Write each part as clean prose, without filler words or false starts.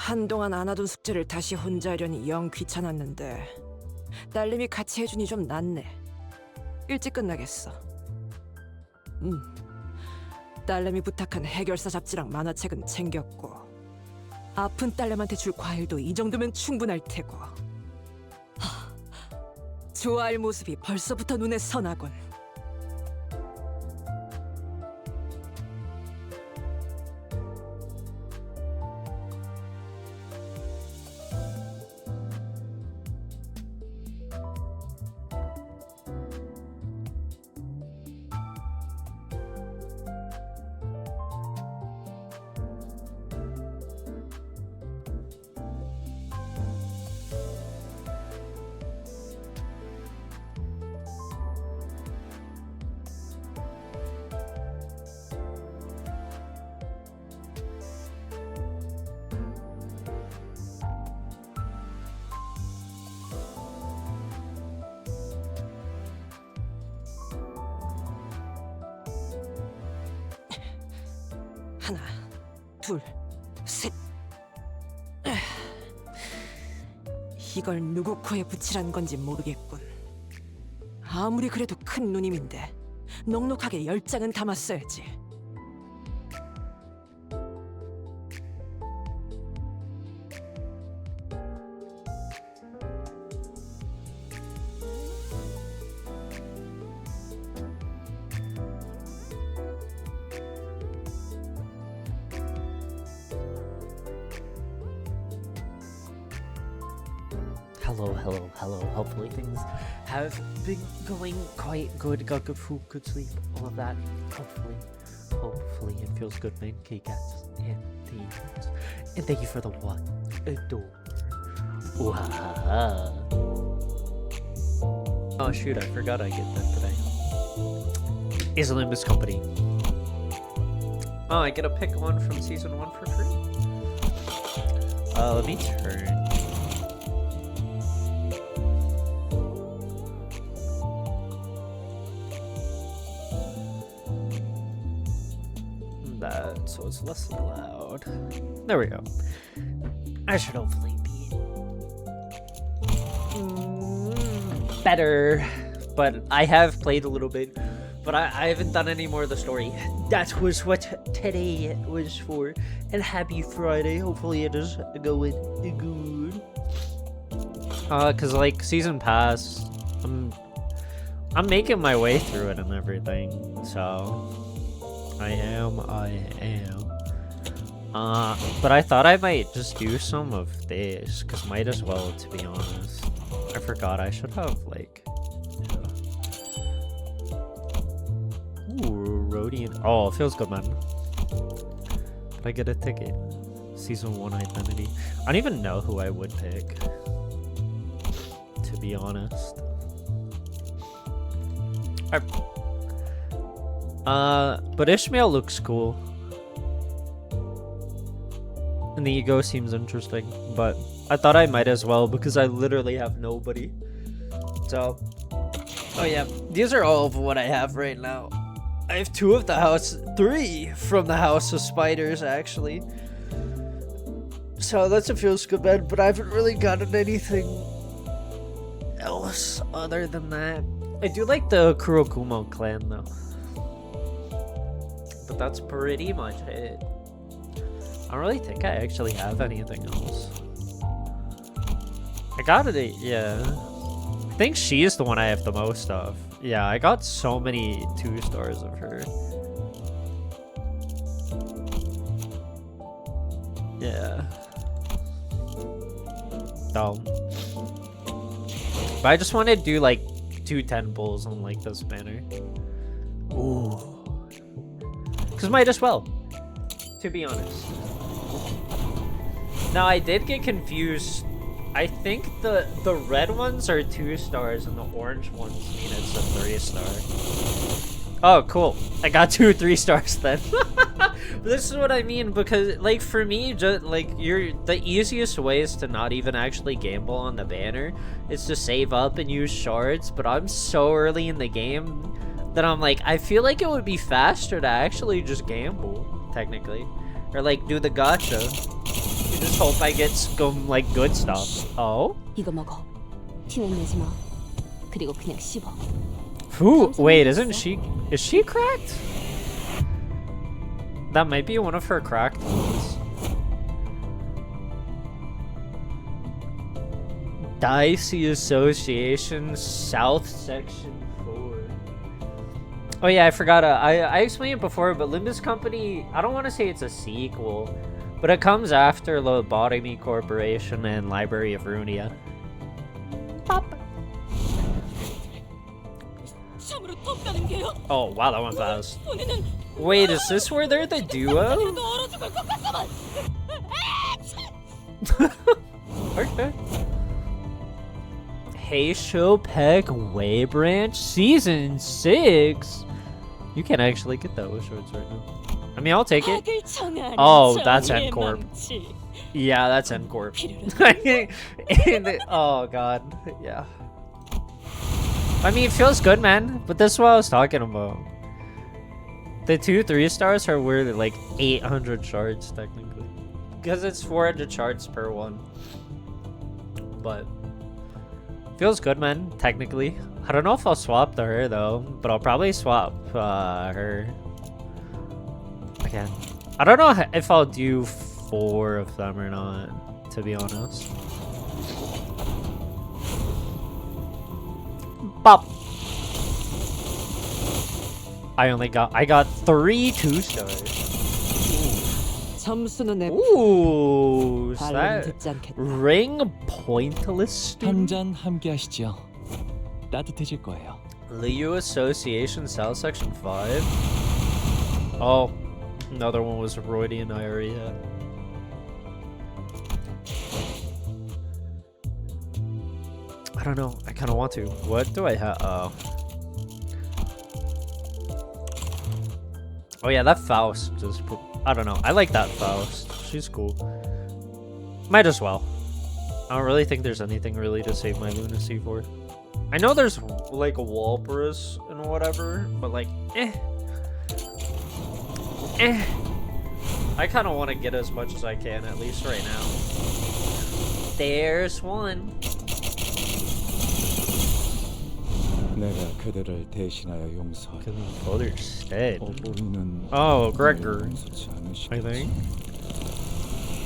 한동안 안 하던 숙제를 다시 혼자 하려니 영 귀찮았는데 딸내미 같이 해주니 좀 낫네. 일찍 끝나겠어. 딸내미 부탁한 해결사 잡지랑 만화책은 챙겼고 아픈 딸내미한테 줄 과일도 이 정도면 충분할 테고. 좋아할 모습이 벌써부터 눈에 선하군. 하나, 둘, 셋. 이걸 누구 코에 붙이란 건지 모르겠군. 아무리 그래도 큰 누님인데 넉넉하게 10장은 담았어야지. Hello. Hopefully things have been going quite good. Got good food, good sleep, all of that. Hopefully it feels good, man. K-Cats and T-Cats. And thank you for the one. Adore. Wow. Oh shoot, I forgot I get that today. Is a Limbus company. Oh, I get to pick one from season 1 for free. Let me turn. So it's less loud. There we go. I should hopefully be better. But I have played a little bit. But I haven't done any more of the story. That was what today was for. And happy Friday. Hopefully it is going good. Cause like season pass, I'm making my way through it and everything. So I am. But I thought I might just do some of this, cause might as well, to be honest. I forgot I should have like. Ooh, Rhodian. Oh, it feels good, man. Did I get a ticket? Season 1 identity. I don't even know who I would pick, to be honest. But Ishmael looks cool. And the ego seems interesting. But I thought I might as well because I literally have nobody. So, oh yeah, these are all of what I have right now. I have 2 of the house, 3 from the House of Spiders actually. So that's a feels good bed, but I haven't really gotten anything else other than that. I do like the Kurokumo clan though. But that's pretty much it. I don't really think I actually have anything else. I got it, yeah. I think she is the one I have the most of. Yeah, I got so many 2 stars of her. Yeah. Dumb. But I just want to do like 2 temples on like this banner. Ooh. Cause might as well, to be honest. Now I did get confused. I think the red ones are 2 stars and the orange ones mean it's a 3-star. Oh, cool. I got 2 3-stars then. This is what I mean, because like for me, just like the easiest way is to not even actually gamble on the banner. It's to save up and use shards, but I'm so early in the game that I'm like, I feel like it would be faster to actually just gamble, technically. Or like do the gacha. You just hope I get some like good stuff. Oh? 이거 먹어. 티는 내지 마. 그리고 그냥 씹어. Who? Wait, isn't she? Is she cracked? That might be one of her cracked ones. Dicey Association South Section 4. Oh yeah, I forgot. I explained it before, but Limbus Company, I don't want to say it's a sequel, but it comes after Lobotomy Corporation and Library of Runia. Pop. Oh wow, that went fast. Wait, is this where they're the duo? Okay. Heisho Peg Way Branch Season 6. You can't actually get that with shorts right now. I mean, I'll take it. Oh, that's N Corp. Yeah, that's N Corp. Oh god, yeah. I mean, it feels good, man. But this is what I was talking about. The 2 3-stars are worth like 800 shards technically, because it's 400 shards per one. But feels good, man. Technically, I don't know if I'll swap to her though, but I'll probably swap her again. I don't know if I'll do 4 of them or not, to be honest. Bop. I got 3 2-stars. 점수는 내 Ooh, is 발로는 that 듣지 않겠다. ring pointless student? 한 잔 함께 하시죠. 따뜻해질 거예요. Liu Association South Section 5. Oh, another one was Roydian I already had. I don't know. I kind of want to. What do I have? Oh yeah, that Faust just. I don't know. I like that Faust. She's cool. Might as well. I don't really think there's anything really to save my lunacy for. I know there's like a Walpurus and whatever, but like, I kind of want to get as much as I can, at least right now. There's one. 내가 그대를 대신하여 용서하리. Father's dead. 어머니는 Oh, Gregor, 용서치 않으시겠지. I think.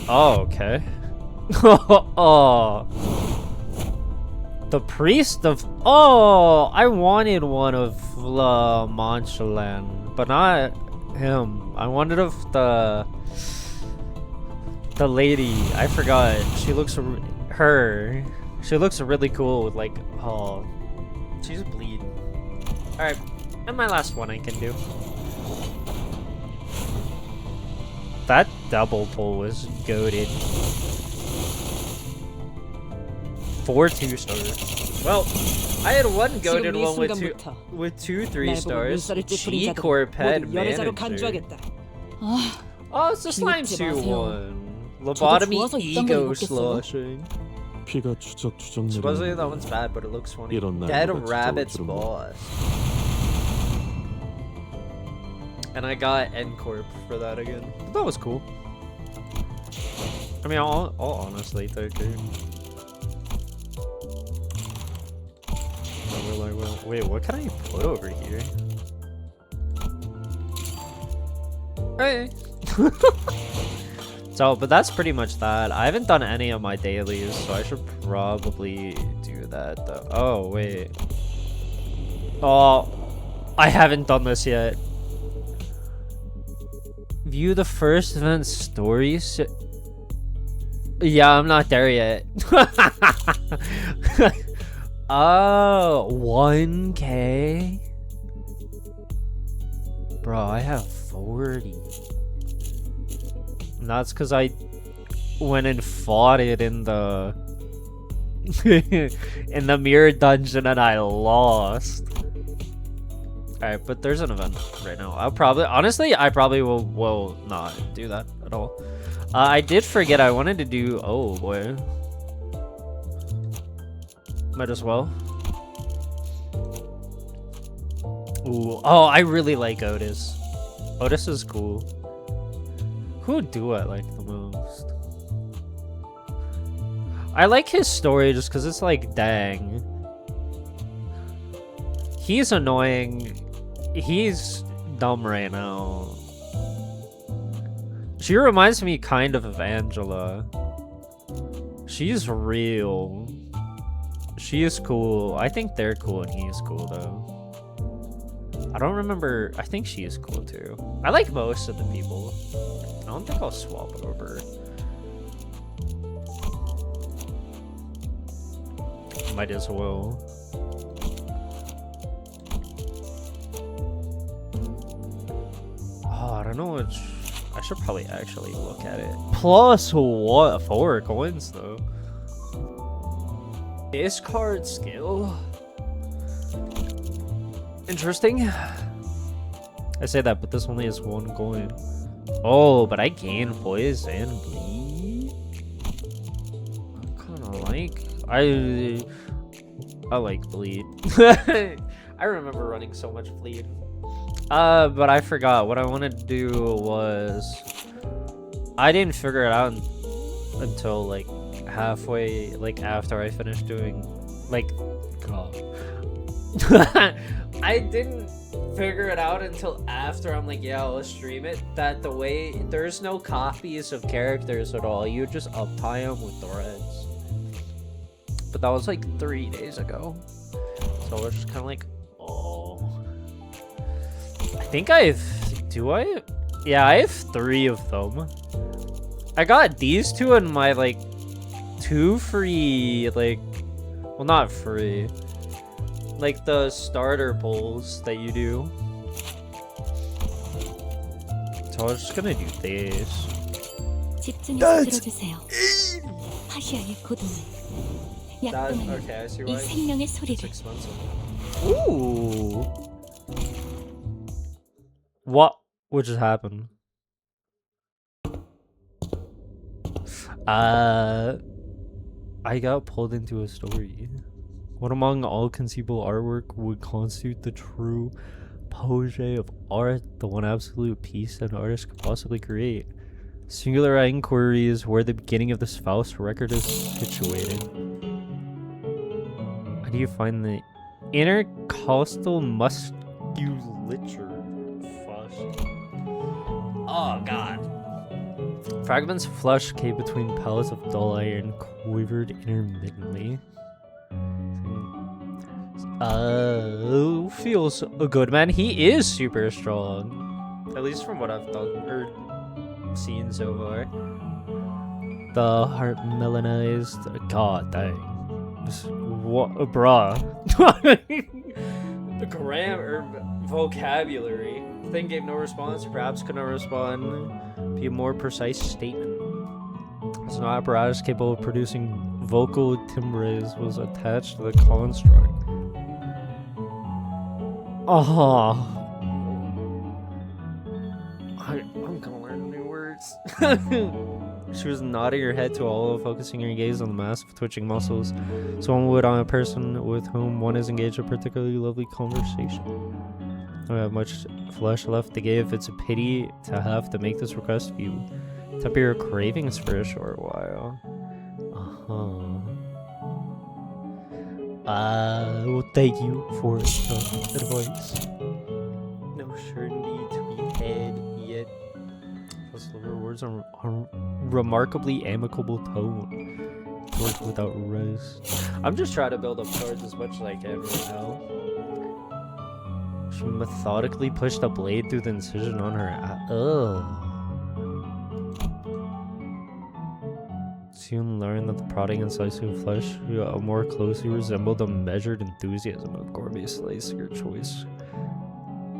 Oh, okay. Oh. The priest of... Oh, I wanted one of La Manchalan, but not him. I wanted of the lady. I forgot. She looks... Her. She looks really cool with like... Oh. She's bleed. Alright. And my last one I can do. That double pull was goated. 4 2-stars. Well, I had one goated one with two 3-stars. G-Corp head manager. Oh, it's the Slime Suit one. Lobotomy ego sloshing. 피가 추적추적 Supposedly that one's bad, but it looks funny. 이런 날 Dead 누가 Rabbit's 찾아올지도 boss. And I got N Corp for that again. But that was cool. I mean, I'll honestly take it. Wait, what can I put over here? Hey. So, but that's pretty much that. I haven't done any of my dailies, so I should probably do that though. Oh, wait. Oh, I haven't done this yet. View the first event stories. Yeah, I'm not there yet. Oh, 1K? Bro, I have 40. And that's because I went and fought it in the in the mirror dungeon and I lost. Alright, but there's an event right now. I'll probably, honestly, I probably will not do that at all. I did forget I wanted to do, oh boy. Might as well. Ooh, oh, I really like Otis. Otis is cool. Who do I like the most? I like his story just because it's like, dang. He's annoying. He's dumb right now. She reminds me kind of Angela. She's real. She is cool. I think they're cool and he's cool though. I don't remember. I think she is cool too. I like most of the people. I don't think I'll swap over. Might as well. Oh, I don't know which. I should probably actually look at it. Plus what? 4 coins though. Discard skill. Interesting. I say that, but this only has 1 coin. Oh, but I gain poison and bleed. I kind of like. I like bleed. I remember running so much bleed. But I forgot what I wanted to do was I didn't figure it out until like halfway, like after I finished doing like God. I didn't figure it out until after I'm like, yeah, I'll stream it, that the way there's no copies of characters at all. You just up-tie them with threads. But that was like 3 days ago. So I was just kind of like, oh. I think yeah, I have 3 of them. I got these 2 and my like 2 free, like, well, not free, like the starter pulls that you do. So I was just gonna do this. 집중해서 들어주세요. 파시아의 고통은 약간은 Okay, I see 이 why. 생명의 It's 소리를 expensive. Ooh. What just happened? I got pulled into a story. What among all conceivable artwork would constitute the true apogee of art, the one absolute piece an artist could possibly create? Singular inquiry is where the beginning of this Faust record is situated. How do you find the intercostal musculature? Oh god. Fragments of flesh came between pellets of dull iron, quivered intermittently. Feels good, man. He is super strong. At least from what I've done or seen so far. The heart melanized. God dang. What, bruh. The grammar, vocabulary. Thing gave no response, perhaps could not respond. Be a more precise statement. As an apparatus capable of producing vocal timbres was attached to the construct. I'm gonna learn new words. She was nodding her head to all, focusing her gaze on the massive twitching muscles. So one would on a person with whom one is engaged in a particularly lovely conversation. I don't have much flesh left to give. It's a pity to have to make this request of you. Temper your cravings for a short while. Well, thank you for the advice. No certainty to be had yet. Plus, the rewards are remarkably amicable tone. Torch without rest. I'm just trying to build up cards as much as I can right now. She methodically pushed a blade through the incision on her. Soon learned that the prodding and slicing of flesh more closely resembled a measured enthusiasm of gourmet slice your choice.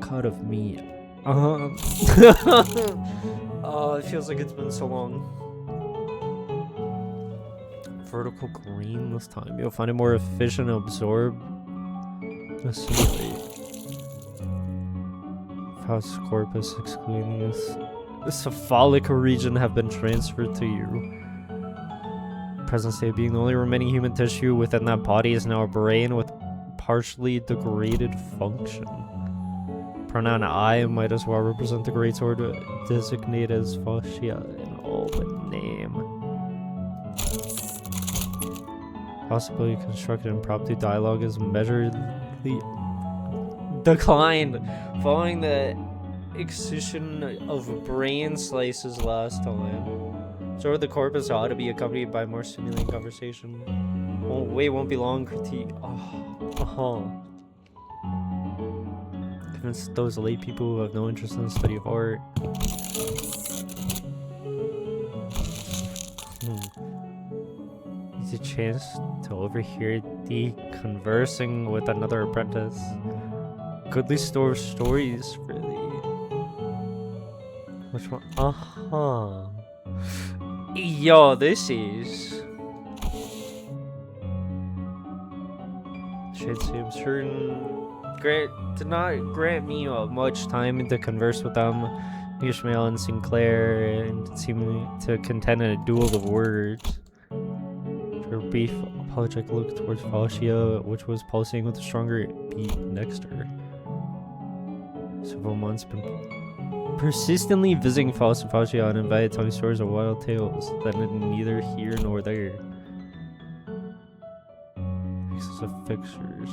Cut of meat. Oh, it feels like it's been so long. Vertical green this time. You'll find it more efficient to absorb. Assimilate. Faust corpus excluding this. The cephalic region have been transferred to you. Present state being the only remaining human tissue within that body is now a brain with partially degraded function. Pronoun I might as well represent the greatsword designated as fascia in all but name. Possibly constructed impromptu dialogue is measuredly declined following the excision of brain slices last time. So the corpus ought to be accompanied by more stimulating conversation. Won't be long critique. Convince those lay people who have no interest in the study of art. Needs a chance to overhear thee conversing with another apprentice. Goodly store of stories for thee. Which one? Yo, this is. Should seem certain. Did not grant me much time to converse with them. Ishmael and Sinclair, and seemed to contend in a duel of words. For a brief apologetic look towards Faucia, which was pulsing with a stronger beat next to her. Several months been persistently visiting Faust and Faucia and invited telling stories of wild tales that are neither here nor there. Access of fixtures.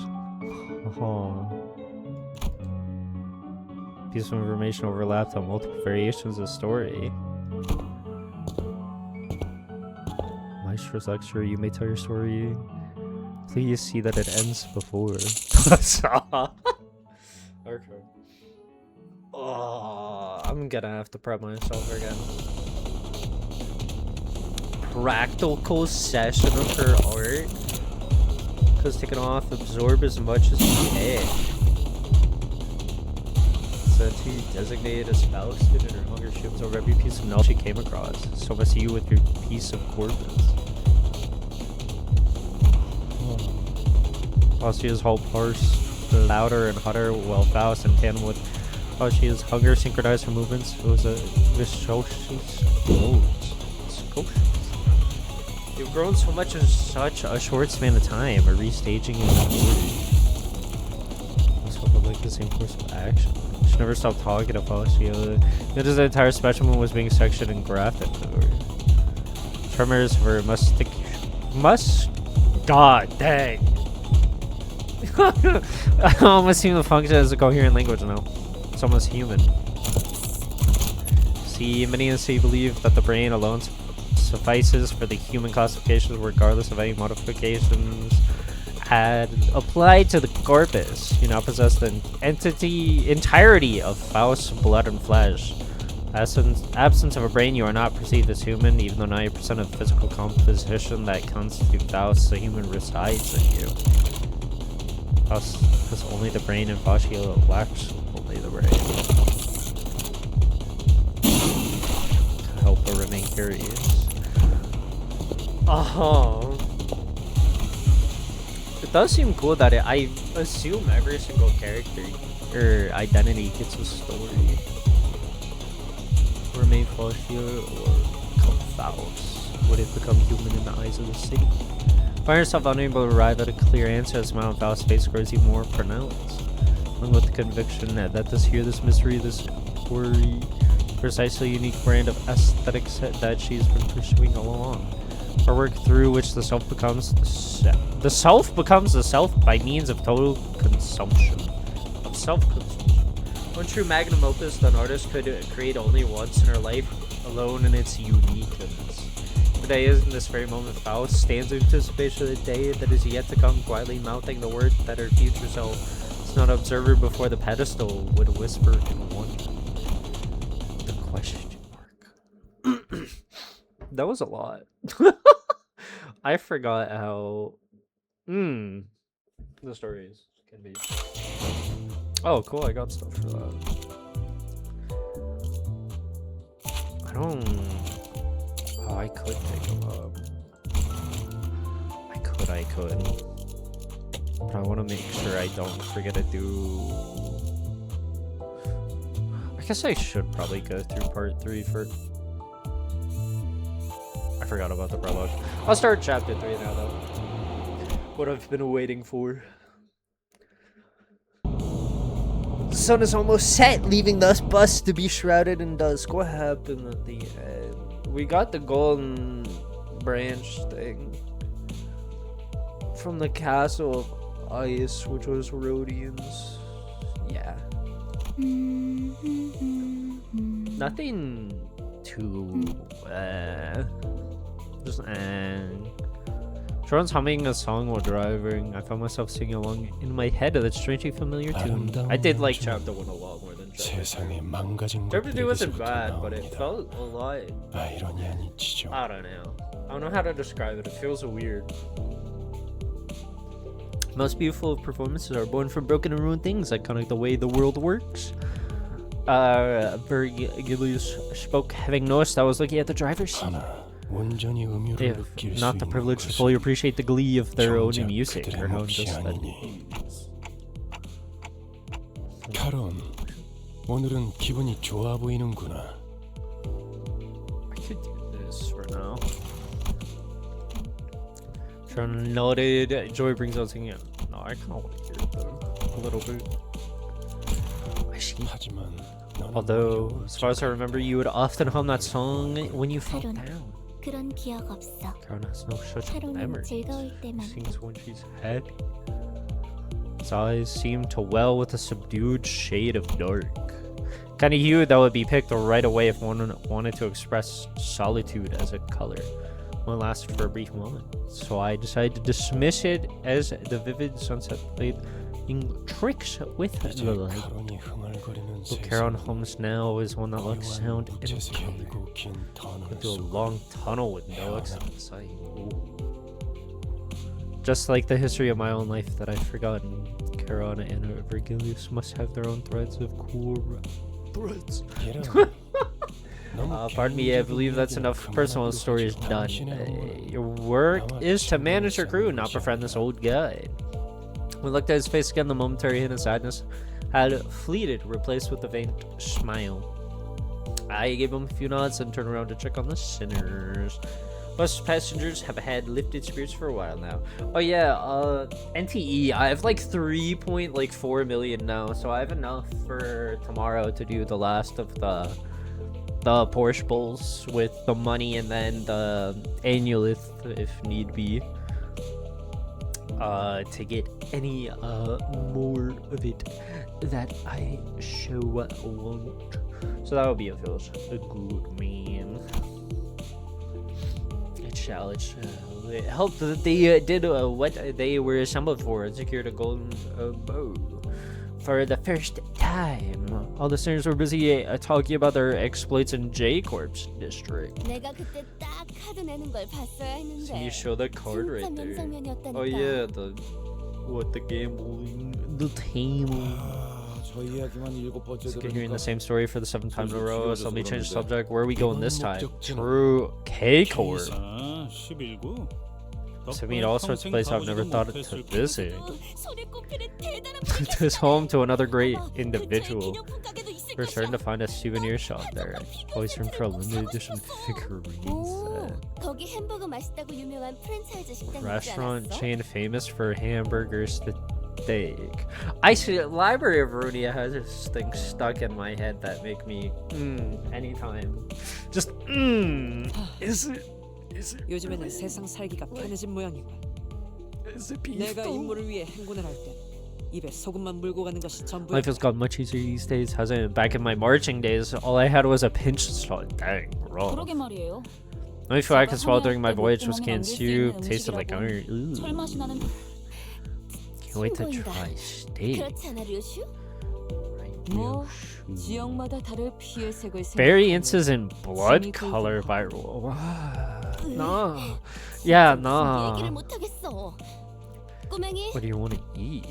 Piece of information overlapped on multiple variations of the story. Maestro's lecture, you may tell your story. Please see that it ends before. Okay. Oh, I'm gonna have to prep myself again. Practical session of her art. Cause take it off, absorb as much as you can. Said to designate a spouse student her hunger ships over every piece of knowledge she came across. So must you with your piece of corpus. Faustia's whole parse louder and hotter, while Faust in tandem with Faustia's hunger synchronized her movements. It was a vicious You've grown so much in such a short span of time. A restaging is important. Also, but like the same course of action. She never stopped talking to Faucia. Notice the entire specimen was being sectioned and grafted to her. Tremors were God dang. I almost seem to function as a coherent language now. It's almost human. See, many of you believe that the brain alone suffices for the human classifications regardless of any modifications applied to the corpus. You now possess the entirety of Faust's blood and flesh. Absence of a brain, you are not perceived as human, even though 90% of the physical composition that constitutes Faust, the human, resides in you. Faust has only the brain, and Faucia lacks only the brain. To help her remain curious. It does seem cool that I assume every single character or identity gets a story. Remain Faucia or become Faust? Would it become human in the eyes of the city? Find yourself unable to arrive at a clear answer as Mount Faust's face grows even more pronounced. Along with the conviction that this mystery, this worry, precisely unique brand of aesthetics that she's been pursuing all along. Our work through which the self becomes the self becomes the self by means of total consumption. Of self-consumption. One true magnum opus that an artist could create only once in her life, alone in its uniqueness. Today is in this very moment, Faust stands in anticipation of the day that is yet to come, quietly mouthing the word that her future self is not an observer before the pedestal would whisper in wonder. The question mark. That was a lot. I forgot how the stories can be. Oh, cool, I got stuff for that. Oh, I could pick them up. I could. But I want to make sure I don't forget to do... I guess I should probably go through part 3 first. I forgot about the prologue. I'll start chapter 3 now, though. What I've been waiting for. The sun is almost set, leaving the bus to be shrouded in dusk. What happened at the end? We got the golden branch thing. from the castle of ice, which was Rhodians. Yeah. Nothing too. Just Sean's humming a song while driving. I found myself singing along in my head to that strangely familiar tune. I did like chapter 1 a lot more than chapter 2. 세상에 망가진 Chapter 2 wasn't 것들에게서부터 bad, but it 나옵니다. felt a lot. 아이러니한 이 지정. I don't know. I don't know how to describe it. It feels weird. Most beautiful performances are born from broken and ruined things, like kind of the way the world works. Virgilius spoke, having noticed I was looking at the driver's seat. 하나 온전히 의미를 They have 느낄 수 not the 있는 privilege to 것은 fully appreciate the glee of their own 정작 music, 그들의 or how 몫이 just that 아니니. 카론, 오늘은 기분이 좋아 보이는구나. I could do this for now. Tron noted. Joy brings out singing. No, I kind of want to hear it though. A little bit. I see. 하지만 너는 Although, as far as I remember, you would often hum that song when you felt 카론, down. 그런 기억 없어. Karen has no such 카론은 memories. 즐거울 She 때만. sings when she's happy. His eyes seem to well with a subdued shade of dark. Kind of hue that would be picked right away if one wanted to express solitude as a color. One lasted for a brief moment, so I decided to dismiss it as the vivid sunset played tricks with 이제 the light. 카론이 흥얼거리는 What Charon 세상. hums now is one that lacks sound and 무채색 color. 길고 긴 터널 Into a 속 long tunnel with no exit sight. Just like the history of my own life that I've forgotten, Charon and Virgilius must have their own threads of cool threads. 이런 너무 Pardon me, I believe that's enough personal stories done. Your work is to manage your crew, not befriend this old guy. We looked at his face again, the momentary hint of sadness had fleeted, replaced with a faint smile. I gave him a few nods and turned around to check on the sinners. Most passengers have had lifted spirits for a while now. Oh yeah, NTE, I have like 3.4 million now, so I have enough for tomorrow to do the last of the Porsche Bulls with the money and then the Annulith if need be. To get any more of it that I so want. So that would be a feels a good man. It shall. It helped that they did what they were assembled for and secured a golden bow. For the first time, all the sinners were busy talking about their exploits in J-Corp's district. 내가 그때 딱 카드 내는 걸 봤어야 했는데. So you show the card right 진짜 there. 명장면이었다니까. Oh yeah, the gambling, the table. 저 이야기만 일곱 번째 It's good hearing 들으니까 the same story for the 7th time in a row. So let me change the 그러는데. subject. Where are we going this time? 목적지는 True K-Corp. 기사 11구. To meet all sorts of places I've never thought to visit. 손에 꼽히는 대단한 It is home to another great 봐봐, individual. 근처에 기념품 가게도 있을 We're starting to 것이야. find a souvenir shop there. Always room for a limited edition figurines. 오, 거기 햄버거 맛있다고 유명한 프랜차이즈 식당 있지 Restaurant 않았어? chain famous for hamburgers steak. I see Library of Runia has this thing stuck in my head that make me anytime. Just is it 요즘에는 세상 살기가 편해진 모양이군. is it 내가 peaceful? 임무를 위해 행군을 할 때 입에 소금만 물고 가는 것이 전부야. Life has gotten much easier these days, hasn't it? Back in my marching days, all I had was a pinch salt. Dang, raw. 그러게 말이에요. The only food I could swallow during my 제가 voyage was 목구멍에 canned 남길 수 soup. 있는 Tasted like iron. 음식이라고 철 맛이 나는 Can't wait to try steak. 그렇지 않아, 류슈? 뭐 지역마다 다를 피의 색을 Variances in blood color by no. Yeah, 무슨 no. 얘기를 못 하겠어. 꼬맹이, What do you want to eat?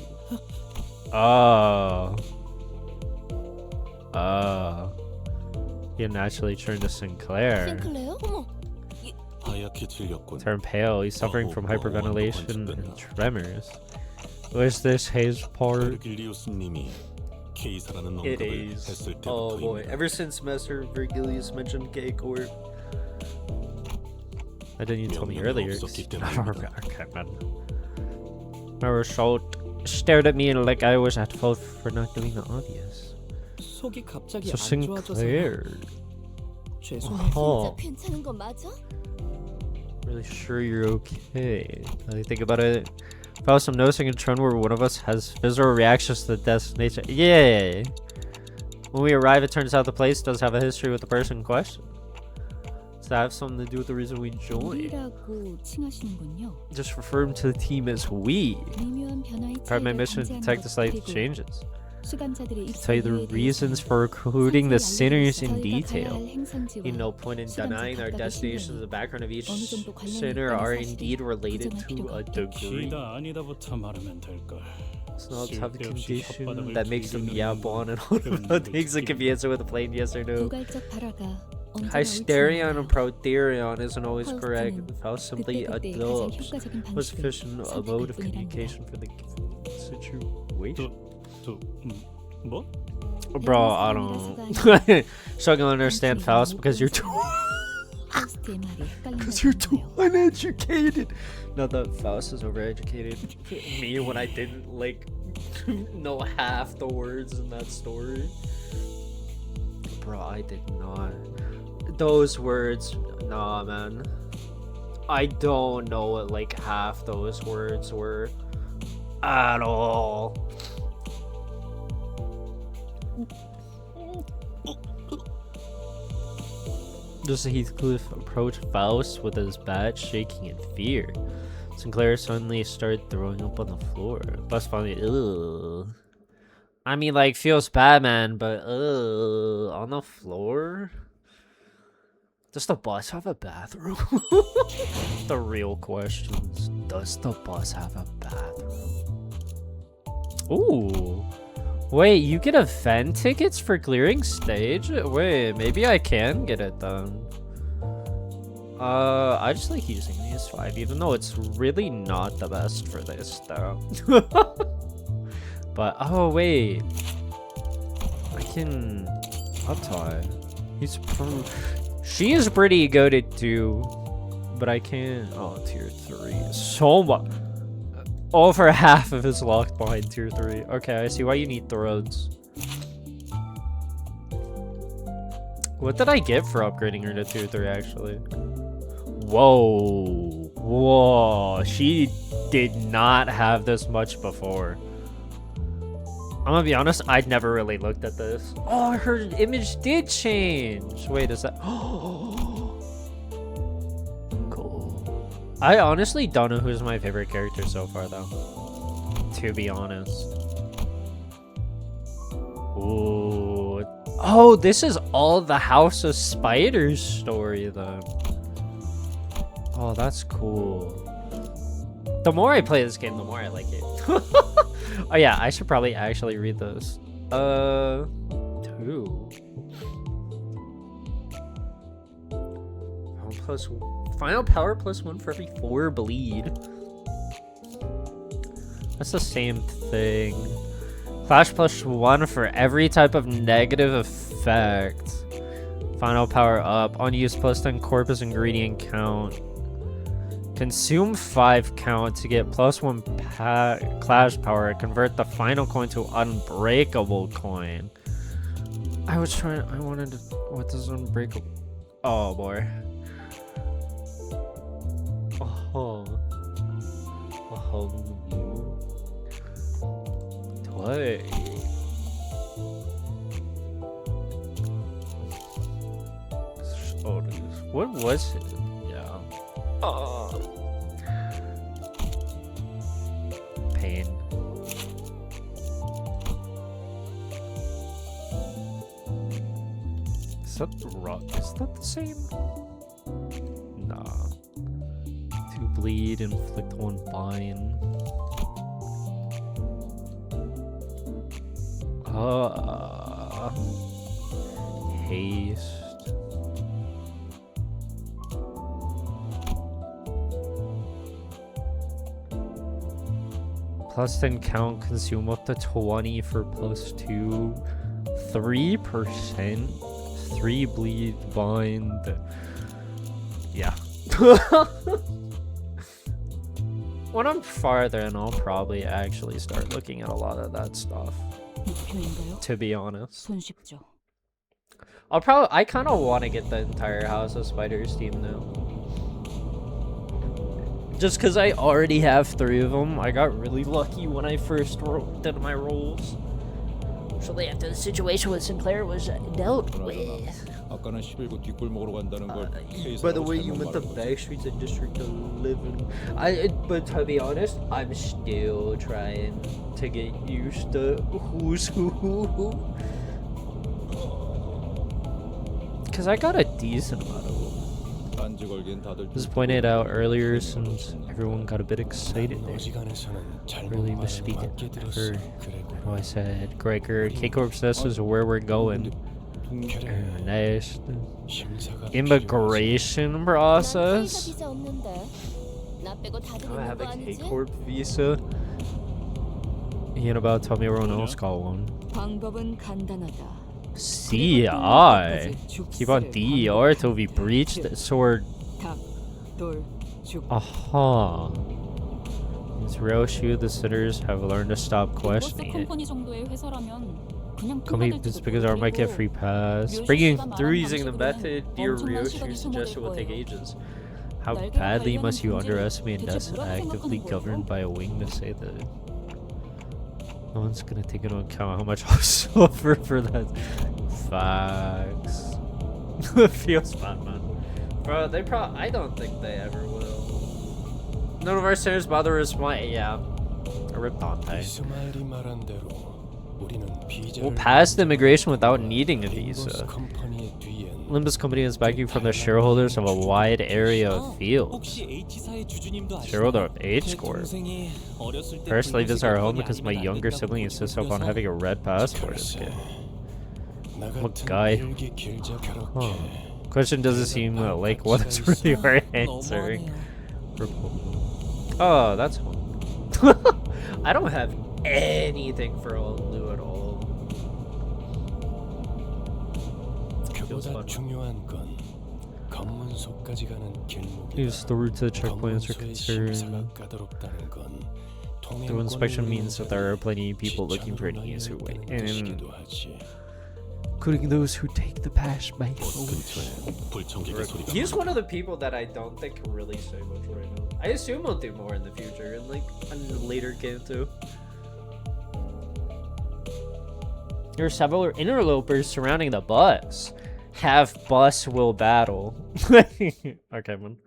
Oh. You naturally turned to Sinclair. 싱클레어? 어머, 하얗게 질렸군. Turned pale. He's suffering from hyperventilation and tremors. Was this his part? 베르길리우스님이 K사라는 It 언급을 is. 했을 Oh boy. 때부터입니다. Ever since Master Virgilius mentioned K-Corp. That didn't even tell me earlier. Okay, man. Marishalt stared at me like I was at fault for not doing the obvious. 속이 갑자기 So 안 좋아져서 Sinclair. 죄송해. 진짜 Oh, 괜찮은 거 맞아? really sure you're okay. Now that I think about it, Faust, I'm noticing a trend where one of us has visceral reactions to the destination. Yeah. When we arrive, it turns out the place does have a history with the person in question. Does that have something to do with the reason we joined? 우리라고 칭하시는군요. Just refer to the team as we. 미묘한 변화의 Part of my 차이를 mission is to 감지하는 detect the 것, slight 그리고 changes. 수감자들의 Tell you the 입소문에 reasons 대해서 for recruiting the sinners in 저희가 가야 detail. 할 행선지와 In no point in 시간제 denying our 각각의 destinations. The 신변이 background of each 어느 정도 관련이 sinner 있다는 are 사실을 indeed related 부정할 to 필요가 a 없다. degree. 기다 아니다부터 말하면 될걸. It's not a tough 쓸데없이 condition 혓바닥을 that makes them 길게 yabon and 그런 all 놈들 things that can be answered with a plain yes or no. 두갈적 발화가 언제나 Hysterion and 옳지 않아요. protherion isn't always correct. Faust는 Faust simply 그때그때 가장 adopts 효과적인 was 방식을 sufficient a 선택할 mode of 뿐이란다. communication for the given situation. 뭐? Bro, I don't. Struggling to understand Faust because you're too. 파우스트의 말이 Because you're too 헷갈린다는 거예요. uneducated. Not that Faust is overeducated. Me when I didn't like know half the words in that story. Bro, I did not. Those words, nah, man. I don't know what like half those words were at all. Just Heathcliff approached Faust with his bat shaking in fear. Sinclair suddenly started throwing up on the floor. Faust finally, ugh. I mean, like, feels bad, man, but on the floor? Does the bus have a bathroom? The real questions. Does the bus have a bathroom? Ooh. Wait, you get event tickets for clearing stage? Wait, maybe I can get it then. I just like using these 5, even though it's really not the best for this though. But oh wait, I can uptie. She is pretty good at 2, but I can't. Oh, tier 3. So much. Over half of his locked behind tier 3. Okay, I see why you need throats. What did I get for upgrading her to tier 3 actually? Whoa. Whoa. She did not have this much before. I'm gonna be honest, I'd never really looked at this. Oh, her image did change. Wait, is that... Cool. I honestly don't know who's my favorite character so far, though. To be honest. Ooh. Oh, this is all the House of Spiders story, then. Oh, that's cool. The more I play this game, the more I like it. Oh yeah, I should probably actually read this. 2. Final power plus 1 for every 4 bleed. That's the same thing. Flash plus 1 for every type of negative effect. Final power up. Unused plus 10 corpus ingredient count. Consume 5 count to get plus 1 clash power. Convert the final coin to unbreakable coin. I wanted to... What does unbreakable... Oh boy. Oh. What? What was it? Yeah. Pain. Is that rock? Is that the same? Nah. 2 bleed, inflict 1 bind. Haste. Plus 10 count, consume up to 20 for plus 2. 3%. 3 bleed, bind. Yeah. When I'm farther in, I'll probably actually start looking at a lot of that stuff. 목표인가요? To be honest. 손쉽죠. I kind of want to get the entire House of Spiders team now. Just because I already have 3 of them, I got really lucky when I first did my rolls. Shortly after the situation with Sinclair was dealt with. 아까는 11구 뒷골목으로 간다는 걸 By the way, you meant the back streets of District 11. But to be honest, I'm still trying to get used to who's who. Because I got a decent amount of them. 딴지 걸긴 다들 This was pointed out earlier since everyone got a bit excited there. Really misspeak it for how I said Gregor. K-Corp says is where we're going. Nice. Immigration process. I have a K-Corp visa. Ian about told me everyone else got one. 방법은 간단하다. CI. Keep on DER till we breach the sword. Aha. It's real shoe the sitters have learned to stop questioning it. Company as big as ours might get free pass. Breaking through using the method dear Ryoshi suggested will take ages. How badly must you underestimate and that's actively governed by a wing to say that no one's gonna take into account how much I'll suffer for that. Facts. Feels bad, man. Bro, they I don't think they ever will. None of our senators bother responding. Yeah. I ripped Dante. We'll pass the immigration without needing a visa. Limbus company is backing from the shareholders of a wide area of fields. Shareholder of H Corp. Personally, this is our home because my younger sibling insists upon having a red passport. I'm a guy. Huh. Question doesn't seem like what is really our answering. Oh, that's fun. I don't have anything for Olu at all. Use the route to the checkpoints are concerned. Through inspection means that there are plenty of people looking for an easy way in, including those who take the pass by force. He's one of the people that I don't think can really say much right now. I assume he'll do more in the future, in like a later game too. There are several interlopers surrounding the bus. Half bus will battle. Okay, man.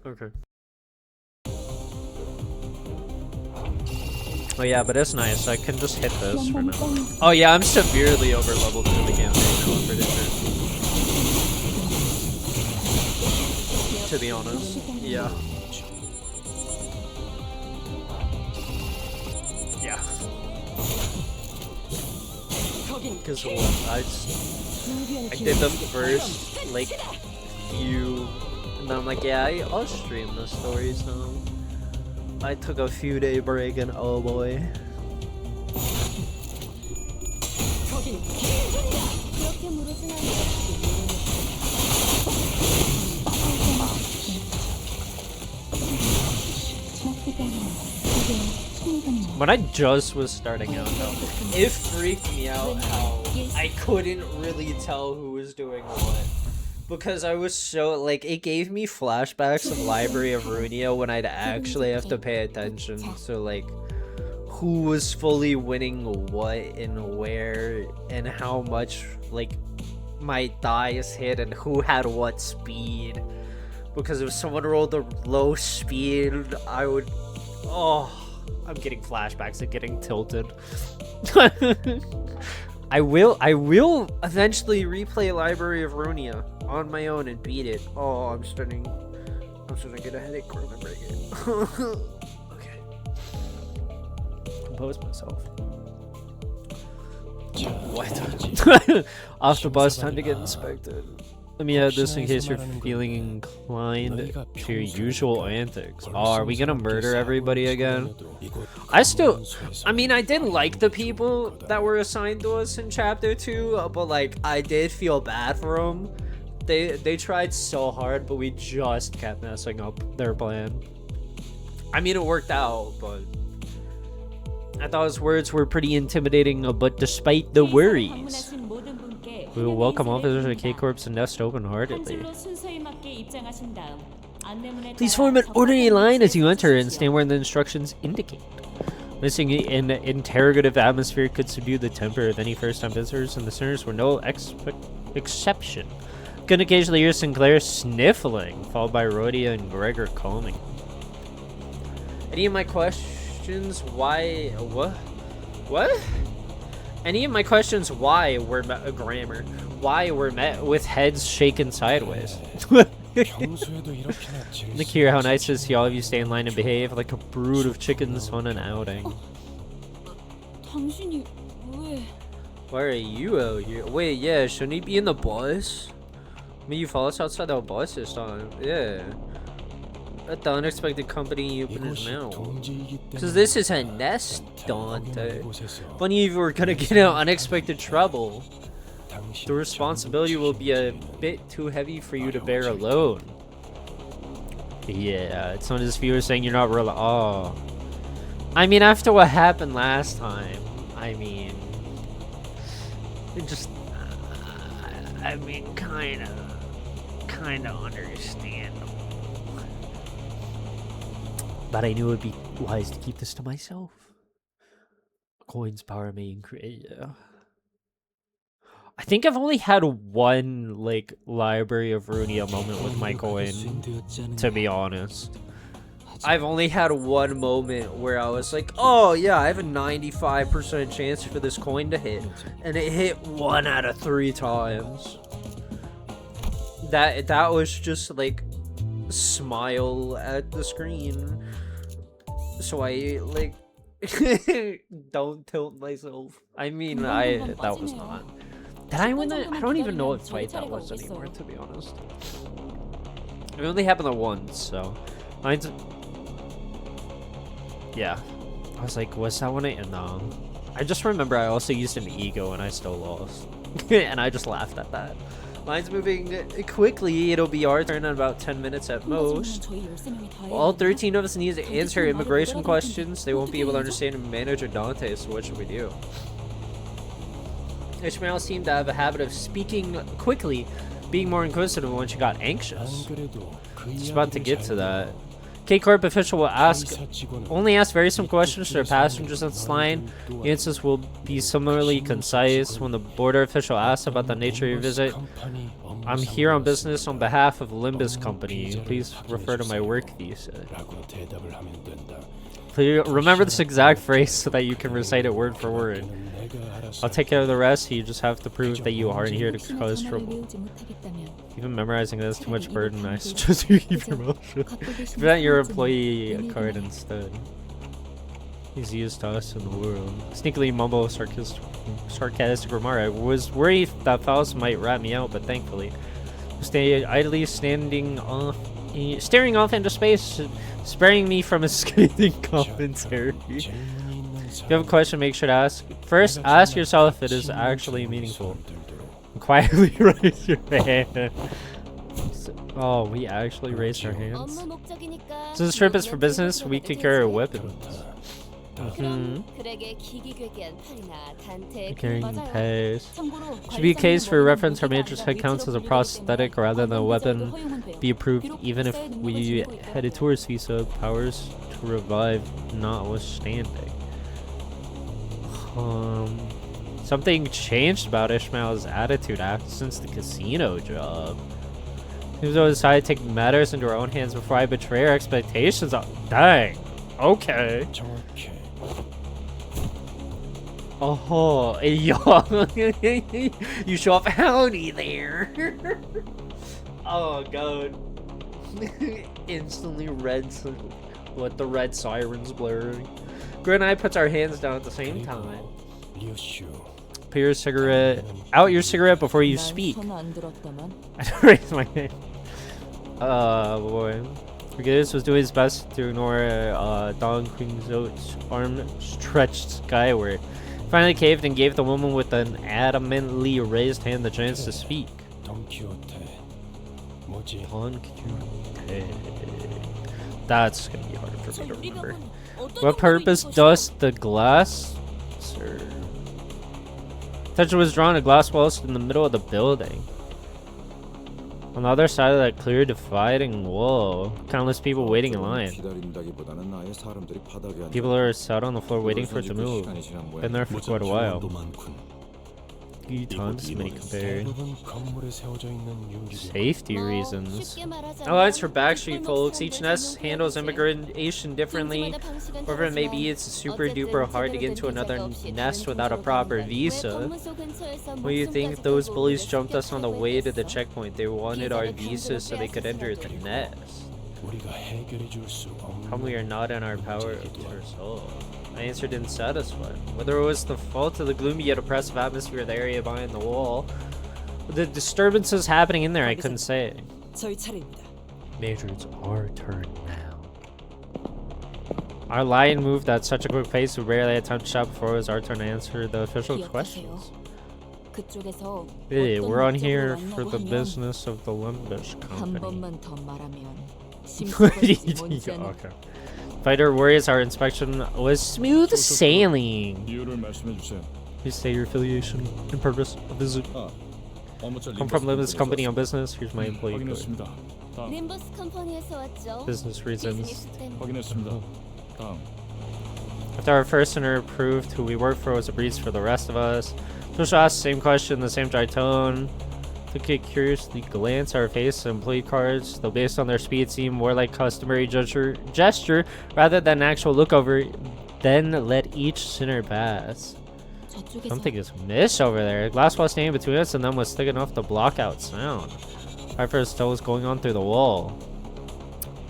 Okay. Oh yeah, but it's nice. I can just hit this for now. Oh yeah, I'm severely over leveled for the campaign now, I'm pretty sure. To be honest, yeah. Yeah. Because I did the first like few, and then I'm like, yeah, I'll stream the story. So I took a few day break, and oh boy. When I just was starting out though, it freaked me out how I couldn't really tell who was doing what. Because I was so, like, it gave me flashbacks of Library of Runia when I'd actually have to pay attention. So, like, who was fully winning what and where and how much, like, my dice hit and who had what speed. Because if someone rolled a low speed, I would... Oh... I'm getting flashbacks of getting tilted. I will eventually replay Library of Runia on my own and beat it. Oh, I'm starting to get a headache remembering it. Okay. Compose myself. What? Off the bus, time to get inspected. Let me add this in case you're feeling inclined to your usual antics. Oh, are we gonna murder everybody again? I mean, I did like the people that were assigned to us in chapter 2, but like, I did feel bad for them. They tried so hard, but we just kept messing up their plan. I mean, it worked out, but I thought his words were pretty intimidating, but despite the worries. We will welcome all visitors to K-Corp's nest open-heartedly. 한 줄로 순서에 맞게 입장하신 다음 안내문에 Please 따라 form an orderly 적합한 line as you 위치에 enter and 서십시오. stand where the instructions indicate. Missing an interrogative atmosphere could subdue the temper of any first-time visitors, and the sinners were no exception. Could occasionally hear Sinclair sniffling, followed by Rhodia and Gregor calming. Any of my questions why... What? Any of my questions why were grammar. Why were met with heads shaken sideways. Look here, how nice it is to see all of you stay in line and behave like a brood of chickens on an outing. 당신이 왜? Why are you out here? Wait, yeah, shouldn't he be in the bus? I mean, you follow us outside the bus this time. Yeah. Let the unexpected company open his mouth. Because this is a nest, Dante. Funny if we're gonna get in unexpected trouble. The responsibility will be a bit too heavy for you to bear alone. Yeah, it's one of his viewers saying you're not real. Oh. I mean, after what happened last time, I mean, it just, I mean, kind of understandable. But I knew it would be wise to keep this to myself. Coin's power may increase. I think I've only had one, like, Library of Runia moment with my coin, to be honest. I've only had one moment where I was like, oh yeah, I have a 95% chance for this coin to hit. And it hit 1 out of 3 times. That was just like, smile at the screen. So I, like, don't tilt myself. I mean, that was not. Did I win that? I don't even know what fight that was anymore, to be honest. It only happened the once, so. Mine's... Yeah. I was like, was that one no. I just remember I also used an ego and I still lost. And I just laughed at that. Mine's moving quickly. It'll be our turn in about 10 minutes at most. All 13 of us need to answer immigration questions. They won't be able to understand Manager Dante, so what should we do? Ishmael seemed to have a habit of speaking quickly, being more inquisitive when she got anxious. Just about to get to that. K-Corp official will only ask very simple questions to their passengers on this line. The answers will be similarly concise. When the border official asks about the nature of your visit, I'm here on business on behalf of Limbus Company. Please refer to my work visa. Please remember this exact phrase so that you can recite it word for word. I'll take care of the rest. You just have to prove that you aren't here to cause trouble. Even memorizing this is too much burden. I suggest you keep your mouth shut. Present your employee card instead. He's used to us in the world. Sneakily mumble sarcastic remark. I was worried that Faust might rat me out, but thankfully, stay idly staring off into space, sparing me from a scathing commentary. If you have a question, make sure to ask. First, ask yourself if it is actually meaningful. Quietly raise your hand. Oh, we actually raised our hands. So this trip is for business. We could carry weapons. Carrying pairs. Should be a case for reference. Our manager's head counts as a prosthetic rather than a weapon. Be approved even if we had a tourist visa. Powers to revive notwithstanding. Something changed about Ishmael's attitude since the casino job. Seems though decided to take matters into our own hands before I betray our expectations. Dang. Okay. Oh, yo. You show off howdy there. Oh god. Instantly red. What the red sirens blaring. Grin and I puts our hands down at the same time. Put your cigarette out your cigarette before you speak. I don't raise my hand. Boy. Forgiveness was doing his best to ignore Don Quixote's arm stretched skyward. Finally caved and gave the woman with an adamantly raised hand the chance to speak. Don Quixote. That's gonna be hard for me to remember. What purpose does the glass serve? Attention was drawn to glass walls in the middle of the building. On the other side of that clear dividing wall, countless people waiting in line. 기다린다기보다는 아예 사람들이 바닥에 앉아. People are sat on the floor waiting for it to move. Been there for quite a while. 3 times as many compared. Safety reasons. Alliance for backstreet folks. Each nest handles immigration differently. Whatever it may be, it's super duper hard to get into another nest without a proper visa. What do you think? Those bullies jumped us on the way to the checkpoint. They wanted our visa so they could enter the nest. Probably are not in our power to resolve. My answer didn't satisfy. Whether it was the fault of the gloomy yet oppressive atmosphere of the area behind the wall, or the disturbances happening in there, I couldn't say. 저희 차례입니다. Major, it's our turn now. Our lion moved at such a quick pace we barely had time to shout before it was our turn to answer the official questions. 그쪽에서 Hey, we're on here 어떤 for the 목적으로 business of the Limbus 한 company. 번만 더 말하면 What do you 심각할지 think? 뭔지 아나? Okay. Fighter worries our inspection was smooth sailing. 이유를 말씀해 주세요. Please state your affiliation and purpose of visit. 어머저 I'm from Limbus company on business. Here's my employee code. 확인했습니다. 다음. 림버스 컴퍼니에서 왔죠. Business reasons. 비즈니스 때문에. 확인했습니다. 다음. After our first owner proved who we worked for was a breeze for the rest of us, Joshua asked the same question in the same dry tone. Took a curiously glance at our face and employee cards, though based on their speed seemed more like customary gesture rather than actual look over, then let each sinner pass. 저쪽에서 Something is amiss over there. Glass wall standing between us and them was thick enough to block out sound. I first tell what's going on through the wall.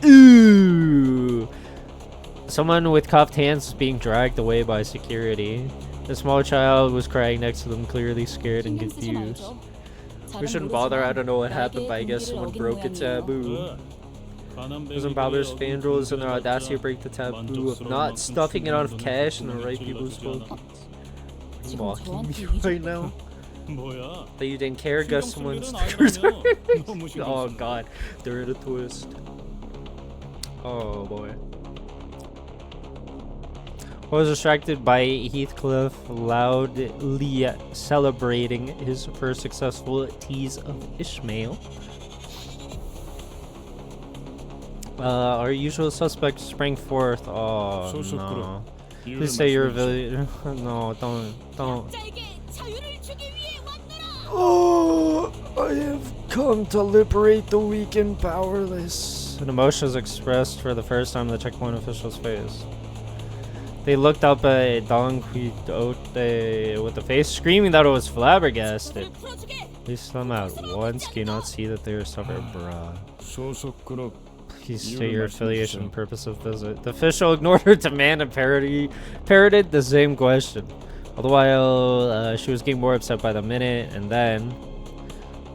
Ooh! Someone with cuffed hands was being dragged away by security. A small child was crying next to them, clearly scared and 신경 쓰지 confused. 말죠. We shouldn't bother. I don't know what happened, but I guess someone broke a taboo. Doesn't bother scoundrels and their audacity to break the taboo of not stuffing enough cash in the right people's pockets. You mocking me right now? 뭐야? That you didn't care, guess someone's Oh god, they're at a twist. Oh boy. I was distracted by Heathcliff loudly celebrating his first successful tease of Ishmael. Our usual suspect sprang forth. Oh no. Please say you're a No, don't. Oh, I have come to liberate the weak and powerless. An emotion was expressed for the first time in the checkpoint official's face. They looked up at Don Quixote with a face screaming that it was flabbergasted. Please come out once. Can you not see that they are suffering, bruh? 소속그룹 Please state your affiliation and purpose of visit. The official ignored her demand and parroted the same question. All the while, she was getting more upset by the minute, and then,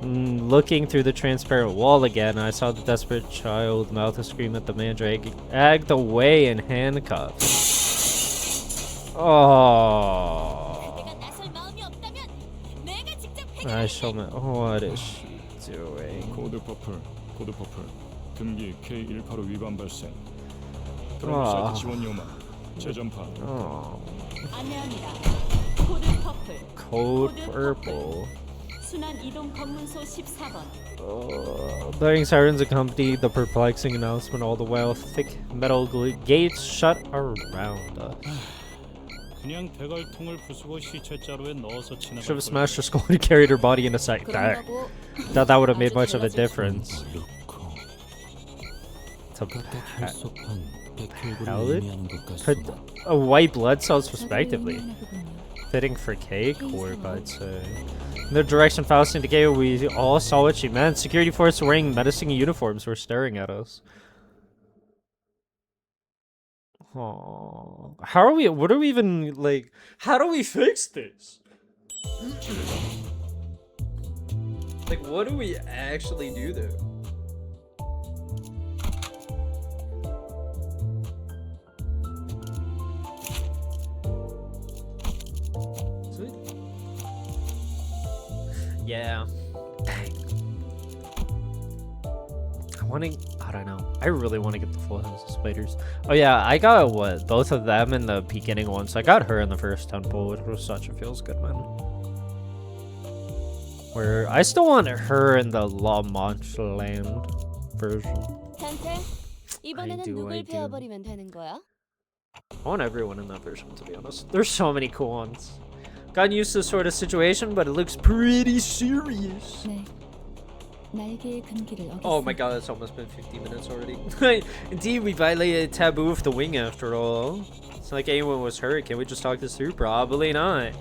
looking through the transparent wall again, I saw the desperate child mouth a scream at the man dragged away in handcuffs. Oh. I shall not. What is she doing? 코드 퍼플 등기 K185 위반 발생. 트러블 사이트 지원 요망. 재전파. Oh. 안내합니다. 코드 퍼플. Code purple. 순환 이동 검문소 14번. Blaring sirens accompanied the perplexing announcement, all the while thick metal gates shut around us. 그냥 대갈통을 부수고 시체자루에 넣어서 치는 Should have smashed her skull and carried her body in a sack. 그런다고 That would have made much of a difference. A white blood cells, respectively. Fitting for K-Corp, I'd say. In the direction Faust indicated, we all saw what she meant. Security forces wearing menacing uniforms were staring at us. Oh, how are we? What are we even like? How do we fix this? Like, what do we actually do there? Sweet. Yeah. Dang. I don't know. I really want to get the full house of spiders. Oh yeah, I got what? Both of them in the beginning one. So I got her in the first temple, which was such a feels good, man. Where I still want her in the La Manche Land version. 탄테, 이번에는 I 누굴 do. 베어버리면 되는 거야? I want everyone in that version, to be honest. There's so many cool ones. Gotten used to this sort of situation, but it looks pretty serious. 네. 날개의 금기를 어겼습니다. Oh my god, it's almost been 50 minutes already. Indeed, we violated a taboo of the wing after all. It's not like anyone was hurt. Can we just talk this through? Probably not.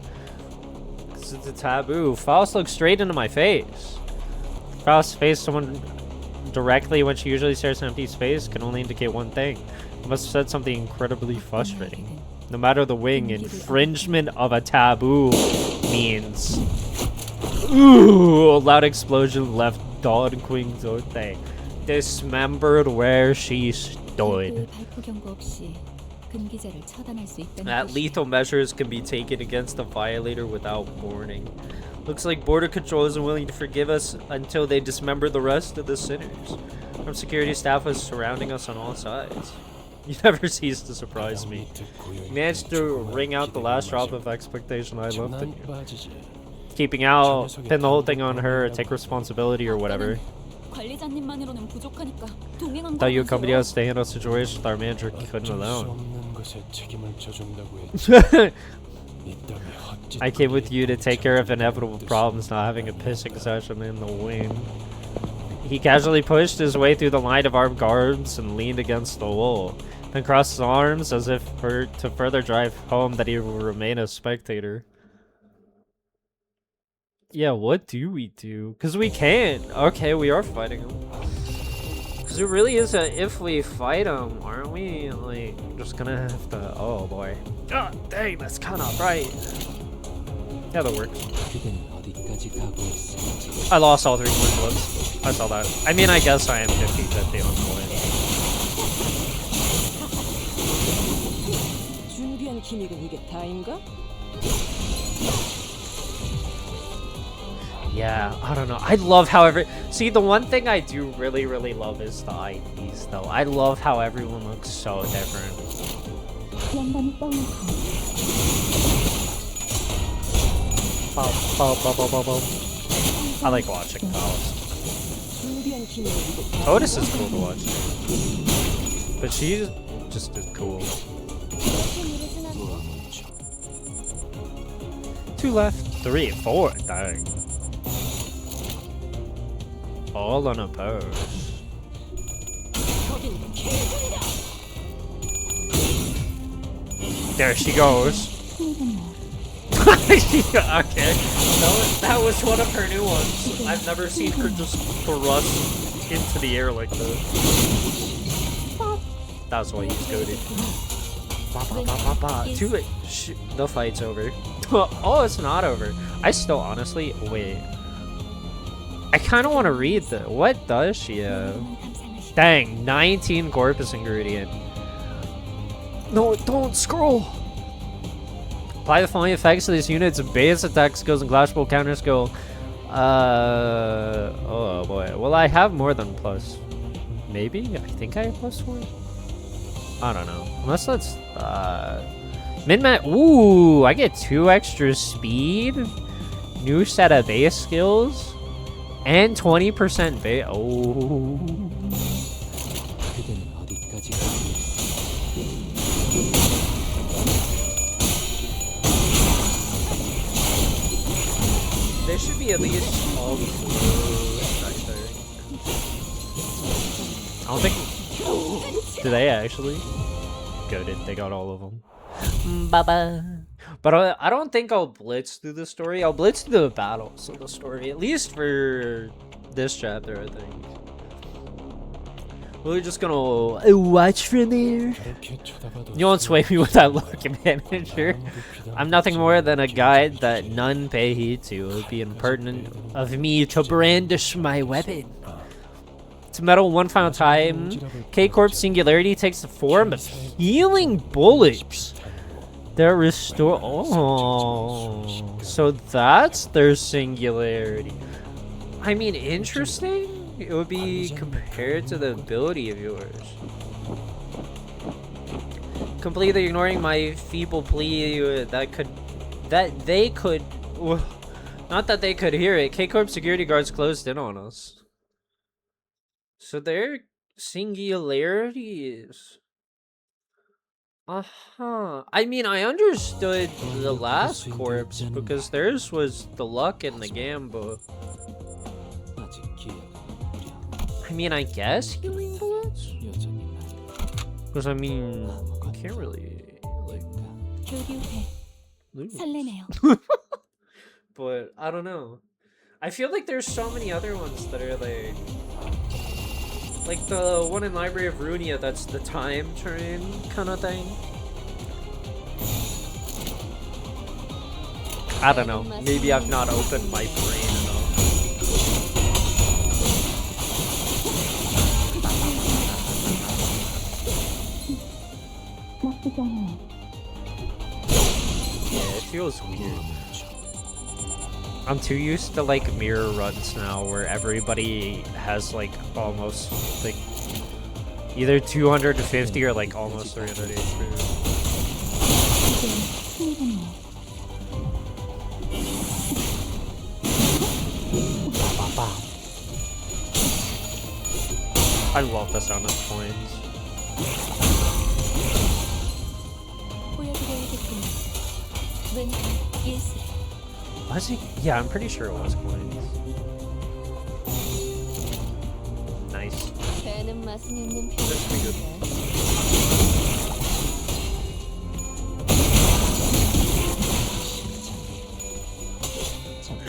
Because it's a taboo. Faust looks straight into my face. Faust face someone directly when she usually stares at empty space can only indicate one thing. I must have said something incredibly frustrating. No matter the wing, infringement of a taboo means... Ooh, a loud explosion left Dawn Queen Zote dismembered where she stood. 발포 경고 없이 금기자를 처단할 수 있다는 That 것이 lethal measures can be taken against the violator without warning. Looks like border control isn't willing to forgive us until they dismember the rest of the sinners. Armed security staff was surrounding us on all sides. You never cease to surprise me. You managed to wring out the last drop of expectation I left in you. Keeping out, pin the whole thing on her, take responsibility or whatever. 관리자님만으로는 부족하니까 동행한 Thought you accompanied us to handle a situation with our manager couldn't alone. I came with you to take care of inevitable problems, not having a pissing session in the wing. He casually pushed his way through the line of armed guards and leaned against the wall, then crossed his arms as if to further drive home that he would remain a spectator. Yeah, what do we do? Because we can't. Okay, we are fighting him. Because it really is a if we fight him, aren't we? Like, just gonna have to... Oh, boy. God dang, that's kind of right. Yeah, that works. I lost all 3 coin flips. I saw that. I mean, I guess I am 50-50 on coin. 준비한 기믹은 이게 다인가? Yeah, I don't know. I love how See, the one thing I do really, really love is the IDs, though. I love how everyone looks so different. I like watching Faust. Otis is cool to watch, but she's just as cool. 2 left, 3, 4, dang. All unopposed. There she goes. Okay. That was one of her new ones. I've never seen her just thrust into the air like that. That's why he's goated. The fight's over. Oh, it's not over. I still honestly... Wait. I kind of want to read the... What does she have? Dang, 19 corpus ingredient. No, don't scroll! Apply the following effects to these units: base attack skills and clashable counter skill. Oh boy. Well, I have more than plus. Maybe? I think I have +4. I don't know. Unless that's min-max. Ooh, I get 2 extra speed, new set of base skills, and 20% base. Oh. There should be at least all the right there. I don't think... Do they actually? Goated, they got all of them. Bye-bye. But I don't think I'll blitz through the story. I'll blitz through the battles of the story. At least for this chapter, I think. We're just gonna watch from there. You won't sway me with that look, manager. I'm nothing more than a guide that none pay heed to. It would be impertinent of me to brandish my weapon. To meddle one final time, K-Corp's singularity takes the form of healing bullets that restore... Oh, so that's their singularity. I mean, interesting. It would be compared to the ability of yours. Completely ignoring my feeble plea that they could Not that they could hear it. K-Corp security guards closed in on us. So their singularities. Uh-huh. I mean, I understood the last corpse because theirs was the luck and the gamba. I mean, I guess healing bullets? Because, I mean, you can't really, like, 교류해. lose. 설레네요. But, I don't know. I feel like there's so many other ones that are, like the one in Library of Runia that's the time train kind of thing. I don't know. Maybe I've not opened my brain enough. Yeah, it feels weird. I'm too used to like mirror runs now where everybody has like almost like either 250 or like almost 300 HP. I love the sound of coins. 보여드려야겠군요. 왼손 일시. Was it? Yeah, I'm pretty sure it was coins. Nice. 배는 맛은 있는 That's pretty good.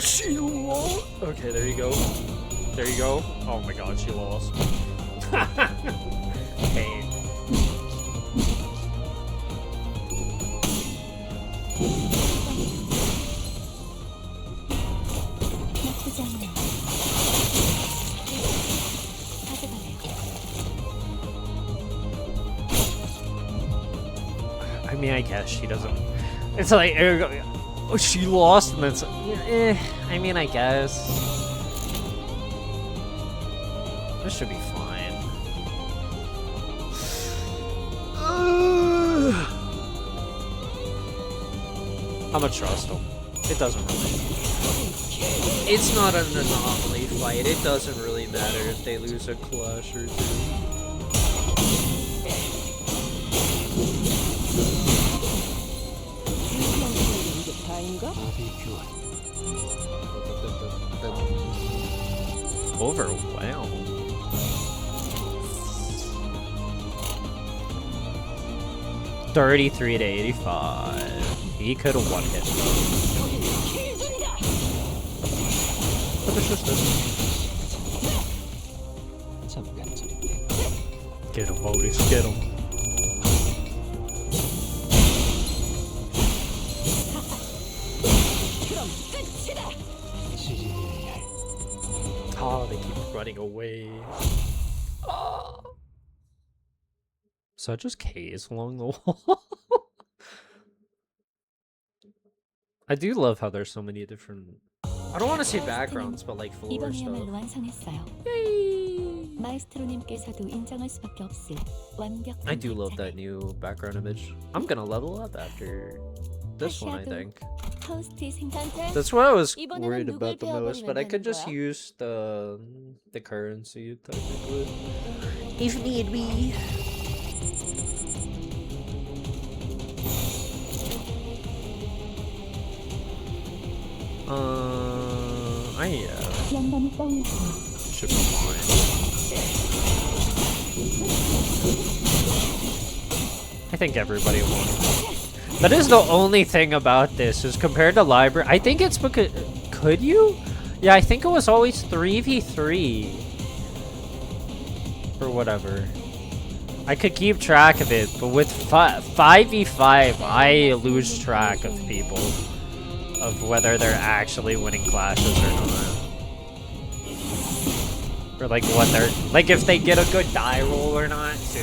She lost. Okay, there you go. There you go. Oh my god, she lost. Pain. 나쁘지 않아요. 가져갈래요. I mean, I guess she doesn't. It's like, oh, she lost, and it's, I mean, I guess. This should be fine. I'm gonna trust him. It doesn't really. It's not an anomaly fight. It doesn't really matter if they lose a clash or two. Overwhelmed. $33 to $85. He could have one hit. But it's just this. Get him, Otis. Get him. Oh, they keep running away. Oh. So just K's along the wall. I do love how there's so many different. I don't want to say backgrounds, but like floor 이번이야말로 stuff. 완성했어요. Yay! 마에스트로님께서도 인정할 수밖에 없을 완벽한 I do love 발전을. that new background image. I'm gonna level up after this one, I think. 포스트 생산자 That's what I was 이번에는 worried 누굴 about the most, but I could 배워버리면 just 되는 use the currency technically. If need be. 연단이 떠올랐어요. Should be fine. I think everybody won. That is the only thing about this, is compared to library. I think it's because... Could you? Yeah, I think it was always 3v3. Or whatever. I could keep track of it, but with 5v5, I lose track of people. Of whether they're actually winning clashes or not. Or like what they're... Like if they get a good die roll or not, too.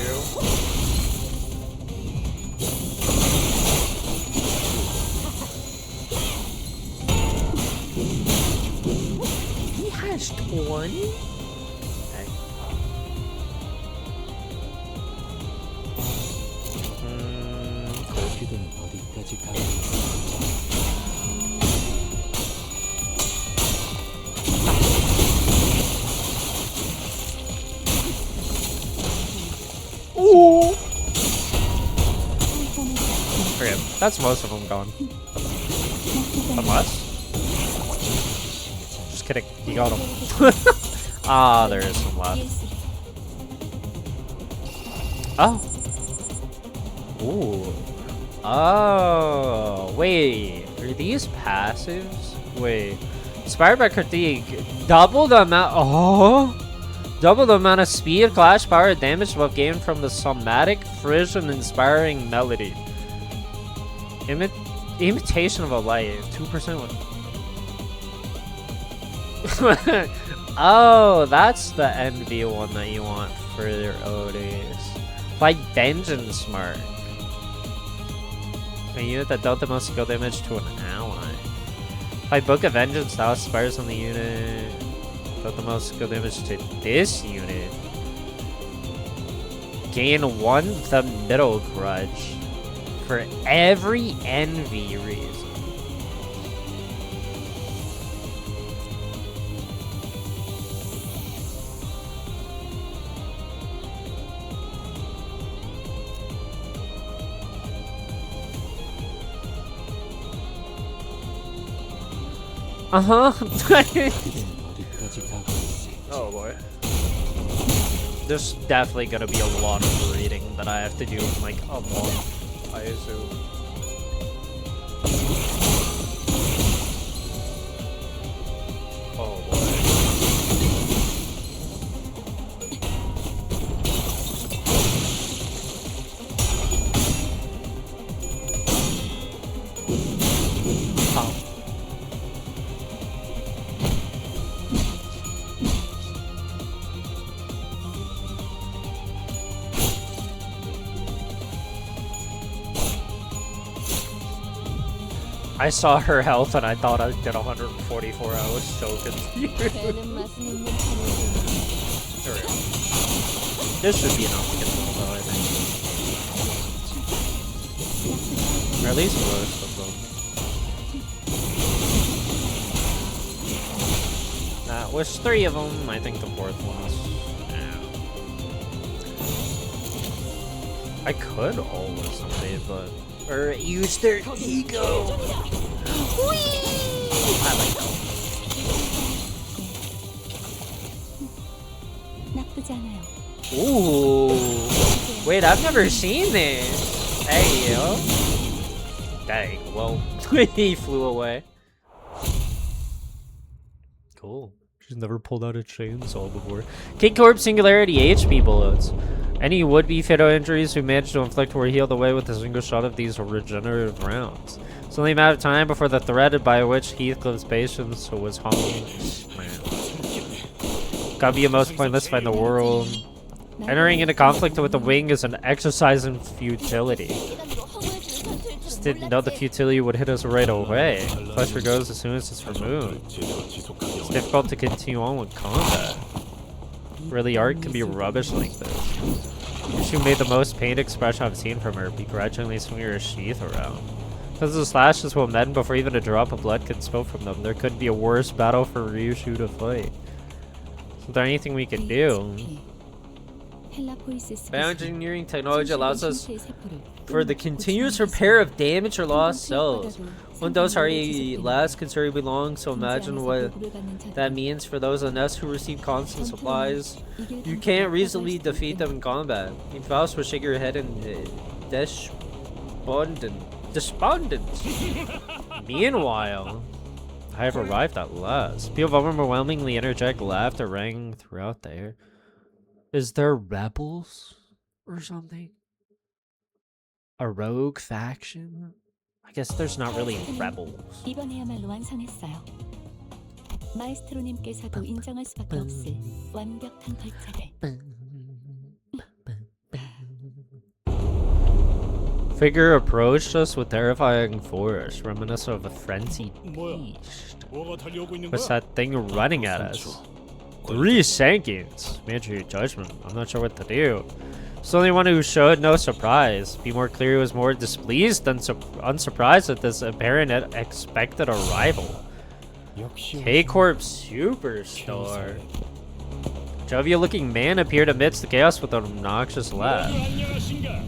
He has 20? Okay. That's most of them gone. Unless. Just kidding. You got them. Ah, there is some left. Oh. Ooh. Oh. Wait. Are these passives? Wait. Inspired by critique. Double the amount. Oh. Double the amount of speed, clash, power, and damage will gain from the somatic frizz and inspiring melody. Imitation of a light. 2%. Oh, that's the envy one that you want for your ODs. Like Vengeance Mark. A unit that dealt the most skill damage to an ally. By Book of Vengeance, that inspires on the unit. Dealt the most skill damage to this unit. Gain 1 the middle grudge for every envy reason. Uh-huh. Oh boy. There's definitely gonna be a lot of reading that I have to do in like a month, I assume. Oh boy. Oh. I saw her health and I thought I did 144. I was so confused. There we go. This should be enough to get them though, I think. Or at least most of them. That was 3 of them. I think the 4th one was... Yeah. I could always someday, but... Or use their ego. Whee! I like that. 나쁘지 않아요. Ooh. Wait, I've never seen this. Hey, yo. Dang, well, he flew away. Cool. She's never pulled out a chainsaw before. King Corp Singularity HP bullets. Any would-be fatal injuries who manage to inflict were healed away with a single shot of these regenerative rounds. It's only a matter of time before the thread by which Heathcliff's patience was hung. Gotta be a most pointless fight in the world. Entering into conflict with the wing is an exercise in futility. Just didn't know the futility would hit us right away. Flesh goes as soon as it's removed. It's difficult to continue on with combat. Really, art can be rubbish like this. She made the most pained expression I've seen from her, begrudgingly swinging her sheath around. Because the slashes will mend before even a drop of blood can spill from them. There couldn't be a worse battle for Ryushu to fight. Is there anything we can do? Bioengineering technology allows us for the continuous repair of damaged or lost cells. One dose already lasts considerably long, so imagine what that means for those on us who receive constant supplies. You can't reasonably defeat them in combat. You Faust will shake your head in despondence. Meanwhile, I have arrived at last. Peal of overwhelmingly energetic laughter rang throughout the air. Is there rebels or something? A rogue faction? I guess there's not really rebels. 이번에야말로 완성했어요. 마에스트로님께서도 인정할 수밖에 없을 완벽한 걸작을. Figure approached us with terrifying force, reminiscent of a frenzied beast. What's that thing running at us? 3 Sankins. Manage your judgment. I'm not sure what to do. It's the only one who showed no surprise. Be more clear, he was more displeased than unsurprised at this apparent expected arrival. K-Corp Superstar. Jovial-looking man appeared amidst the chaos with an obnoxious laugh.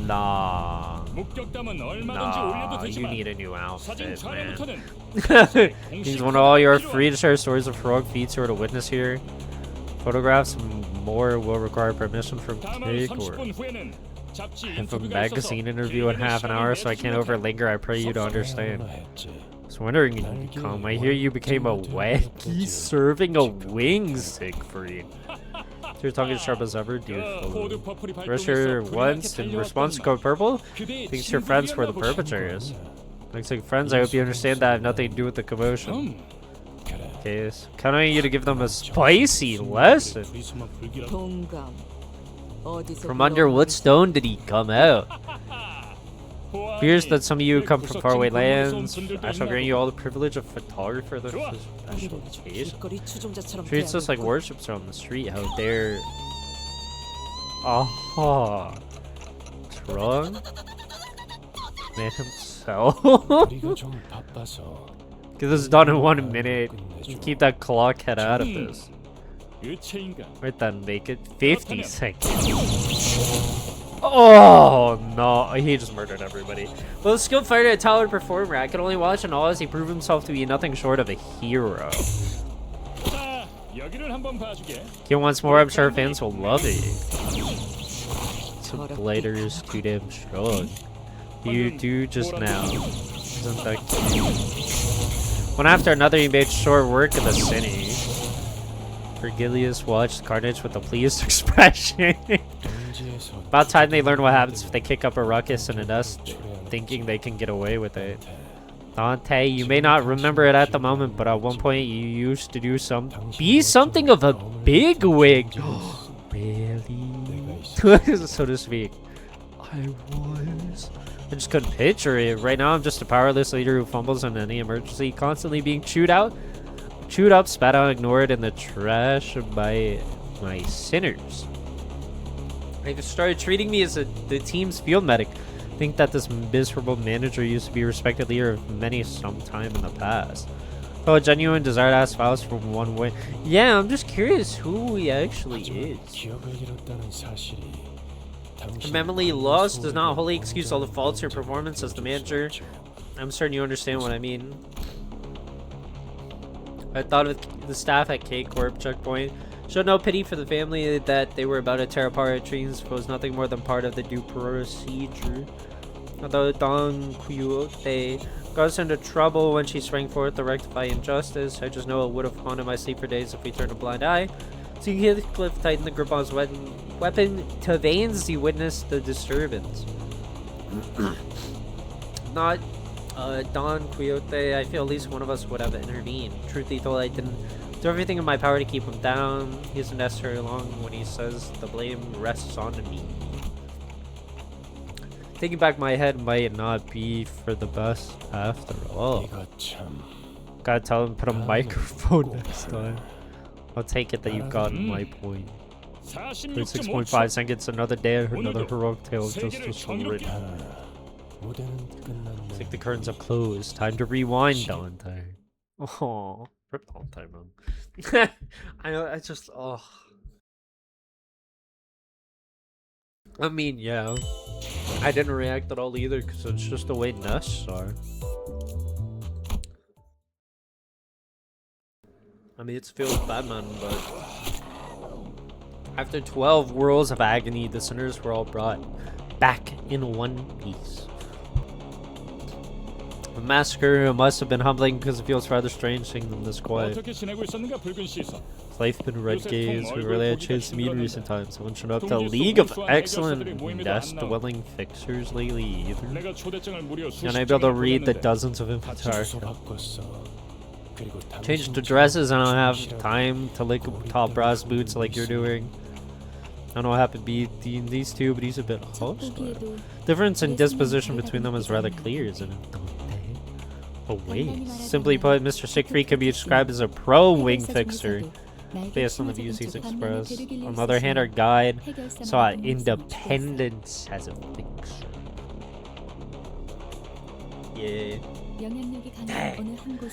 Nah. 목격담은 얼마든지 올려도 Nah, you 되지만 need a new 사진 outfit, man. 촬영부터는 Means when all you are free to share stories of heroic feats or to witness here. Photographs and more will require permission from 다음은 Cake or 30분 후에는 잡지 and from 인터뷰가 있어서 magazine interview in half an hour, so I can't overlinger. I pray you to understand. So wondering when you come, I hear you became a wacky serving a wing Siegfried. You're talking sharp as ever, dear 코드 fool. 퍼플이 Rush your 발동해서 once in response to code purple? Thinks your friends were the perpetrators. Looks like friends, I hope you understand that I have nothing to do with the commotion. Case. Counting on you to give them a spicy lesson. 동감. 어디서 From under what stone did he come out? Fears that some of you come from faraway lands. I shall grant you all the privilege of photographer. This is special case. 길거리 추종자처럼 Treats us like worships on the street. How dare? Aha! Trung? Man himself. Get this done in 1 minute. Keep that clock head out of this. Right then, make it 50 seconds. Oh no, he just murdered everybody. Well, a skilled fighter, a talented performer. I can only watch and all as he proved himself to be nothing short of a hero. Kill once more, I'm sure fans will love it. Some bladers too damn strong. You do just now. Isn't that cute? One after another, he made short work of the city. Vergilius watched Carnage with a pleased expression. About time they learn what happens if they kick up a ruckus in a dust, thinking they can get away with it. Dante, you may not remember it at the moment, but at one point you used to be something of a bigwig. Really? So to speak. I just couldn't picture it. Right now I'm just a powerless leader who fumbles in any emergency, constantly being chewed up, spat out, ignored in the trash by my sinners. They've started treating me as the team's field medic. Think that this miserable manager used to be a respected leader of many sometime in the past. Oh, a genuine desire to ask files from one way. Yeah, I'm just curious who he actually is. Memory loss does not wholly excuse all the faults in your performance as the manager. I'm certain you understand what I mean. I thought of the staff at K Corp checkpoint. Showed no pity for the family that they were about to tear apart at Trees was nothing more than part of the due procedure. Although Don Quixote got us into trouble when she sprang forth to rectify injustice, I just know it would have haunted my sleep for days if we turned a blind eye. Seeing Heathcliff tighten the grip on his weapon to veins, he witnessed the disturbance. Not Don Quixote, I feel at least one of us would have intervened. Truth be told, I didn't do everything in my power to keep him down. He isn't necessarily wrong when he says the blame rests on me. Taking back my head might not be for the best after all. Gotta tell him to put a microphone next time. I'll take it that you've gotten my point. 36.5 seconds, another day, another heroic tale of justice written. It's like the curtains have closed. Time to rewind, Dante. Oh, rip Dante, man. I know, I just, oh. I mean, yeah. I didn't react at all either because it's just the way nests are. I mean, it's filled with Batman, but after 12 worlds of agony, the sinners were all brought back in one piece. The massacre must have been humbling because it feels rather strange seeing them this quiet. Life been red gaze. We really had a chance to meet in recent times. Haven't shown up to a league of excellent nest-dwelling fixers lately either. And I'm able to read the dozens of inventory. Change the dresses. I don't have time to lick top brass boots like you're doing. I don't know what happened to be these two, but he's a bit hostile. Difference in disposition between them is rather clear, isn't it? Oh wait. Simply put, Mr. Siegfried can be described as a pro-wing fixer, based on the views he's expressed. On the other hand, our guide saw independence as a fixer. Yeah.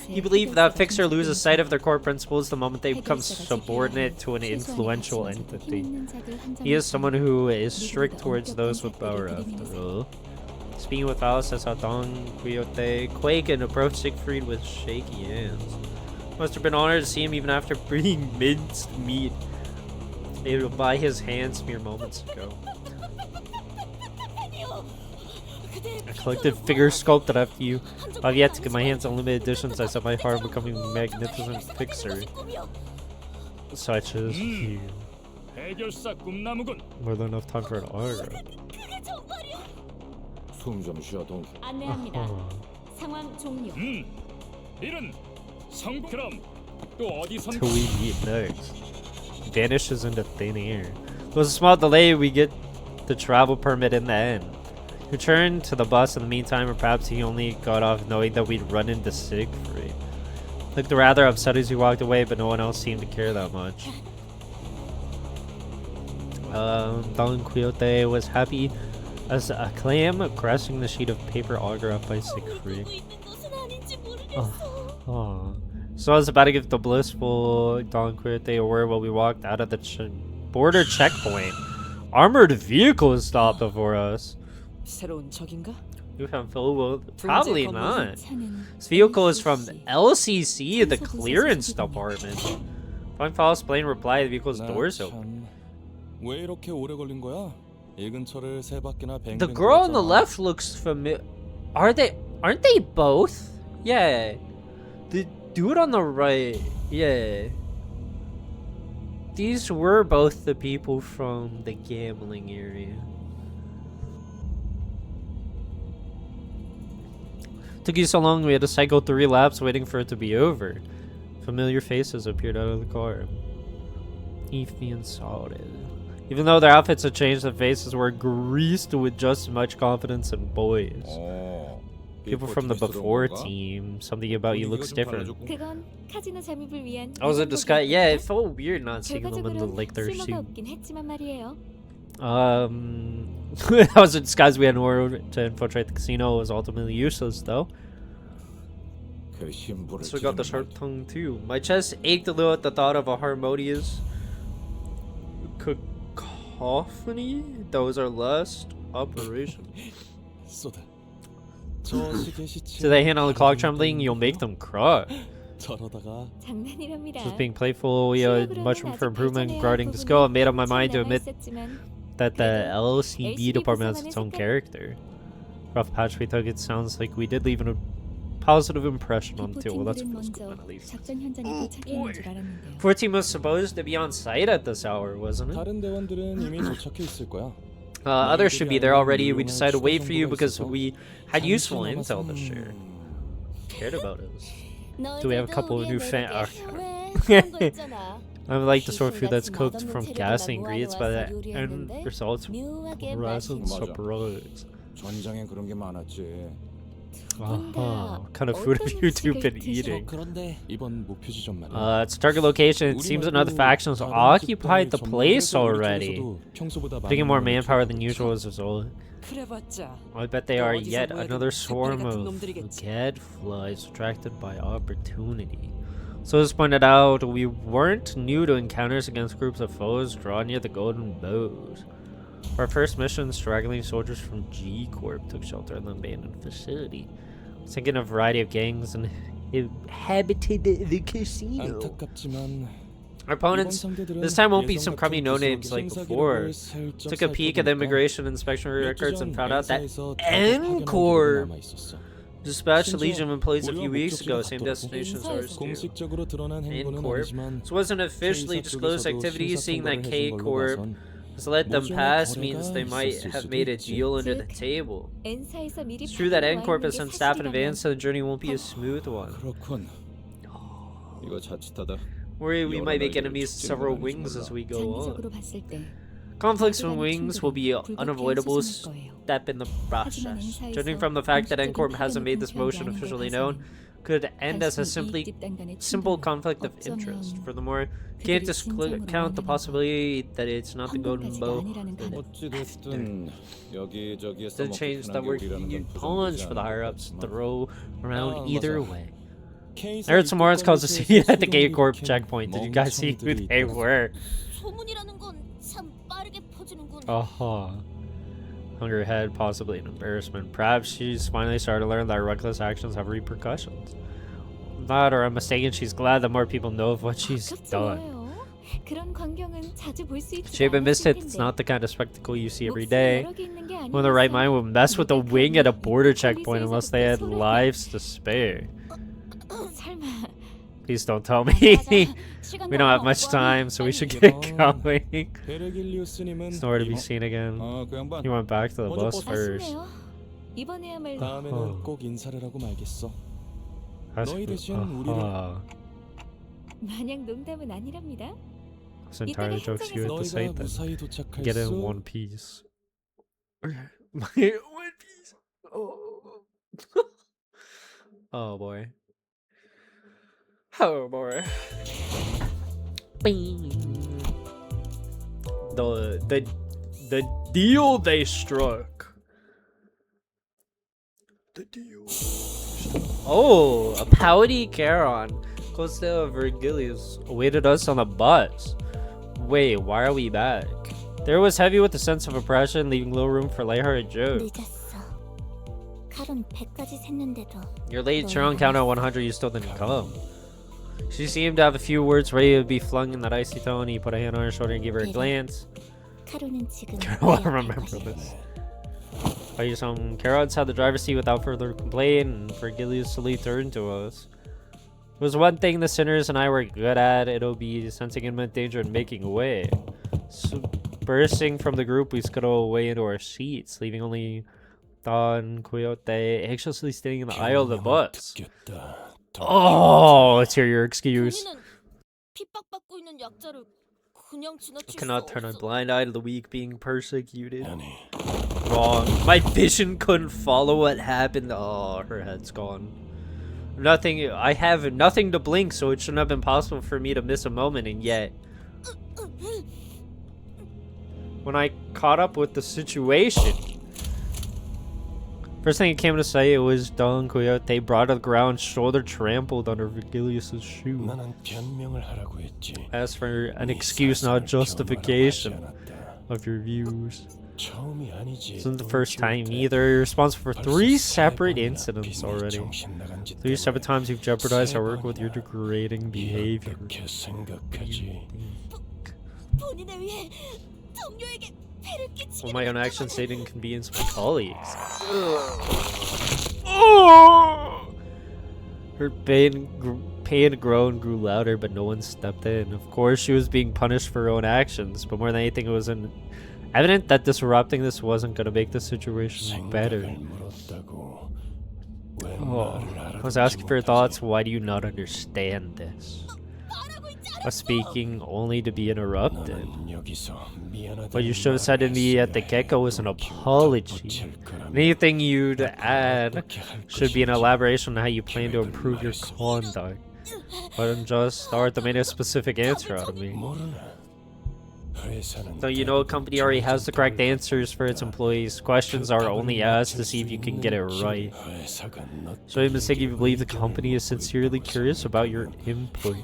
He believed that fixer loses sight of their core principles the moment they become subordinate to an influential entity. He is someone who is strict towards those with power after all. Speaking with Alice, I saw Don Quixote quake and approach Siegfried with shaky hands. Must have been honored to see him even after bringing minced meat able to buy his hands mere moments ago. A collective figure sculpted after you. I've yet to get my hands on limited editions. I set my heart on becoming a magnificent fixer, such as you. 해결사 꿈나무군. More than enough time for an autograph. 숨 좀 쉬어 동기. 안내합니다. 상황 종료. 일은 성공. 그럼 또 어디선 Till we meet next. Vanishes into thin air. With a small delay, we get the travel permit in the end. Return to the bus in the meantime, or perhaps he only got off knowing that we'd run into Siegfried. Looked rather upset as he walked away, but no one else seemed to care that much. Don Quixote was happy as a clam caressing the sheet of paper autographed by Siegfried. So I was about to give the blissful Don Quixote a word while we walked out of the border checkpoint. Armored vehicles stopped before us. 새로운 적인가? You found Phil? Well, probably not. 차는 This vehicle is from LCC, the clearance department. Fine False Blaine replied, the vehicle's doors open. 왜 이렇게 오래 걸린 거야? 이 근처를 세 바퀴나 뱅뱅. The girl on the left looks familiar. Aren't they both? Yeah. The dude on the right, yeah. These were both the people from the gambling area. Took you so long we had to cycle 3 laps waiting for it to be over. Familiar faces appeared out of the car. Eefy and salted. Even though their outfits had changed, the faces were greased with just as much confidence and boys. People from the before team. Something about you looks different. 그건 카지노 잠입을 위한 I was in disguise. Yeah, it felt weird not seeing them in the, 결과적으로 like their 쓸모가 suit. 없긴 했지만 말이에요. I was in disguise. We had in order to infiltrate the casino. It was ultimately useless, though. So we got the sharp tongue too. My chest ached a little at the thought of a harmonious cacophony. That was our last operation. To the hand on the clock trembling, you'll make them cry. 장난이랍니다. Just being playful, we had much room for improvement regarding the skill. I made up my mind to admit that the LCD department has its own character. Rough patch we took, it sounds like we did leave a positive impression on the too. Well, that's a 기포팀들은 first good 먼저 one at least. 작전 현장에 도착했는 줄 알았는데요. 14 was supposed to be on site at this hour, wasn't it? 다른 대원들은 이미 도착해 있을 거야. Others should be there already. We decided to wait for you because we had useful intel to share. Cared about us. Do we have a couple of new fans? I like the sort of food that's cooked from gas ingredients, but the end results present surprise. 전장엔 그런 게 많았지. What kind of food have you two been eating? 그런데 이번 목표 지점 말이야. It's a target location. It seems another faction has occupied the place already. Taking more manpower than usual as a result. 그래봤자 I bet they are yet another swarm of gadflies attracted by opportunity. So as pointed out, we weren't new to encounters against groups of foes drawn near the golden bows. Our first mission, straggling soldiers from G Corp took shelter in the abandoned facility. Thinking of a variety of gangs and inhabited the casino. 안타깝지만 Our opponents this time won't be some crummy no-names like before. Took a peek at the immigration inspection records and found out that N Corp dispatched a legion of employees a few weeks ago, same destination as ours do. 공식적으로 드러난 N 행보는 Corp. 아니지만 This wasn't officially disclosed activity. Seeing that K Corp has let them pass means they might have made a deal under the table. N사에서 미리 It's true that N 파견 Corp 와 has 있는 sent 게 staff in 사실이라면 advance, so the journey won't be a smooth one. 그렇군. 이거 자칫하다. Worry we might make enemies to several wings as we go on. 장기적으로 봤을 때 Conflicts from wings will be an unavoidable step in the process. Judging from the fact that N Corp hasn't made this motion officially known, could end as a simple conflict of interest. Furthermore, can't discount the possibility that it's not the golden bow. 어찌됐든 여기저기 Doesn't change that we're pawns for the higher ups to throw around either way. I heard some Morons calls to see at the Gate Corp checkpoint. Did you guys see who they were? 소문이라는 건 참 빠르게 퍼지는군. hung her head, possibly in embarrassment. Perhaps she's finally started to learn that reckless actions have repercussions. Not, or I'm mistaken, she's glad that more people know of what she's done. 그런 광경은 자주 볼 수 있지 She even missed it. 않았을 It's 텐데. not the kind of spectacle you see every 목숨이 day. 여러 개 있는 게 Who in the right 아니라서 mind would mess with a wing at a border 폴리스에서부터 checkpoint unless they had 소란이- lives to spare? 설마. Please don't tell 맞아, me. 맞아. 시간 We don't have 너무 much 없고 time, so we 빨리 should 이게 get 뭐- going. 베르길리우스님은 It's nowhere to be seen again. 그 양반 He went back to the 먼저 bus 버스- first. 아쉽네요. 이번에야말로 다음에는 꼭 인사를 하고 말겠어. That's 너희 good. 대신 우리를- 마냥 농담은 아니랍니다. Those entire jokes you had to say 너희가 then. 무사히 도착할 Get in 수 one piece. My one piece. Oh. Oh boy. Oh boy. The deal they struck. The deal. Oh, a pouty Charon, Costa Virgilius awaited us on the bus. Wait, why are we back? There was heavy with a sense of oppression, leaving little room for lighthearted jokes. 늦었어. 칼은 100까지 샜는데도 You're late, Sharon counted at 100, you still didn't come. She seemed to have a few words ready to be flung in that icy tone. He put a hand on her shoulder and gave her a glance. 카로는 지금 Well, I 기억할 remember 것이야. this. By some Carrots had the driver's seat without further complaint, and Virgilius slowly turned to us. It was one thing the sinners and I were good at, it'll be sensing imminent danger and making away. So, bursting from the group, we scuttled away into our seats, leaving only Don Coyote anxiously standing in the aisle of the bus. 듣겠다. Oh, let's hear your excuse. 본인은 핍박받고 있는 약자를 그냥 지나칠 수 Cannot turn a 없어. blind eye to the weak being persecuted. 아니, Wrong. My vision couldn't follow what happened. Oh, her head's gone. Nothing. I have nothing to blink, so it shouldn't have been possible for me to miss a moment, and yet. When I caught up with the situation, first thing it came to sight, it was Don Coyote brought to the ground, shoulder trampled under Virgilius's shoe. 나는 변명을 하라고 했지. As for an 네 excuse, 사상을 not 변화하지 justification 않았다. of your views. 처음이 아니지. This isn't the first time 때 either. You're responsible for 벌써 3 세 separate 번이나 incidents 빚내 already. 정신 나간 짓 3 separate times you've jeopardized 세 our work with your 번이나 degrading behavior. 어떻게 생각하지? 본인을 위해 동료에게 패를 끼치게 With my own actions, they didn't inconvenience my colleagues. Her pain groan grew louder, but no one stepped in. Of course, she was being punished for her own actions, but more than anything, it was evident that disrupting this wasn't going to make the situation better. 생각을 물었다고. 왜 Oh, 말을 I was 알아듣지 asking for your 못하지? thoughts. Why do you not understand this? I was speaking only to be interrupted. 너는 여기서 미안하다는 What you should have said to me at the get-go was an apology. Anything you'd add should be an elaboration on how you plan to improve your conduct. But just start to make a specific answer out of me. So you know a company already has the correct answers for its employees. Questions are only asked to see if you can get it right. So I'm mistaken if you believe the company is sincerely curious about your input.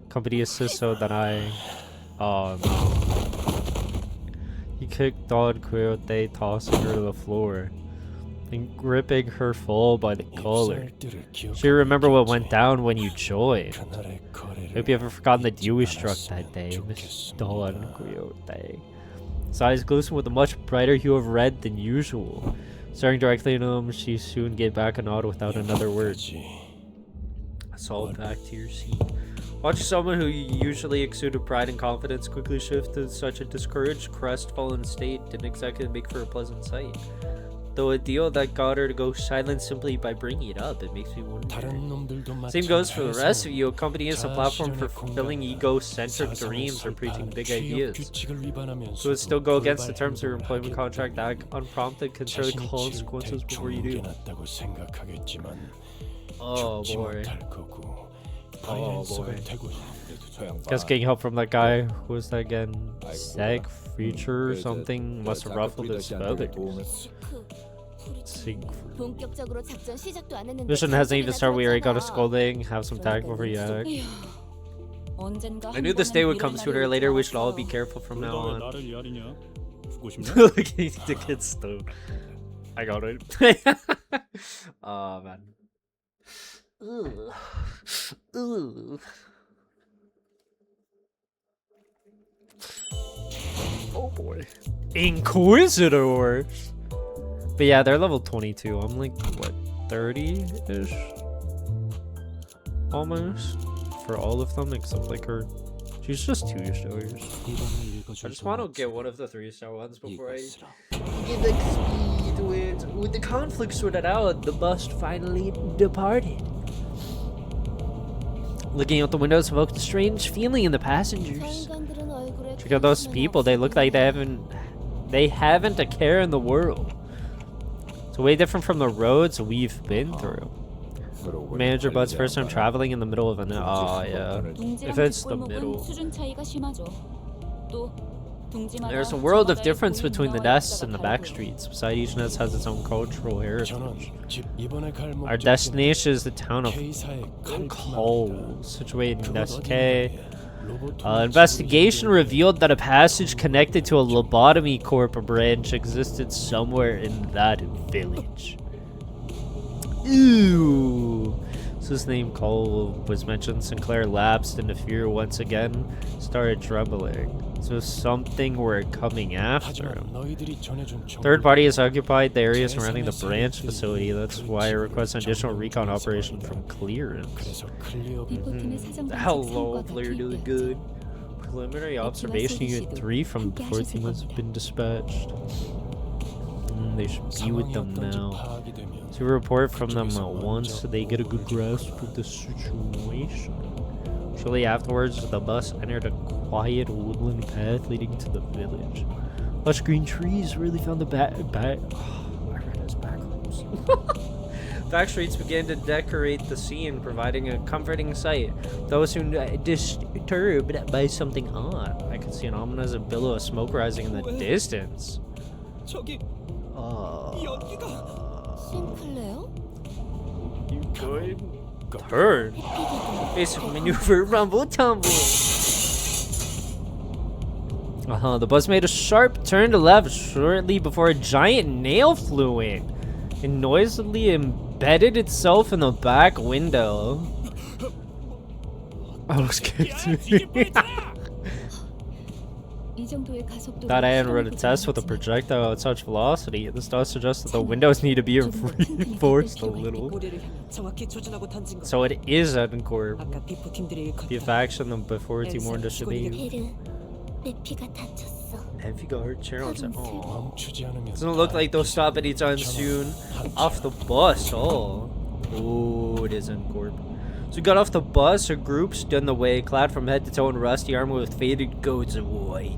Company insists so that I... Oh no. He kicked Don Quixote, tossing her to the floor and gripping her full by the collar. She remember what went down when you joined. Hope you haven't forgotten the deal we struck that day, Miss Don Quixote. His eyes glistened with a much brighter hue of red than usual. Staring directly at him, she soon gave back a nod without another word. Assault back to your seat. Watching someone who usually exuded pride and confidence quickly shift to such a discouraged, crestfallen state didn't exactly make for a pleasant sight. Though a deal that got her to go silent simply by bringing it up, it makes me wonder. Same goes for the rest of you. A company is a platform for fulfilling egocentric dreams or preaching big ideas. So it still go against the terms of your employment contract, act unprompted, consider the consequences before you do. Oh boy. Oh boy. Guess getting help from that guy, who was that again? Seg Future or something? Must have ruffled his feathers. Siegfried. 본격적으로 작전 시작도 안 했는데 Mission hasn't even started, we already got a 괜찮아. scolding. Have some tact before you act. 언젠가 I knew this day would come sooner or later, we should all be careful from now 왜 on. 나를 야리냐? 죽고 싶냐? Looking to get stoned. I got it. Oh man. Ugh. Ugh. Oh boy. Inquisitor. But yeah, they're level 22. I'm like what, 30-ish? Almost. For all of them except like her. She's just 2 stars. I just want to get one of the 3-star ones before I get like speed with the conflict sorted out. The bus finally departed. Looking out the windows evoked a strange feeling in the passengers. Check out those people. They look like they haven't a care in the world. It's way different from the roads we've been through. Manager Bud's first time traveling in the middle of a night. Oh yeah. If it's the middle. There's a world of difference between the nests and the back streets. Beside each nest has its own cultural heritage. Our destination is the town of Cole, situated in Nest K. Investigation revealed that a passage connected to a lobotomy corp branch existed somewhere in that village. Ooh. So his name Cole was mentioned. Sinclair lapsed into fear once again, started trembling. So something were coming after him. Third party has occupied the area surrounding the branch facility. That's why I request an additional recon operation from clearance. Hello, player doing good. Preliminary observation unit 3 from the 4 team has been dispatched. They should be with them now. To report from them at once so they get a good grasp of the situation. Shortly afterwards, the bus entered a quiet woodland path leading to the village. Lush green trees really found the I read his backrooms. Back streets began to decorate the scene, providing a comforting sight. Those who disturbed by something odd. I could see an ominous billow of smoke rising in the distance. You good? Turn. Basic maneuver, rumble, tumble. The bus made a sharp turn to left shortly before a giant nail flew in and noisily embedded itself in the back window. I was kidding. Thought I hadn't run a test with a projectile at such velocity. This does suggest that the windows need to be reinforced a little. So it is Edincorp. The faction them before Team warned us to be. Have you got hurt? Channels? Oh. Doesn't look like they'll stop anytime soon. Off the bus. Oh. Oh, it is Edincorp. So we got off the bus, a group stood in the way, clad from head to toe in rusty armor with faded coats of white.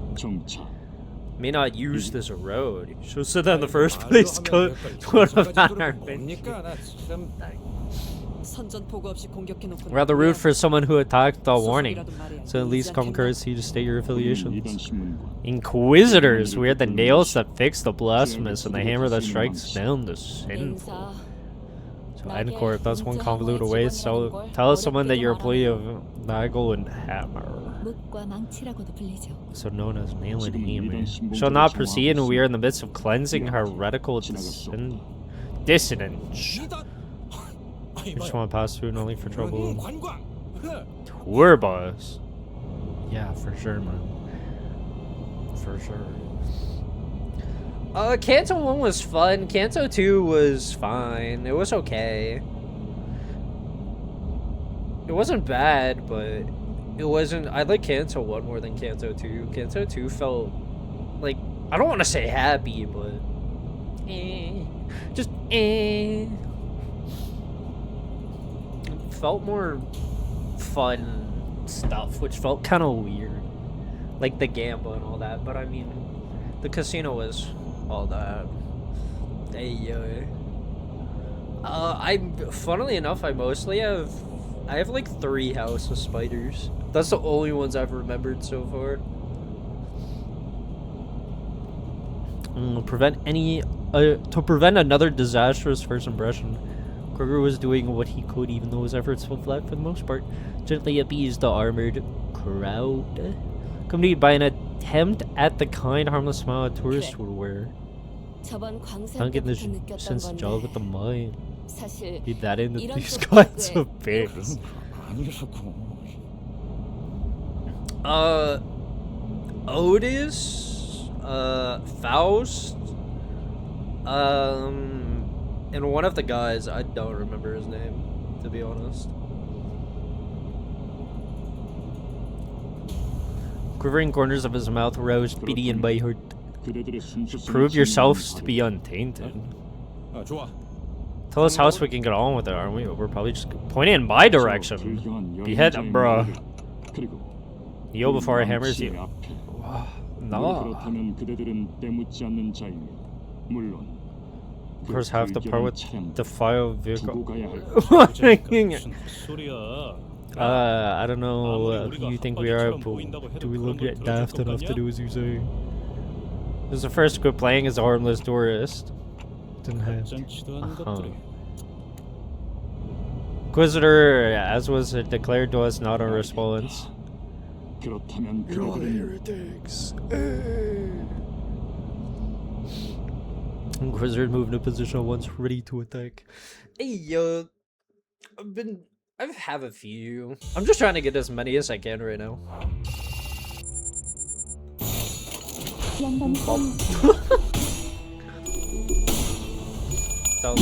May not use this road. You should have said that in the first place. Rather rude for someone who attacked without warning. So at least come courtesy to state your affiliations. Inquisitors, we are the nails that fix the blasphemous and the hammer that strikes down the sinful. So Edincorp, that's one convoluted way. So tell someone that you're a employee of Nagel and Hammer. So known as Nail and Hammer. Shall not proceed, and we are in the midst of cleansing heretical dissidents. You just want to pass through and only for trouble. Tour bus. Yeah, for sure, man. For sure. Kanto 1 was fun. Kanto 2 was fine. It was okay. It wasn't bad, but it wasn't. I like Kanto 1 more than Kanto 2. Kanto 2 felt like, I don't want to say happy, but just It felt more fun stuff, which felt kind of weird, like the gamba and all that. But I mean, the casino was all that. Hey, funnily enough, I have like 3 House of Spiders. That's the only ones I've remembered so far. To prevent another disastrous first impression, Kruger was doing what he could, even though his efforts fell flat for the most part. Gently appeased the armored crowd, accompanied by an attempt at the kind, harmless smile a tourist would wear. 저번 광산 Don't get this 때부터 느꼈던 sense of job with the 건데 mind. 사실 Be that into 이런 these 쪽 kinds 덕후에 of pigs. 아니라고. Otis, Faust, and one of the guys, I don't remember his name, to be honest. Quivering corners of his mouth rose, beady and by her. 그대들의 순수성을 Prove yourselves to 증명하는 be untainted. 아, 좋아. Tell us how else we can get on with it, aren't we? We're probably just pointing in my direction. 불경한 Behead, 여행자의 bruh. 머리를, 그리고 Yo before it hammers 망치의 you. 앞에. Nah. 그렇다면 그대들은 때묻지 않는 자이며 물론 Of course, have to part with the file vehicle. 두고 가야 할 무슨 헛소리야. I don't know who you think we are, but do we look daft enough to do as you say? This is the first quit playing as a harmless tourist. Didn't have. 잔치도 않은 것들이. Inquisitor, as was declared to us, not a response. 그렇다면 You're all 그대들은 heretics. Inquisitor moved in a position once ready to attack. Hey, I have a few. I'm just trying to get as many as I can right now. So,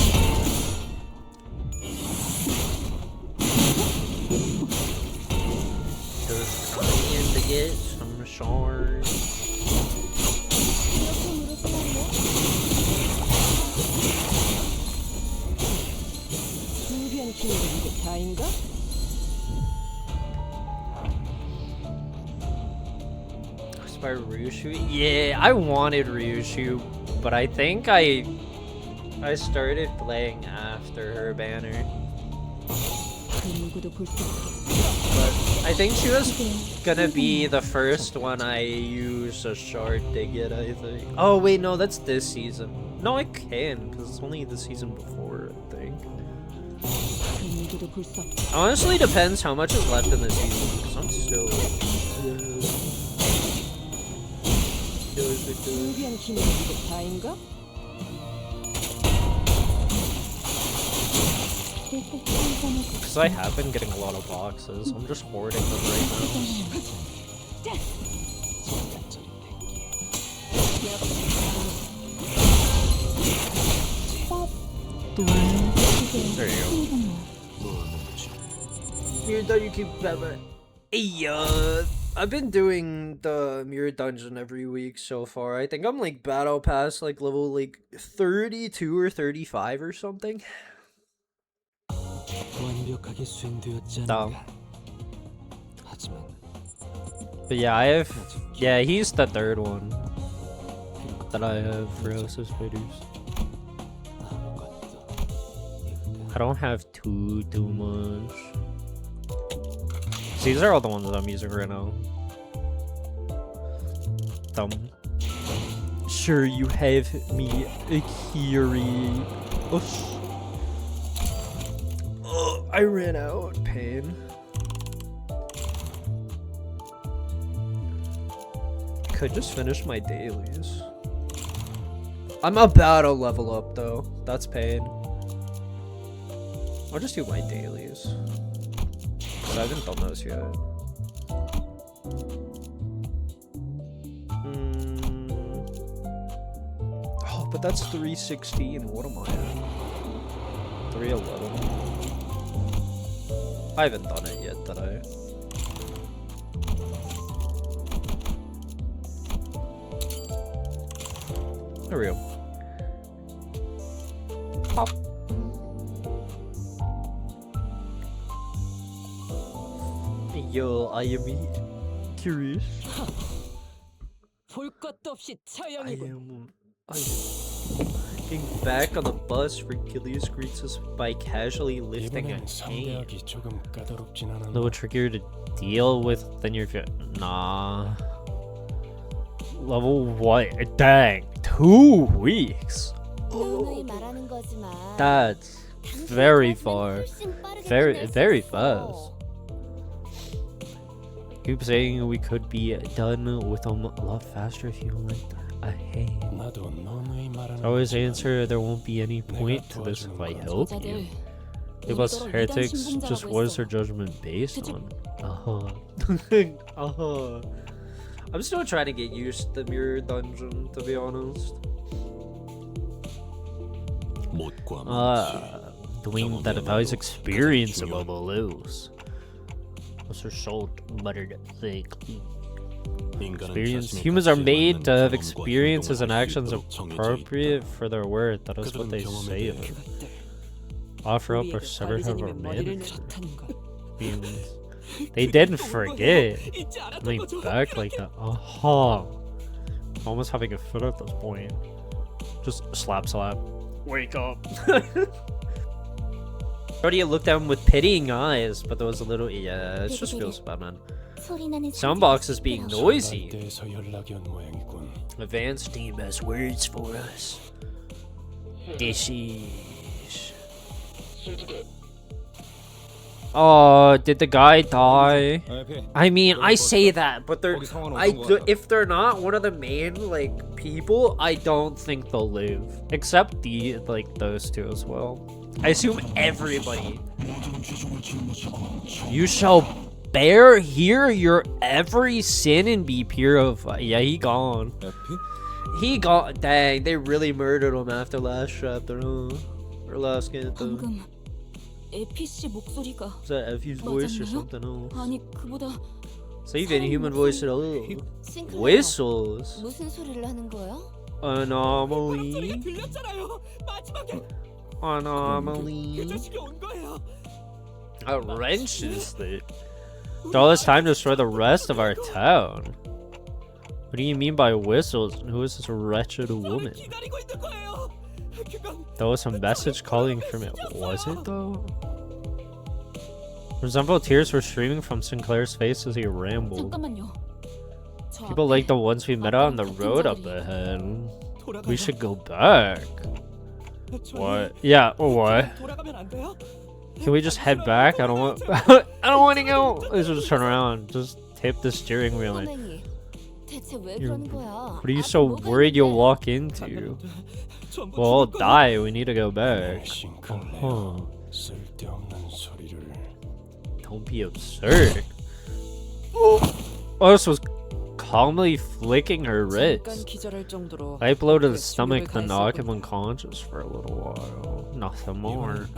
just trying to get some shards. 준비한 기회가 이게 다인가? By Ryushu? Yeah, I wanted Ryushu, but I think I started playing after her banner. But I think she was gonna be the first one I use a shard to get, I think. Oh wait, no, that's this season. No, I can, because it's only the season before, I think. Honestly, depends how much is left in the season, because I'm still... 준비한 기회가 이게 다인가? Because I have been getting a lot of boxes, I'm just hoarding them right now. There you go. Mirror Dungeon keep Hey, I've been doing the Mirror Dungeon every week so far. I think I'm like battle pass like level like 32 or 35 or something. Dumb. But yeah, he's the third one that I have for House of Spiders. I don't have too much. So these are all the ones that I'm using right now. Sure, you have me, Akiri. Oh, I ran out. Pain. Could just finish my dailies. I'm about to level up though. That's pain. I'll just do my dailies. Cause I haven't done those yet. Oh, but that's 316. What am I at? 311. I haven't done it yet, did I? There we go. Pop. Yo, I am curious. 볼 것도 없이 I 처형이군. am getting back on the bus. Vergilius greets us by casually lifting a 이번엔 hand. 상대하기 조금 까다롭진 A 않았나? little trickier to deal with than your nah. Level what? Dang, 2 weeks. 누누이 말하는 거지만 That's very far. Very fast. Keep saying we could be done with them a lot faster if you went ahead. Always answer, there won't be any point to this if I help you. Limbus heretics, just what is her judgment based on? I'm still trying to get used to the mirror dungeon, to be honest. Doing that values experience above all else. What's her soul muttered thickly? Experience. Humans are made to have experiences and actions appropriate for their word. That is what they say of it. Offer up or sever her romantic feelings. They didn't forget. Coming back like that. Almost having a foot at this point. Just slap. Wake up. Already looked at him with pitying eyes, but there was a little. Yeah, it just feels bad, man. Soundbox is being noisy. Advanced team has words for us. This is. Oh, did the guy die? I mean, I say that, but if they're not one of the main like people, I don't think they'll live. Except those two as well. I assume everybody. You shall bear here your every sin and be purified. Yeah, he gone. He gone. Dang, they really murdered him after last chapter, huh? Or last game. 에피씨 목소리가 Is that Effie's voice or something else? 아니 그보다 Save any human voice at all. 싱클레어, Whistles. 무슨 소리를 하는 거야? Anomaly. 들렸잖아요. 마지막에 Anomaly. 자식이 온 거예요. A wrench is that. All this time to destroy the rest of our town. What do you mean by whistles? And who is this wretched woman? 기다리고 있는 거예요. There was a message calling from it. Was it though? Resentful tears were streaming from Sinclair's face as he rambled. 잠깐만요. 저 People 앞에 like the ones we met on the road up ahead. We should go back. What? Yeah, or what? 돌아가면 안 돼요? Can we just head back? I don't want. I don't want to go. Let's just turn around. Just tip the steering wheel. And 꼬맹이, 대체 왜 You're- 그러는 거야? what are you 앞에 so 뭐가 worried you'll 있는데? walk into? We'll all die. We need to go back. Don't be absurd. Otis was calmly flicking her 잠깐 wrist. 기절할 정도로 I blow to the stomach, then knock him unconscious for a little while. Nothing more.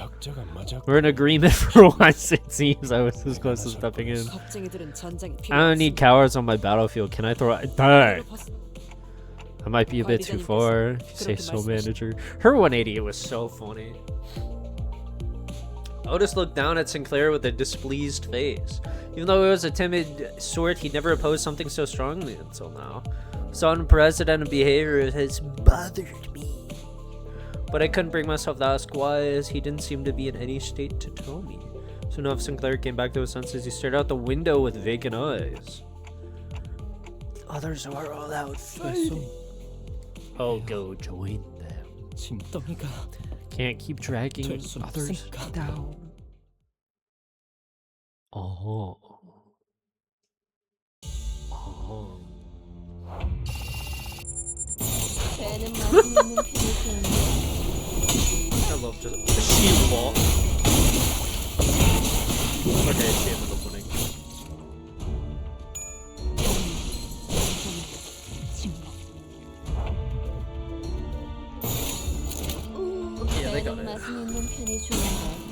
We're in agreement for once, it seems. I was this close to stepping in. 겁쟁이들은 전장이 필요 I don't need cowards on my battlefield. Can I throw it? Dang. That might be a bit too far, if you say so, manager. Her 180 was so funny. Otis looked down at Sinclair with a displeased face. Even though he was a timid sort, he never opposed something so strongly until now. His unprecedented behavior has bothered me. But I couldn't bring myself to ask why, as he didn't seem to be in any state to tell me. Soon enough, Sinclair came back to his senses. He stared out the window with vacant eyes. The others are all out fighting. I'll go join them. 짐덩이가 Can't keep dragging 될 순 others 없으니까. down. Oh. Oh. 배는 맛이 있는 편이 좋은데 I love just she walk. Okay, she ended up winning. Yeah, they got 배는 it. 맛이 있는 편이 좋은데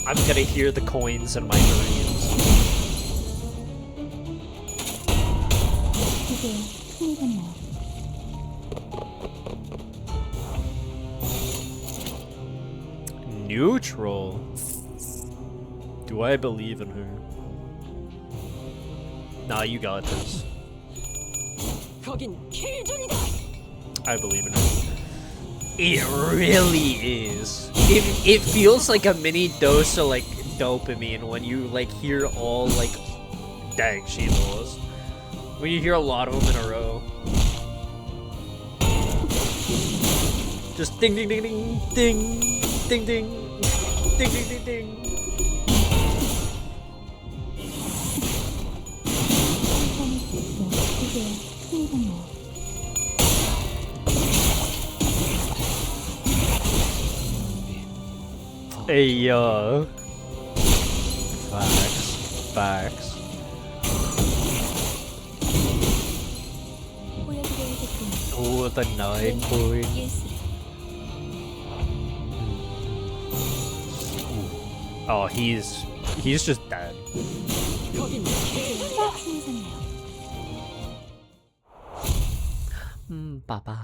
I'm gonna hear the coins in my dreams. 그게 힘이군요. Neutral. Do I believe in her? Nah, you got this. 거긴 킬존이다. I believe in her. It really is. It feels like a mini dose of like dopamine when you like hear all like dang she was. When you hear a lot of them in a row. Just ding ding ding ding ding ding ding ding ding ding ding. Hey yo. Facts. Oh, the 9 point. Oh, he's just dead. Baba.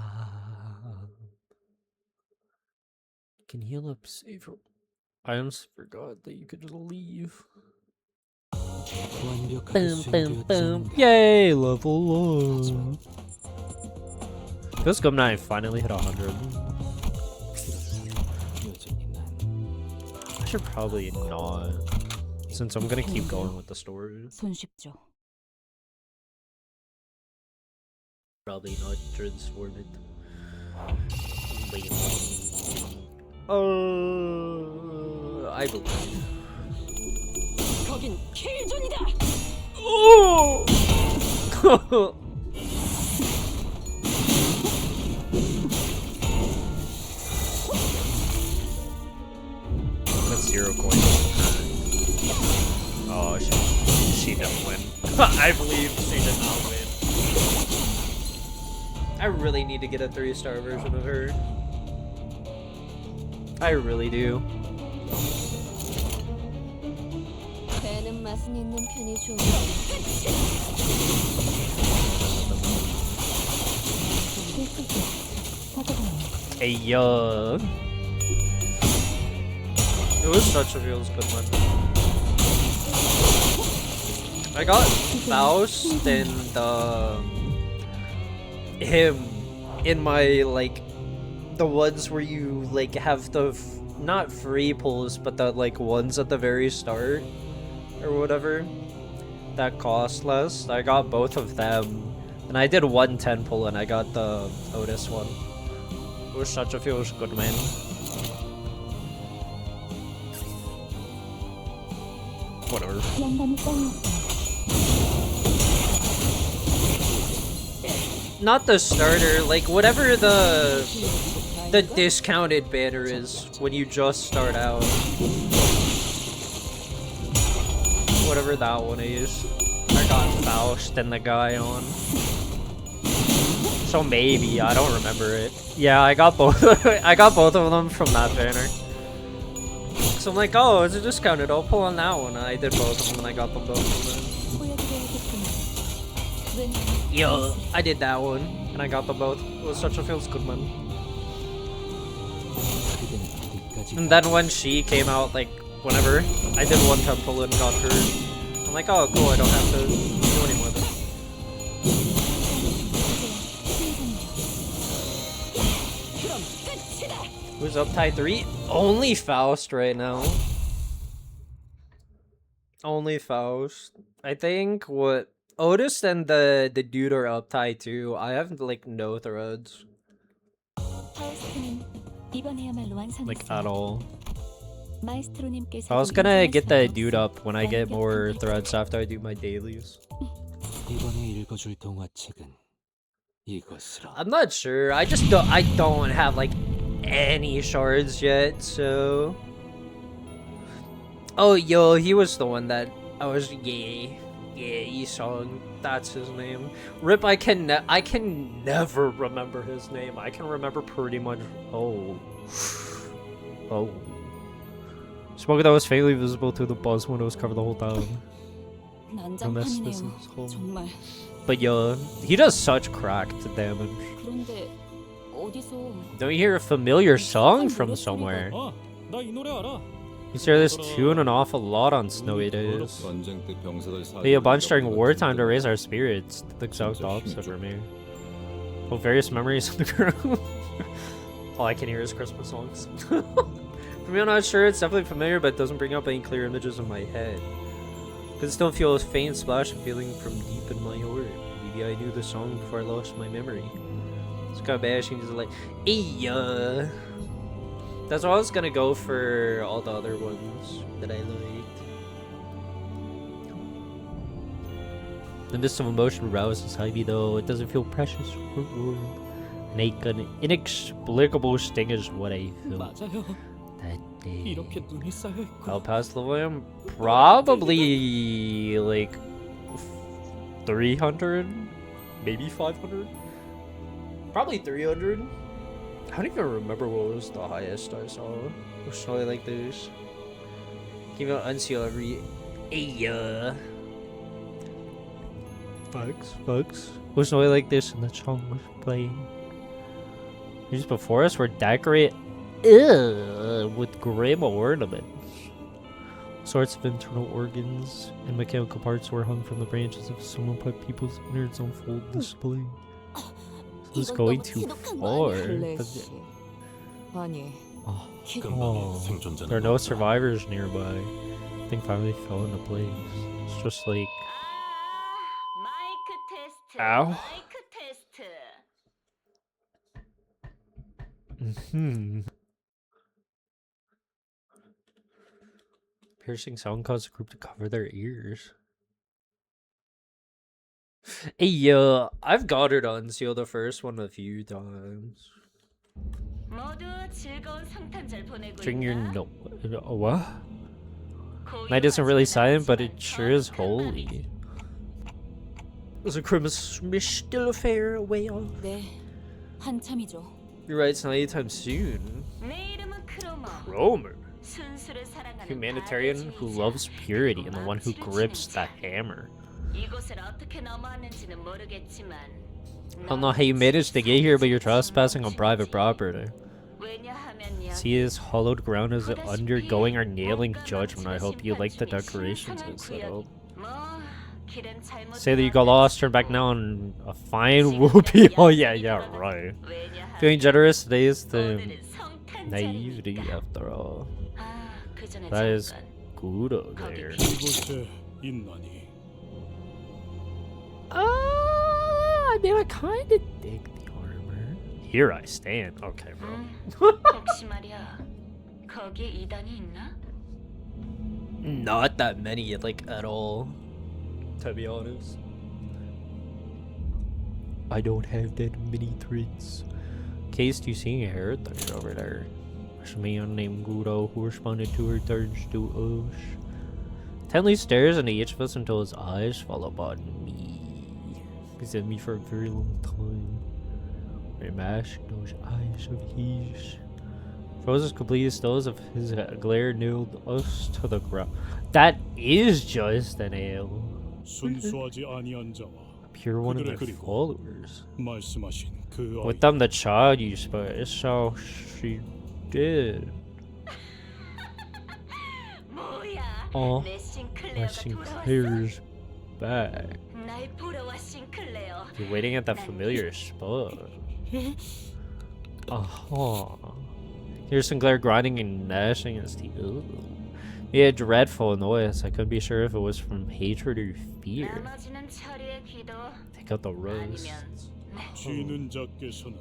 Can heal up save. I almost forgot that you could just leave. Boom, boom, boom. Yay, level up. This Gum Knife finally hit 100. I should probably not, since I'm gonna keep going with the story. 손쉽죠. Probably not transform it. Wait. I believe. 거긴 킬존이다. Oh! That's 0 coins. Oh, she didn't win. I believe she did not win. I really need to get a 3-star version of her. I really do. 배는 맛은 있는 편이 좋은 Hey yo. It was such a feels good one. I got Faust and him in my like the ones where you like have the not free pulls but the like ones at the very start or whatever that cost less. I got both of them and I did 110 pull and I got the Otis one. It was such a feels good man. Whatever. Not the starter, like whatever the discounted banner is when you just start out. Whatever that one is. I got Faust and the guy on. So maybe, I don't remember it. Yeah, I got both I got both of them from that banner. So I'm like, oh, it's a discounted, I'll pull on that one. And I did both of them and I got them both from it. Yo, I did that one and I got them both. It was such a feels good one. And then when she came out, like whenever, I did 110 pull and got her. I'm like, oh cool, I don't have to do any more of it. Who's up tie 3? Only Faust right now. Only Faust. I think what Otis and the dude are up tie 2. I have like no threads. Like at all. I was gonna get the dude up when I get more threads after I do my dailies. I'm not sure. I don't have like any shards yet, so. Oh yo, he was the one that I was Yisong. That's his name. Rip, I can never remember his name. I can remember pretty much. Oh. Smoke that was faintly visible through the buzz when it was covered the whole time. Unless this is home. But yo, he does such cracked damage. Don't you hear a familiar song from somewhere? You hear this tune an awful lot on snowy days. Be a bunch during wartime to raise our spirits. The exact opposite for me. Oh, various memories of the crew. All I can hear is Christmas songs. For me, I'm not sure. It's definitely familiar, but it doesn't bring up any clear images in my head. Could still feel a faint splash of feeling from deep in my heart. Maybe I knew the song before I lost my memory. Scott Bashing is like, yeah. That's why I was gonna go for all the other ones that I liked. The mist of emotion rouses Ivy though. It doesn't feel precious or warm. An inexplicable sting is what I feel 맞아요. that day. 이렇게 눈이 쌓여 있고. I'll pass level him probably like 300, maybe 500, probably 300. I don't even remember what was the highest I saw. It was probably like this. Give out unseal every Bugs. It was only like this and the song was playing. These before us were decorated with grim ornaments. Sorts of internal organs and mechanical parts were hung from the branches of someone put people's innards on full display. So it's going too far. 클래식. 아니, Oh, there are no survivors nearby. I think finally fell into place. It's just like, 마이크 테스트. Ow. 마이크 테스트. Piercing sound caused the group to cover their ears. Hey, I've got it on seal the first one a few times. 모두 즐거운 성탄절 보내고 Drink your 있나? what? Night isn't really silent, but it sure is holy. Is the Christmas wish still a fair way off? 네, 한참이죠. You're right, it's not anytime soon. 내 이름은 크로머. Romer, 순수를 사랑하는 humanitarian who 다대주의자. loves purity and the one who 망치를 grips 치는 the 자. hammer. 이곳을 어떻게 넘어왔는지는 모르겠지만 I don't know how you managed to get here, but you're trespassing on private property. 왜냐하면 See, this hollowed ground is undergoing our nailing judgment. I hope you like the decorations and set up. 뭐 길은 잘못 Say that you got lost, turn back now, and a fine will be. Oh yeah, right. 왜냐하면 Feeling generous today is the 오늘은 성탄절이니까. naivety after all. 아, 그 전에 That is 잠깐. good over there. 이곳에 있나니. I mean, I kind of dig the armor. Here I stand. Okay, bro. 혹시 말이야 거기에 이단이 있나? Not that many, like, at all. To be honest. I don't have that many threads. Case, do you see a hair thread over there? There's a man named Gudo who responded to her turns to us. Tenley stares into each of us until his eyes fall upon me. He's at me for a very long time. I mask those eyes of his. Froze as completely still as if his glare nailed us to the ground. That is just an ale. 순수하지 아니한 자와 Pure one of 그들의 their 그리고 followers. 말씀하신 그 With 아이. them, the child you spoke. It's how she did. 뭐야 Oh, 내 my 싱클레어가 돌아왔어? Sinclair's back. 날 보러 와 싱클레어. You're waiting at that familiar spot. Here's Sinclair grinding and gnashing his teeth. Ooh. He had dreadful noise. I couldn't be sure if it was from hatred or fear. 나머지는 철의의 기도 Take out the rose. 아니면 네. 쥐는 자께서는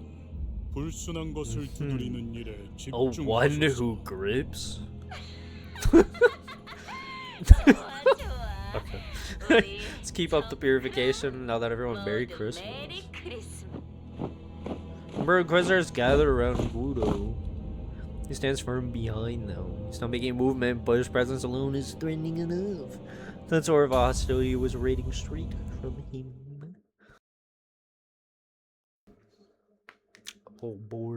불순한 것을 두드리는 일에 A one 집중하소서. who grips? 좋아 좋아. Okay. 우리 Let's keep up the purification now that everyone Merry 모두 Christmas. 메리 크리스마스. Remember, Inquisitors gather around Gudo. He stands firm behind them. He's not making a movement, but his presence alone is threatening enough. That sort of hostility was radiating straight from him. Oh boy.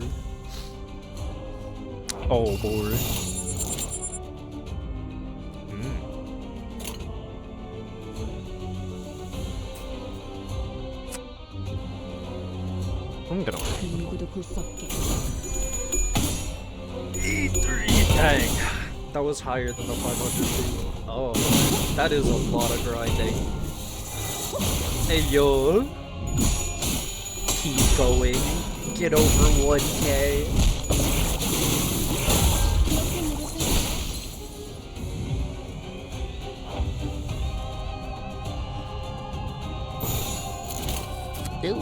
Oh boy. I'm gonna 그 누구도 볼 수 없게. Dang, that was higher than the 500. Oh, that is a lot of grinding. Hey yo, keep going. Get over 1K. Ew.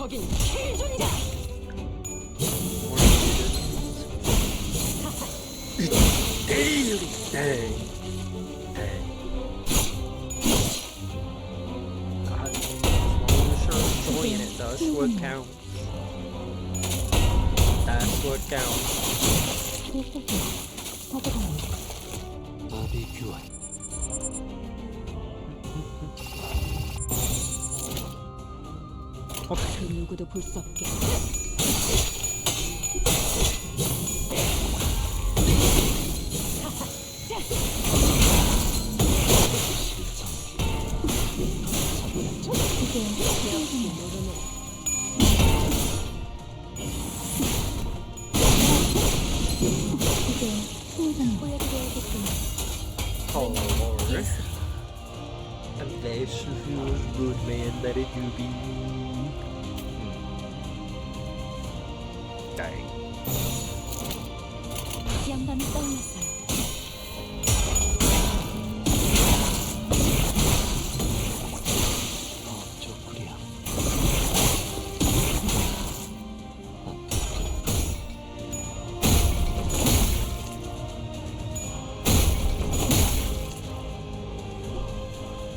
여긴 K존이다. God, as long as you're enjoying it, that's what counts. That's what counts. 화제가 난다. 그 누구도 볼 수 없게. 이제 역시 모르네. 이제 승선 보여드려야겠군. Oh Lord. And this feels good, man, that it do be. Dang. 지향감이 떠올랐어요.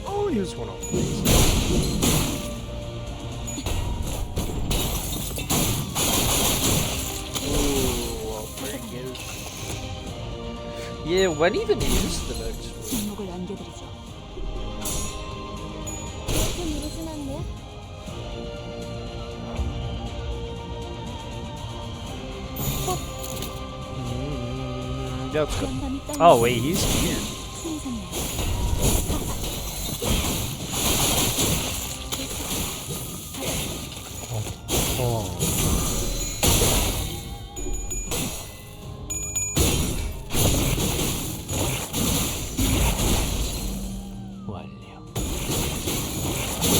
I'll use one of these. Ooh, I'll bring it. Yeah, when even is the next one? 침묵을 안겨드리죠. 이렇게 누르진 않네. That's good. 지향감이 Oh 떠올랐어요. wait, he's here. 승선이야. Oh.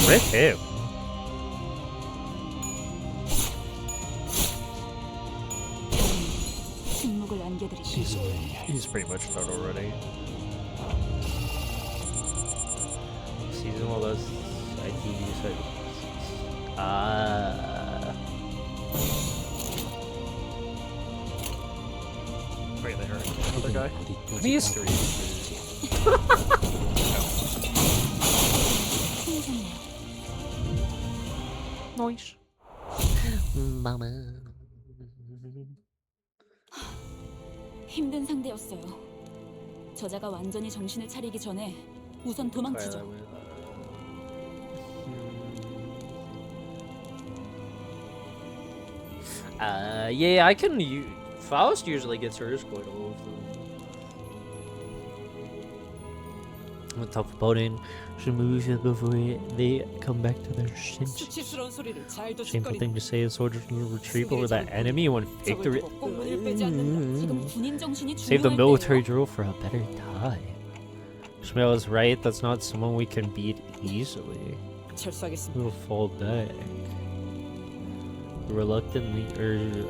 Rip him. 침묵을 안겨드리죠. He's pretty much done already. Season all those ITV sites. Wait, they heard another guy? He's three. 승선이야. Nice. Mama. 힘든 상대였어요. 저자가 완전히 정신을 차리기 전에 우선 도망치죠. Yeah, I can. Faust usually gets hers quite often. With tough opponent, should move it before they come back to their senses. 수치스러운 소리를 잘도 Shameful 짓거리는 thing to say is soldiers can retrieve over that enemy when victory. 적을 보고 꼼문을 빼지 않는다. 지금 군인 정신이 Save the 중요할 military 때예요. drill for a better time. Shmuel is right. That's not someone we can beat easily. 철수하겠습니다. We'll fall back. Reluctantly,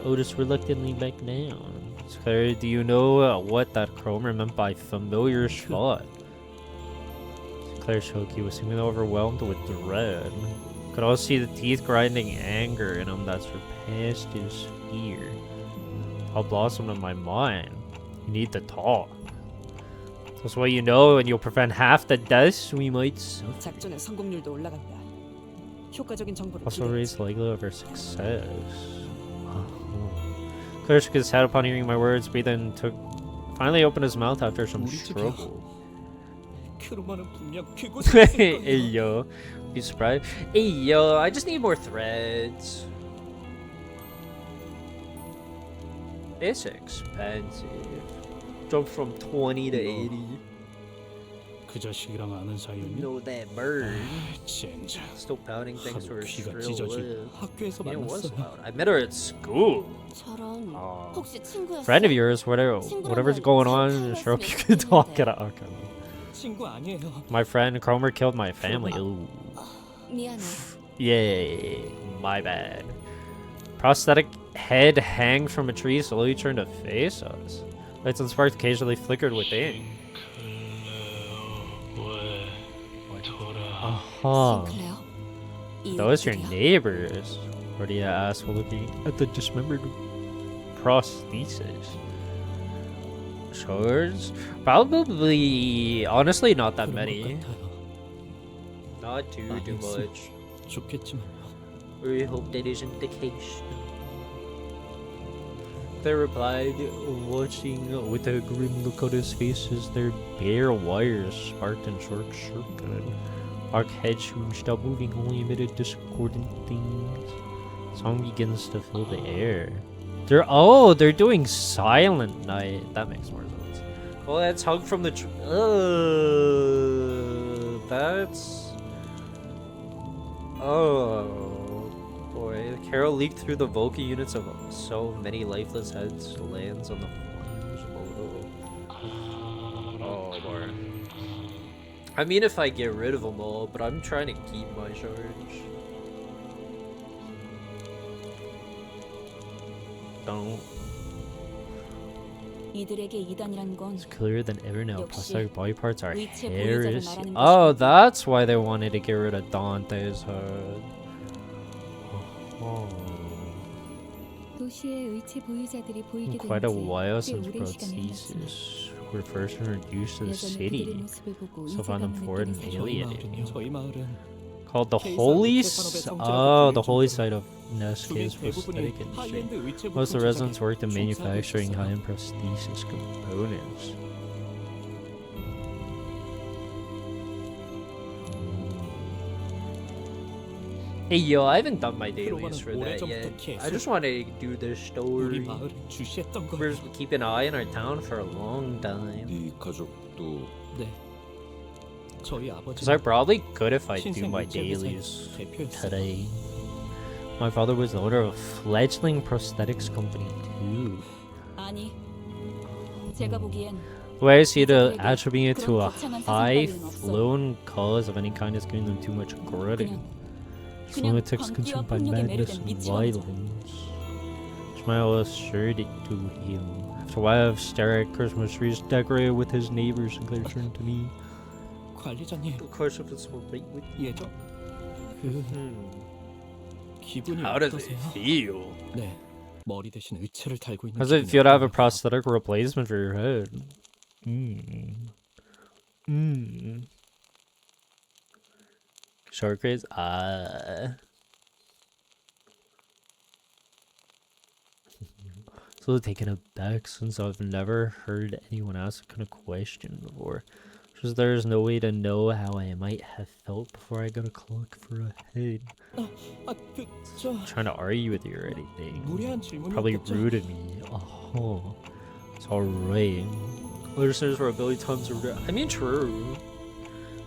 Otis reluctantly back down. Claire, do you know what that Cromer meant by familiar spot? Claire Shoki was seemingly overwhelmed with dread. Could also see the teeth grinding anger in him that surpassed his fear. All blossomed in my mind. You need to talk. That's what you know, and you'll prevent half the deaths we might suffer. 작전의 성공률도 올라간다. 효과적인 정보를 Also 기대해. raise the likelihood of our success. Claire shook his head upon hearing my words, breathed and finally opened his mouth after some struggle. 크로마는 분명 Hey yo, you surprised? Hey yo, I just need more threads. It's expensive. Jump from 20 to 80. 그 자식이랑 아는 사이였니? Know that bird. 젠장. Still pouting things for 하루 her 귀가 shrill 찢어질 lips. 학교에서 You know what's 만났어요. loud? I met her at school. 저런 Oh. 혹시 친구였어? Friend of yours, whatever's going on, sure you can talk it out. Okay. 친구 아니에요. My friend Cromer killed my family. Ooh. 미안해. Yay, my bad. Prosthetic head hanged from a tree slowly turned to face us. Lights and sparks occasionally flickered within. Uh-huh. 싱클레어. Those are your 이웃들이야? neighbors. Already asked while looking at the dismembered prosthesis. Swords? Probably, honestly, not that 그런 것 many. 같아요. Not too 아니었으면 much. 좋겠지만요. We hope that isn't the case. They replied, watching with a grim look on his face as their bare wires sparked and short-circuited. Arc head soon stopped moving, only emitted discordant things. Song begins to fill the air. They're doing Silent Night. That makes more sense. Oh, that's hung from the that's oh boy. Carol leaked through the Volca units of so many lifeless heads lands on the flames below. Oh boy. I mean, if I get rid of them all, but I'm trying to keep my charge. Don't. 이들에게 이단이란 건 It's clearer than ever now. 역시 Prosthetic body parts are 의체 보유자를 heresy. 말하는 Oh, 것이군요. that's why they wanted to get rid of Dante's head. Oh. 도시의 의체 보유자들이 보이게 된 Quite a 지 while 꽤 since 오랜 시간이 흘렀지만 prostheses were first introduced to the 여전히 그들의 city. 모습을 보고 So found them 이질감을 forward and 느끼는 alienated. 저희 마을은 Called the Case holy of the s- Sanop의 oh, the 성지라고 holy 불릴 site of Neske's 주민 prosthetic 대부분이 industry. 하이엔드 의체 부품 Most of the residents 제작에 worked in 종사하고 manufacturing 있었어요. high-end prosthesis components. Hey yo, I haven't done my dailies for that yet. I just want to do this 우리 story. 마을을 주시했던 We're 거예요. keeping an eye on our town for a long time. 네 가족도 네. 저희 Because I 아버지는 probably could if I do 신생 my 의체 dailies 회사의 대표였어요. today. My father was the owner of a fledgling prosthetics company too. 아니, 제가 보기엔 The way I see it, attributing it to a high-flown cause of any kind is giving them too much credit. 그냥 Lunatics 광기와 consumed by 폭력에 madness 매료된 and 미치광이죠. violence. Smile assured it to him. After a while of stare at Christmas trees decorated with his neighbors, Sinclair turned to me. 관리자님, Of course, if it's right with 예전 그 기분이 How does it 어떠세요? feel? 네. 머리 대신 의체를 달고 있는 How does it 기분이 feel to have a 어떤가요? prosthetic replacement for your head? Short craze? So taken aback since I've never heard anyone ask that kind of question before. Because there's no way to know how I might have felt before I got a clock for a head. Trying to argue with you or anything. 무례한 질문이었겠죠? Probably rude of me. Oh, it's alright. Listeners were a billion times rude. I mean, true.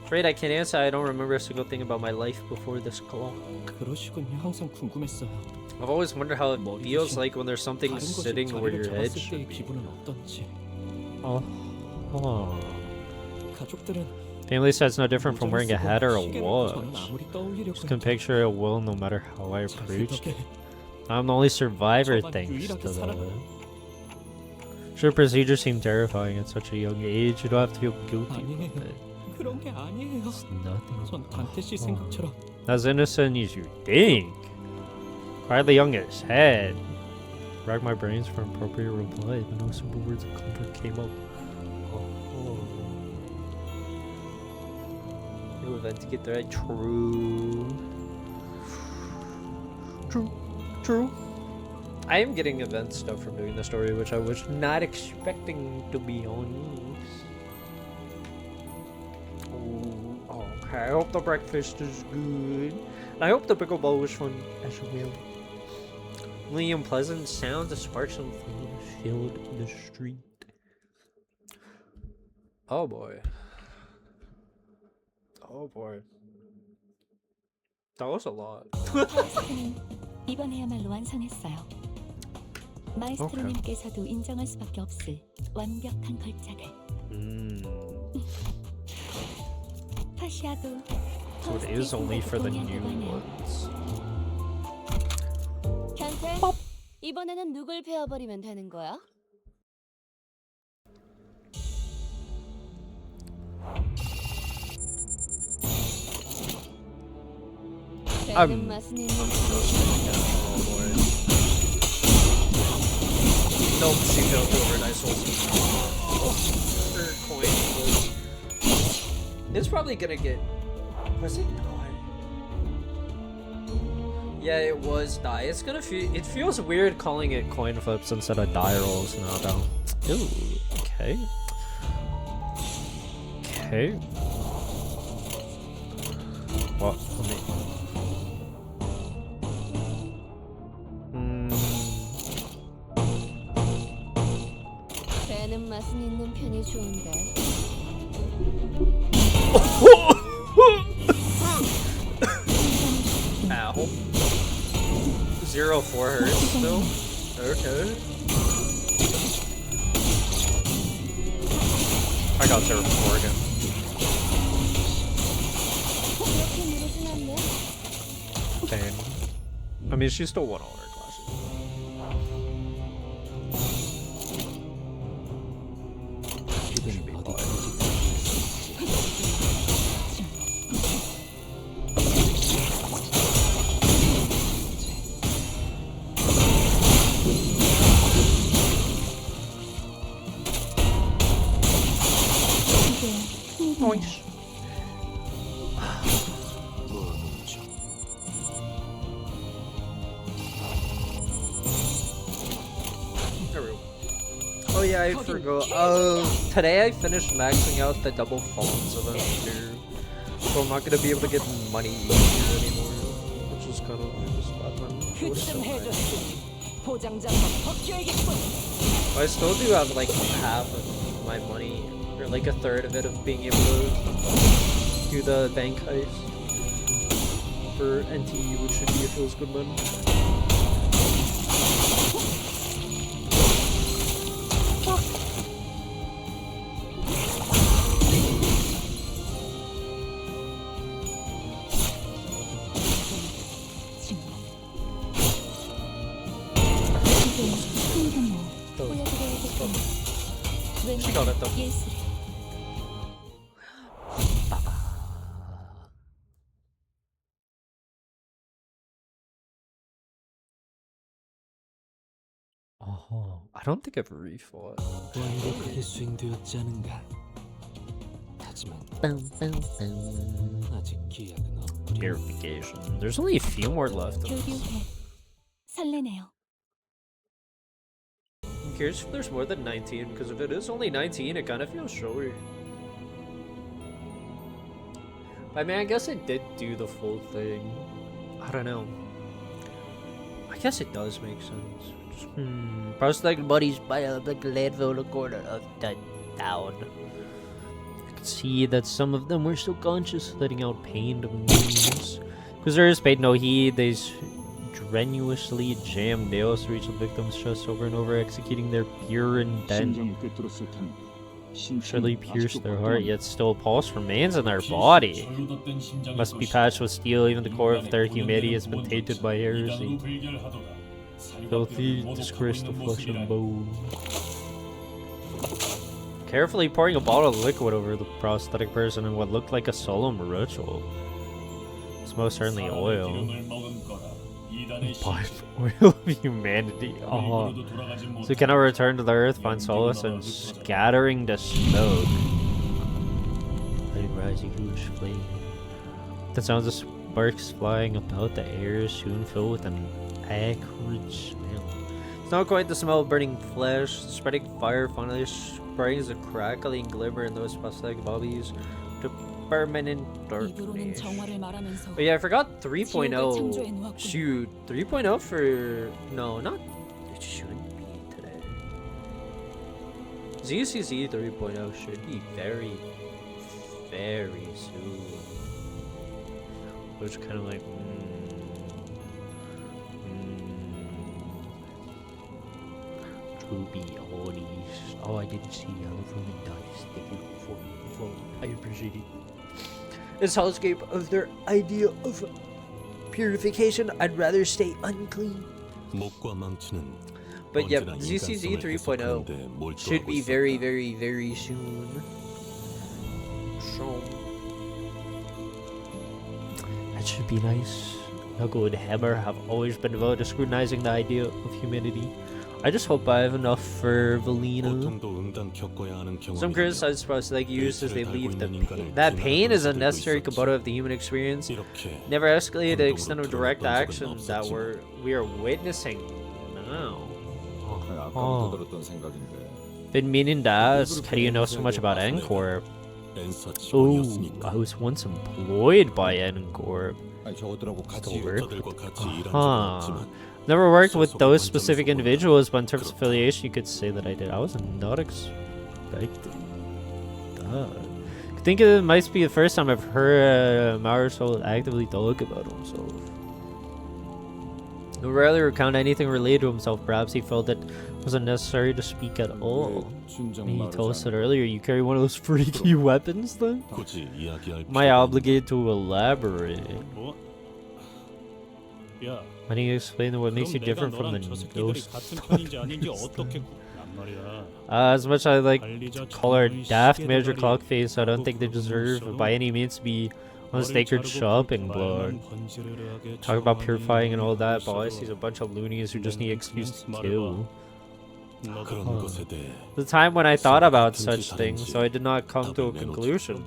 Afraid I can't answer. I don't remember a single thing about my life before this clock. 그러시군요. 항상 궁금했어요. I've always wondered how it 머리 feels 대신 like when there's something 다른 것이 sitting where 자리를 your head 잡았을 should 때의 be. 기분은 어떤지. 가족들은 Family side's no different from wearing a hat or a 시계를 watch. 저는 아무리 떠올리려고 Just can 해도 picture it well no matter how I 잘 approached 덕에 it. I'm the only survivor 저만 thanks 유일하게 to that. 살아가요. Sure, procedures seem terrifying at such a young age. You don't have to feel guilty 아니에요. with it. 그런 게 아니에요. It's nothing. 전 단테 씨 생각처럼 As innocent as you think. Cried the youngest head. Racked my brains for an appropriate reply, but no simple words of comfort came up. New event to get the right. True. True. I am getting event stuff from doing the story, which I was not expecting, to be honest. Oh, okay. I hope the breakfast is good. And I hope the pickleball was fun as well. Only unpleasant sounds of sparks and flames filled the street. Oh boy. Oh boy. That was a lot. 퀘스트는 이번에야말로 완성했어요. 마에스트로님께서도 인정할 수밖에 없을 완벽한 걸작을. 파시아도 So it is only for the new ones. 현태, 이번에는 누굴 베어버리면 되는 거야? 배는 맛은 있는 Oh boy. Nope, she jumped over nice her coin was... It's probably gonna get... Was it die? Yeah, it was die. It's gonna feel... It feels weird calling it coin flips instead of die rolls now though. Ooh, okay. Okay. What? Let me... 배는 맛은 있는 편이 좋은데. Ow. 0 for her still? Okay. I got 0 for again. 그렇게 누르진 않네. Dang. I mean, she still won all her classes. Should be fine. Oinks. Oh yeah, I forgot. Today I finished maxing out the double phones event too, so I'm not gonna be able to get money here anymore, which is kind of just bad. It was so nice. I still do have like half of my money, or like a third of it, of being able to do the bank heist for NTE, which should be a feels good money. She got it though. Oh, I don't think I've refought. 완벽하게 수행되었지 않은가? 하지만 아직 기약은 없지. Purification. There's only a few more left. 교류해. 설레네요. I'm curious if there's more than 19, because if it is only 19, it kind of feels short. I mean, I guess it did do the full thing. I don't know. I guess it does make sense. Prospect buddies by a big landfill a corner of the town. I could see that some of them were still conscious, letting out pained moans. Cruisers paid no heed. They strenuously jammed nails to reach the victim's chest over and over, executing their pure intent. Surely pierced their heart, yet still a pulse remains in their body. Must be patched with steel, even the core of their humanity has been tainted by heresy. Filthy, disgrace the flesh and bone. Carefully pouring a bottle of liquid over the prosthetic person in what looked like a solemn ritual. It's most certainly oil. Oil of humanity. Oh. So we cannot return to the earth, find solace in scattering the smoke. Let it rise a huge flame. The sounds of sparks flying about the air soon filled with an acrid smell. It's not quite the smell of burning flesh. The spreading fire finally springs a crackling glimmer in those prosthetic bodies to permanent darkness. But yeah, I forgot 3.0. Shoot, 3.0 for... No, not... It shouldn't be today. ZCZ 3.0 should be very, very soon. Which kind of like... To be honest, oh, I didn't see yellow from the dice. Thank you for I appreciate it. This hellscape of their idea of purification, I'd rather stay unclean. But yep, ZCZ 3.0 should be very, very, very soon. So that should be nice. Knuckle and Hammer have always been devoted to scrutinizing the idea of humanity. I just hope I have enough for Valina. Some criticize prosthetic use as they leave that pain is a necessary component of the human experience. Never escalated to the extent of direct action that we are witnessing now. Been meaning to ask, how do you know so much about N-Corp? Oh, I was once employed by N-Corp. Never worked with those specific individuals, but in terms of affiliation, you could say that I did. I was not expecting that. I think it might be the first time I've heard Marisol actively talk about himself. He rarely recount anything related to himself. Perhaps he felt it wasn't necessary to speak at all. You told us that earlier. You carry one of those freaky weapons, then? Am I obligated to elaborate? Why don't you explain what makes you different from the ghost? As much as I like to call her daft Major Clockface, I don't think they deserve by any means to be on the sacred shopping block. Talk about purifying and all that, but all I see is a bunch of loonies who just need an excuse to kill. The time when I thought about such things, so I did not come to a conclusion.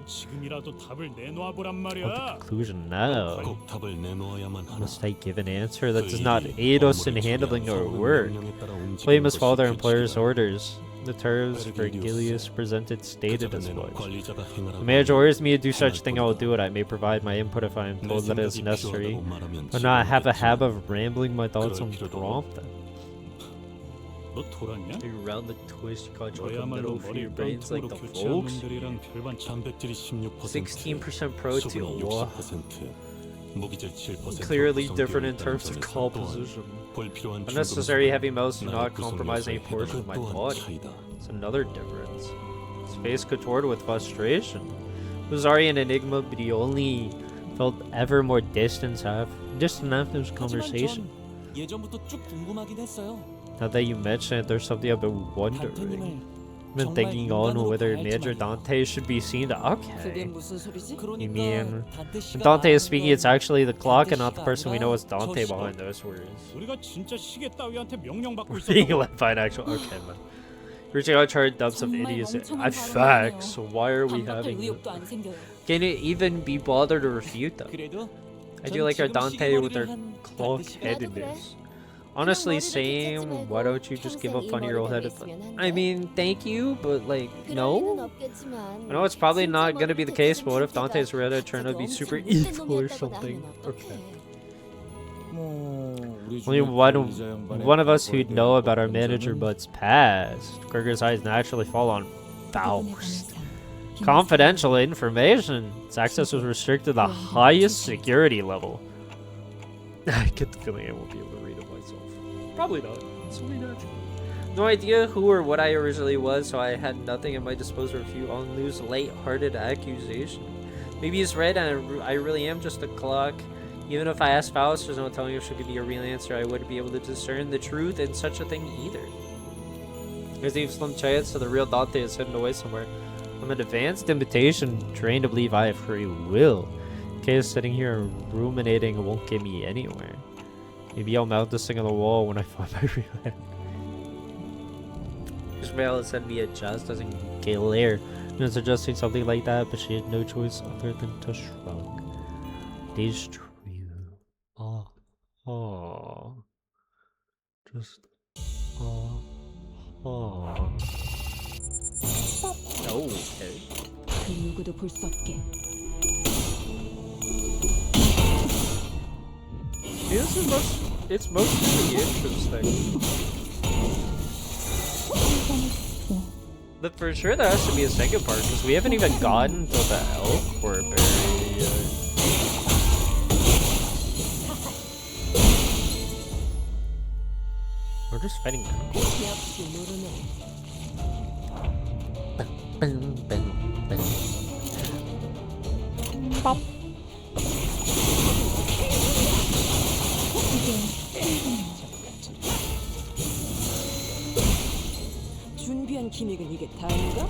Conclusion now. Must I give an answer that does not aid us in handling our work? We must follow our employer's orders. The terms Virgilius presented stated as much. The manager orders me to do such a thing, I will do it. I may provide my input if I am told that it is necessary, but not have a habit of rambling my thoughts unprompted. You round the twist, you call chocolate middle for your brains like the folks. 16% protein, wow. Clearly different in terms of composition. Unnecessary heavy metals do not compromise any portion of my body. It's another difference. His face contorted with frustration. He was already an enigma, but he only felt ever more distant after this conversation. Now that you mention it, there's something I've been wondering. I've been thinking on whether Manager Dante should be seen to. Okay. You mean, when Dante is speaking, it's actually the clock and not the person we know as Dante behind those words. Being led by an actual. Okay, man. Reaching out charred dumps of idiocy. I facts. So why are we having them? Can it even be bothered to refute them? I do like our Dante with their clock-headedness. Honestly, same. Why don't you just give up on your old headed? I mean, thank you, but like, no. I know it's probably not gonna be the case, but what if Dante's Retta turned out to be super evil or something? Okay. Only one of us who'd know about our manager but's past. Gregor's eyes naturally fall on Faust. Confidential information. Its access was restricted to the highest security level. I get the feeling I won't be able to read it myself. Probably not. It's only natural. No idea who or what I originally was, so I had nothing at my disposal to refute on Lou's light-hearted accusation. Maybe he's right and I really am just a clock. Even if I asked Faust, there's no telling if she could be a real answer. I wouldn't be able to discern the truth in such a thing either. There's even slim chance that the real Dante is hidden away somewhere. I'm an advanced invitation, trained to believe I have free will. Okay, sitting here ruminating won't get me anywhere. Maybe I'll mount this thing on the wall when I find my real end. Ismael had sent me a just as in Galair, and suggesting something like that, but she had no choice other than to shrug. It is true. Oh. Just. Oh. Okay. 그 누구도 볼 수 없게. It's mostly interesting. But for sure there has to be a second part, because we haven't even gotten to the elk or berry yet. We're just fighting Pop. 준비한 기믹은 이게 다인가?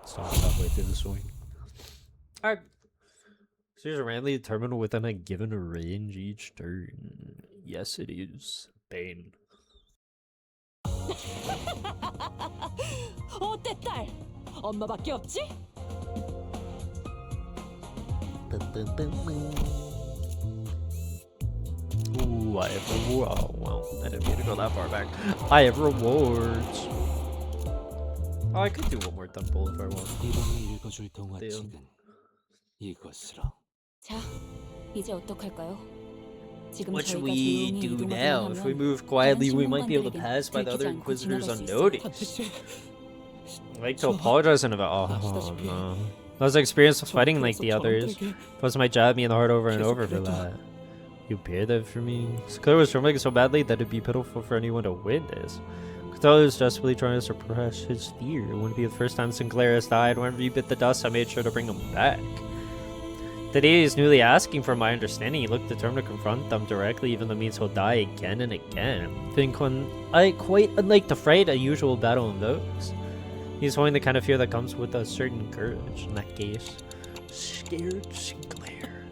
Stop halfway through the swing. Alright. Series randomly determined within a given range each turn. Yes, it is. Bane. 어때 딸? 엄마밖에 없지? Ooh, I have rewards. Oh, well, I didn't mean to go that far back. I have rewards. Oh, I could do one more temple if I want. 이번에 읽어줄 동화책은 이것으로. 자, 이제 어떡할까요? 지금 What should 저희가 we 조용히 do 이동하기만 now? If we 하면 move quietly, we 다른 might be able to 신문관들에겐 pass by the other 들키지 않고 Inquisitors 지나갈 수 있을 unnoticed. I like to apologize in about. Oh no. I was experienced with fighting like the others. Plus, might jab me in the heart over and over for that. You bear that for me? Sinclair was trembling so badly that it'd be pitiful for anyone to witness. Cthulhu was desperately trying to suppress his fear. It wouldn't be the first time Sinclair has died. Whenever he bit the dust, I made sure to bring him back. Today he's newly asking for my understanding. He looked determined to confront them directly, even though it means he'll die again and again. Think when quite unlike the fright a usual battle invokes. He's holding the kind of fear that comes with a certain courage. In that case, scared Sinclair.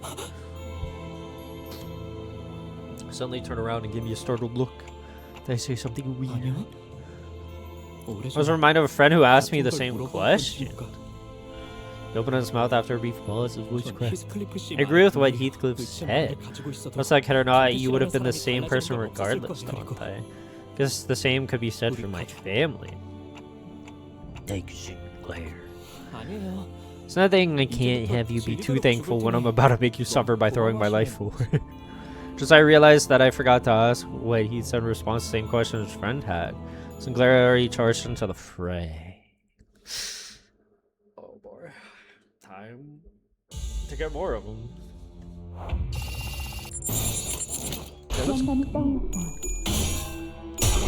Suddenly turn around and give me a startled look. Did I say something weird? I was reminded of a friend who asked me the same question. He opened his mouth after a brief pause, his voice cracked. I agree with what Heathcliff said. What's like it or not, you would have been the same person regardless, don't I? Guess the same could be said for my family. Thank you, Sinclair. It's nothing I can't have you be too thankful when I'm about to make you suffer by throwing my life away. Just I realized that I forgot to ask what he said in response to the same question his friend had. Sinclair already charged into the fray. Oh boy. Time to get more of them.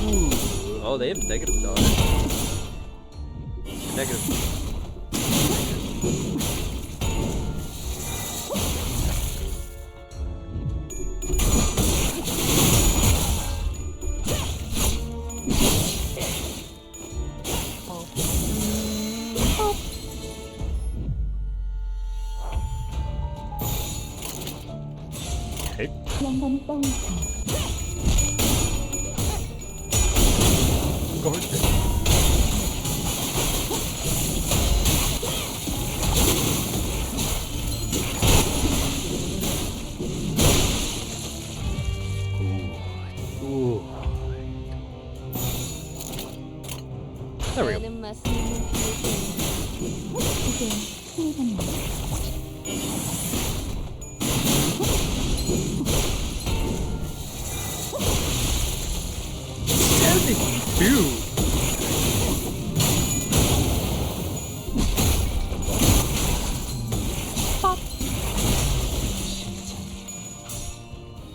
Ooh. Oh, they have negative dodge. Negative. Okay. Go ahead. Ooh. There we go. 나는 맞서는 이게 힘든 날.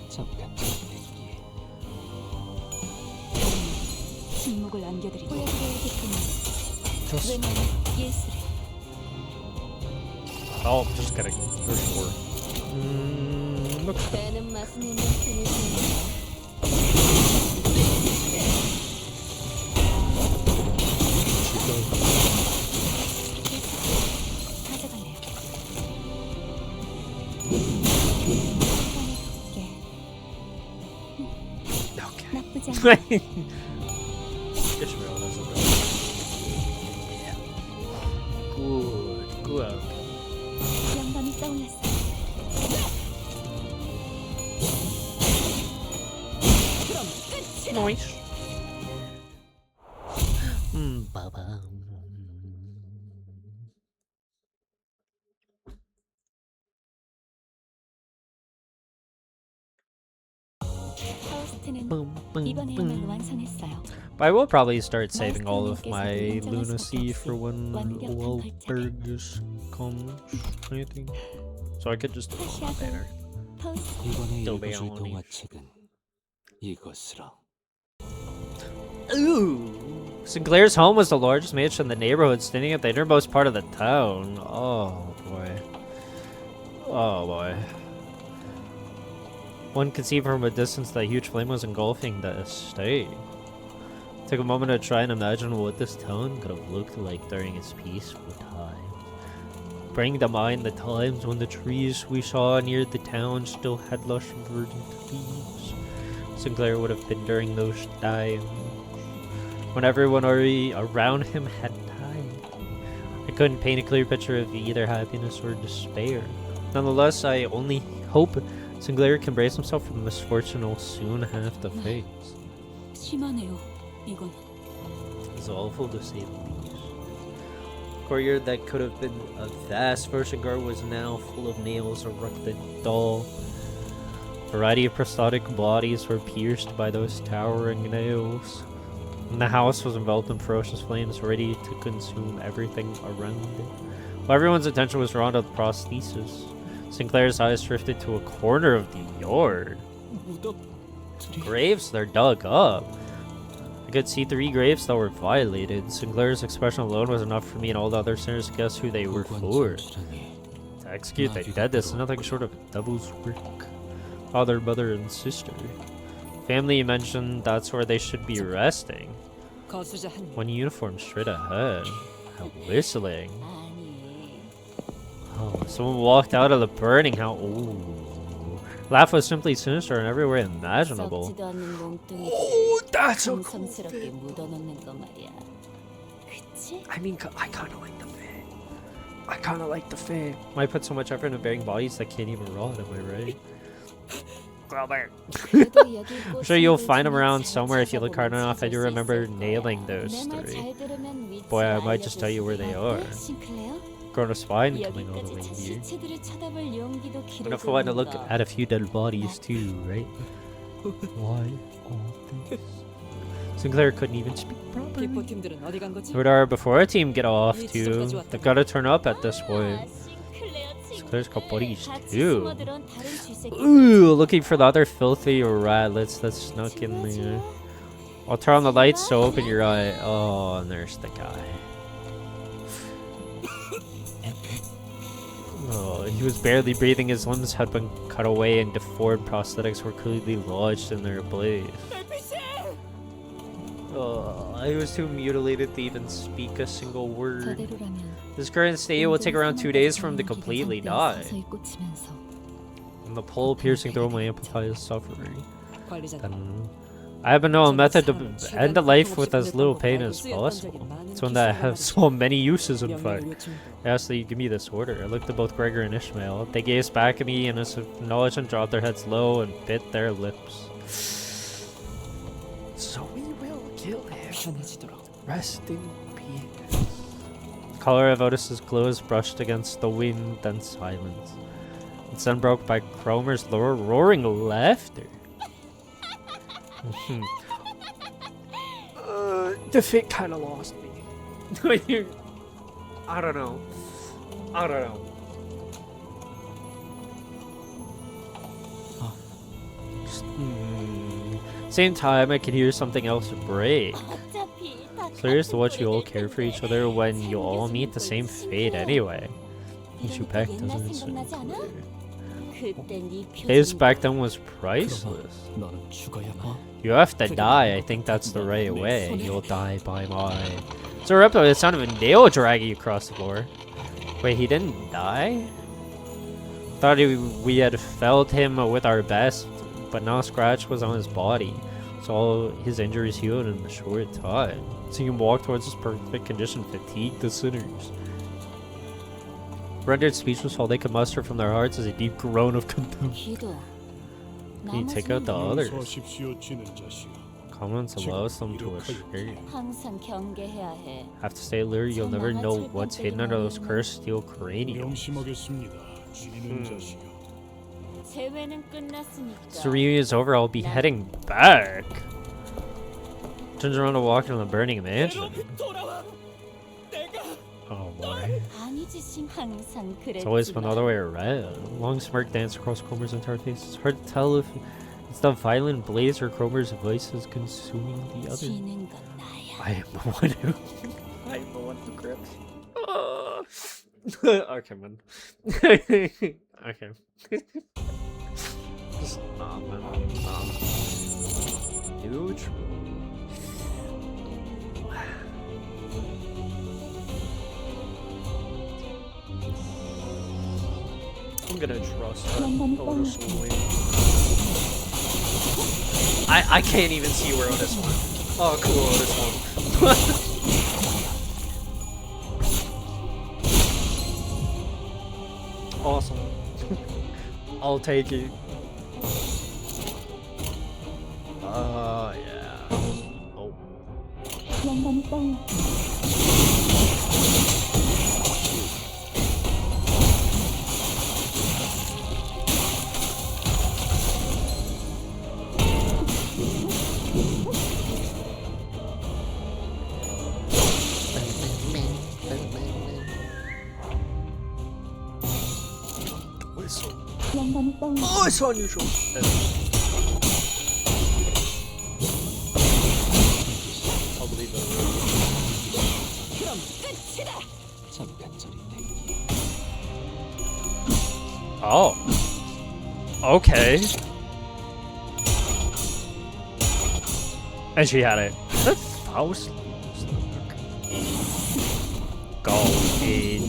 잠깐 잠들기. 침묵을 남겨드리고 보여드려야겠군요. Just, 왜냐면 예술이 oh, just kidding. For sure. Okay. 때는 맛은 있는 편이지. 가져갈래요. Okay. 나쁘지 않아. Ishmael, that's okay. Yeah. Good. Good. 영감이 떠올랐어. Nice. Baba. 파우스트는 이번에야말로 완성했어요. But I will probably start saving all of my lunacy for when Wahlberg comes, I think. So I could just do it on banner. 파우스트 이번에 Still 읽어줄 Bayonne. 동화책은 이것으로. Ooh! Sinclair's home was the largest mansion in the neighborhood, standing at the innermost part of the town. Oh boy. Oh boy. One could see from a distance that a huge flame was engulfing the estate. Took a moment to try and imagine what this town could have looked like during its peaceful time. bring to mind the times when the trees we saw near the town still had lush verdant leaves. Sinclair would have been during those times when everyone already around him had died. I couldn't paint a clear picture of either happiness or despair. Nonetheless, I only hope Sinclair can brace himself for the misfortune he'll soon have to face. 심하네요. 이건. It's awful to say the least. The courtyard that could have been a vast Persian guard was now full of nails, a rusted doll. A variety of prosthetic bodies were pierced by those towering nails. And the house was enveloped in ferocious flames, ready to consume everything around it. While everyone's attention was drawn to the prosthesis, Sinclair's eyes drifted to a corner of the yard. Graves they're dug up. I could see 3 graves that were violated. Sinclair's expression alone was enough for me and all the other sinners to guess who they were for. To execute the dead is nothing short of a devil's work. Father, mother, and sister. Family mentioned that's where they should be resting. 거수자 한 One uniform straight ahead. Whistling. Oh, someone walked out of the burning house. Ooh. Laugh was simply sinister and everywhere imaginable. 썩지도 않는 몽뚱이 That's 정성스럽게 묻어놓는 거 말이야. 그치? I mean, I kind of like the fan. I kind of like the fan. Why put so much effort into burying bodies that can't even rot, am I right? 그래도 여기 I'm sure you'll 꽃은 find them 좀 around somewhere if you look hard 찾아보면 enough. I do 찾을 수 remember 있을 거야. nailing those 내 말 3. 잘 들으면 위치를 Boy, I might just tell you where they 알려줄 are. 수 있어. 싱클레어? Grown a spine coming all the way 여기까지 here. 시체들을 쳐다볼 용기도 Enough fun to look 길어졌는가. at a few dead bodies too, right? Why all this? Sinclair couldn't even speak properly. 기포팀들은 어디 간 거지? Where'd our before team get off to? They've got to turn up at this point. Sinclair's got buddies too. Ooh, looking for the other filthy ratlets that snuck in there. I'll turn on the lights so open your eye. Oh, and there's the guy. Oh, he was barely breathing. His limbs had been cut away and deformed prosthetics were clearly lodged in their place. Oh, he was too mutilated to even speak a single word. 저대로라면 His current state will take around 2 days for him to completely die. 서서히 꽂히면서 And the pole piercing through my amplifies suffering. 관리자 Then I have been known a method to end a life with as little pain as possible. It's one that has so many uses, in fact. I asked that you give me this order. I looked at both Gregor and Ishmael. They gazed back at me and as acknowledgement dropped their heads low and bit their lips. So we will kill him. Rest in peace. The color of Otis's clothes brushed against the wind, then silence. It's then broke by Cromer's roaring laughter. The fit kind of lost me. I don't know. I don't know. Same time, I could hear something else break. So here's to what you all care for each other when you all meet the same fate anyway. You back doesn't his back then was priceless. 너는 죽어야만. You have to die. I think that's the right way. You'll die by mine. So we're up to the sound of a nail dragging you across the floor. Wait, he didn't die? Thought we had felled him with our best, but now a scratch was on his body. So all his injuries healed in a short time. Seeing him walk towards his perfect condition fatigued the sinners. Rendered speechless, all they could muster from their hearts is a deep groan of contempt. Can you take out the others? 용서하십시오, 쥐는 자식. Comments allows them to escape. 항상 경계해야 해. Have to stay alert, you'll never know what's hidden under those cursed steel craniums. 명심하겠습니다, 쥐는 자식. 재회는 끝났으니까. So the reunion is over, I'll be heading back. Turns around to walk into the burning mansion. Oh boy. 아니지, 항상 It's always been the other way around. Long smirk danced across Cromer's entire face. It's hard to tell if it's the violent blaze or Cromer's vices consuming the other. 쥐는 건 나야. I am the one who... I am the one who grips. Okay, man. Okay. Just, man. Huge. I'm gonna trust Otis will win. I can't even see where Otis went. Oh, cool, Otis won. Awesome. I'll take it. Yeah. Oh. Oh, it's unusual. I'll believe that. 잠깐짜리 대기. Oh. Okay. And she had it. That's house. Go in.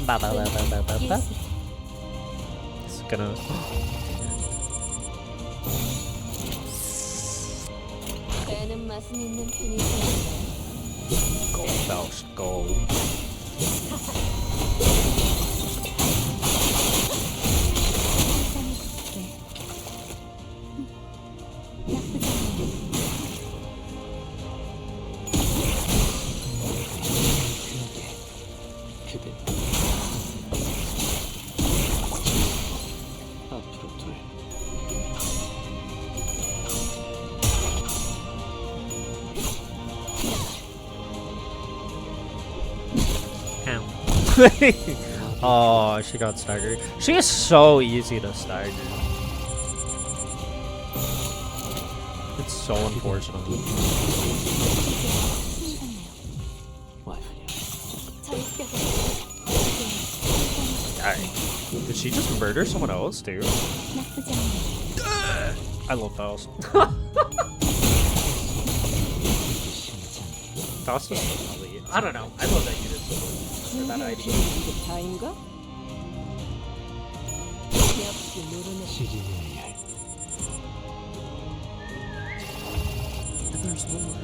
Ba ba ba ba ba ba ba. It's gonna. 빼는 맛은 있는 편이지. Go, mouse, go. 그대 앞으로 둘. Oh, she got staggered. She is so easy to stagger. It's so unfortunate. Alright. Did she just murder someone else, too? I love those. That's just lovely. I don't know. I love that unit so much. That idea. 이게 다인가? 시리해야 할. There's more.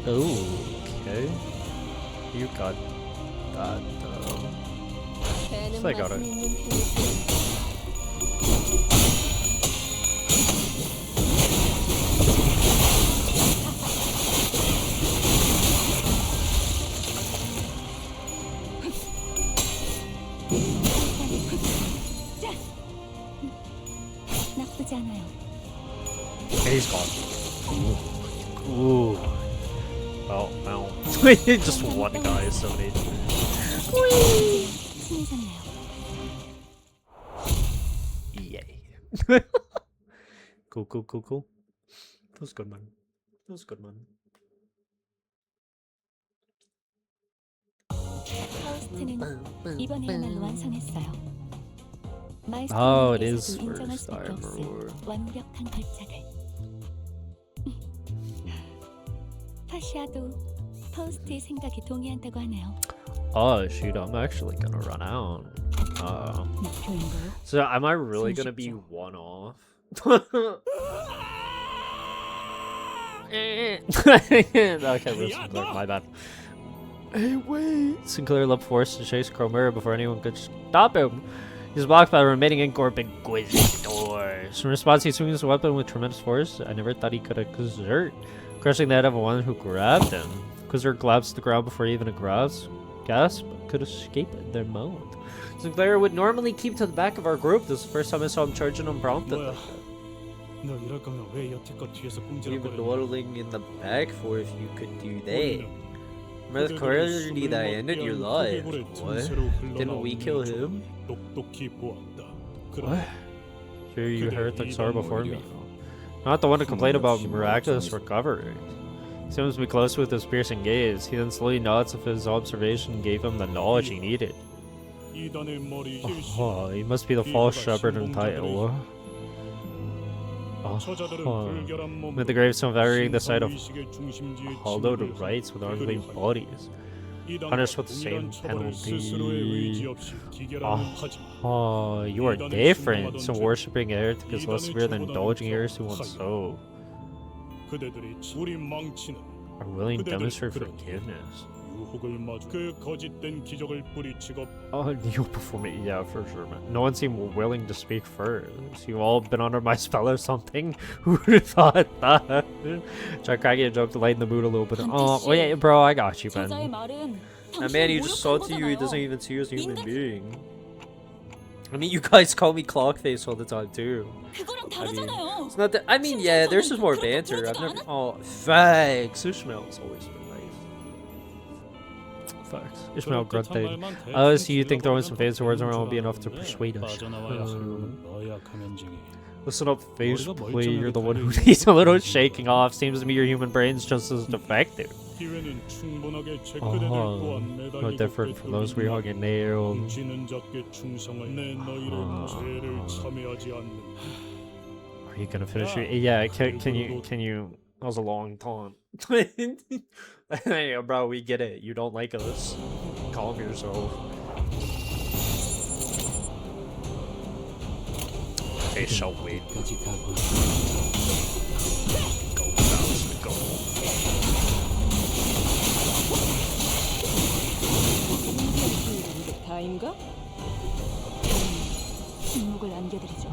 Okay. You got that. 빼는 I got 맛은 it. 있는 편이지. 나쁘지 않아요. He's gone. Ooh. Oh, no. Just one guy is so neat. 친해졌네요. Yay. Cool. That was good, man. 파우스트는 이번에야말로 완성했어요. Oh, it is 마이스터님께서도 인정할 first 수밖에 time. 없을 완벽한 걸작을. 파시아도 파우스트의 생각에 동의한다고 하네요. Oh, shoot, I'm actually gonna run out. 목표인가요? So am I really gonna be one off? Okay, my bad. Hey, wait! Sinclair leapt forced to chase Cromer before anyone could stop him. He's blocked by the remaining Incorp Inquisitors. In response, he swings his weapon with tremendous force. I never thought he could exert, crushing the head of one who grabbed him. Inquisitor collapsed to the ground before even a gasp could escape their mouth. Sinclair would normally keep to the back of our group. This is the first time I saw him charging unprompted like that. 너 이럴 거면 왜 여태껏 뒤에서 You've been 꿍지락거리냐? dawdling in the back for if you could do that. Remember the cruelty that ended your life? What? Didn't we kill him? 똑똑히 보았다. What? Sure, you heretics are before me. Not the one to complain about miraculous recovery. Seems to be close with his piercing gaze. He then slowly nods if his observation gave him the knowledge he needed. 이단의 머리 Oh, he must be the false shepherd in title. 저자들은 불결한 몸 With the graves of varying the sight of hollowed rites with unclean bodies. Punished with the same 스스로의 의지 penalty. 없이 기결하는 하지. Oh, you are different. So worshipping heretics is less severe than indulging heirs who want so. 그대들이 우리 망치는 Are willing to 그대들 demonstrate 그렇게 forgiveness. 유혹을 마주 그 거짓된 기적을 뿌리치고 Oh, you perform it, yeah, for sure, man. No one seemed willing to speak first. You've all been under my spell or something. Who would have thought that? Try cracking a joke to lighten the mood a little bit. Oh, wait, bro, I got you, 저자의 man. 말은 That man you just saw to you, he doesn't even see you as a human being. I mean, you guys call me Clockface all the time, too. 그거랑 I mean, 다르잖아요. it's not that. I mean, yeah, there's just more banter. I've never. Oh, facts. Ishmael's always been nice. Facts. Ishmael grunted. So you think throwing some fancy words around will be enough to persuade us? Listen up, face play. You're the one who needs a little shaking off. Seems to me your human brain's just as defective. Oh, no different from those we hung and nailed. Are you gonna finish it? Yeah, can you? That was a long taunt. Hey, bro, we get it. You don't like us. Calm yourself. Okay, shall wait. 끝까지 가고 Go, bounce, go. 이게 다인가? 침묵을 안겨드리죠.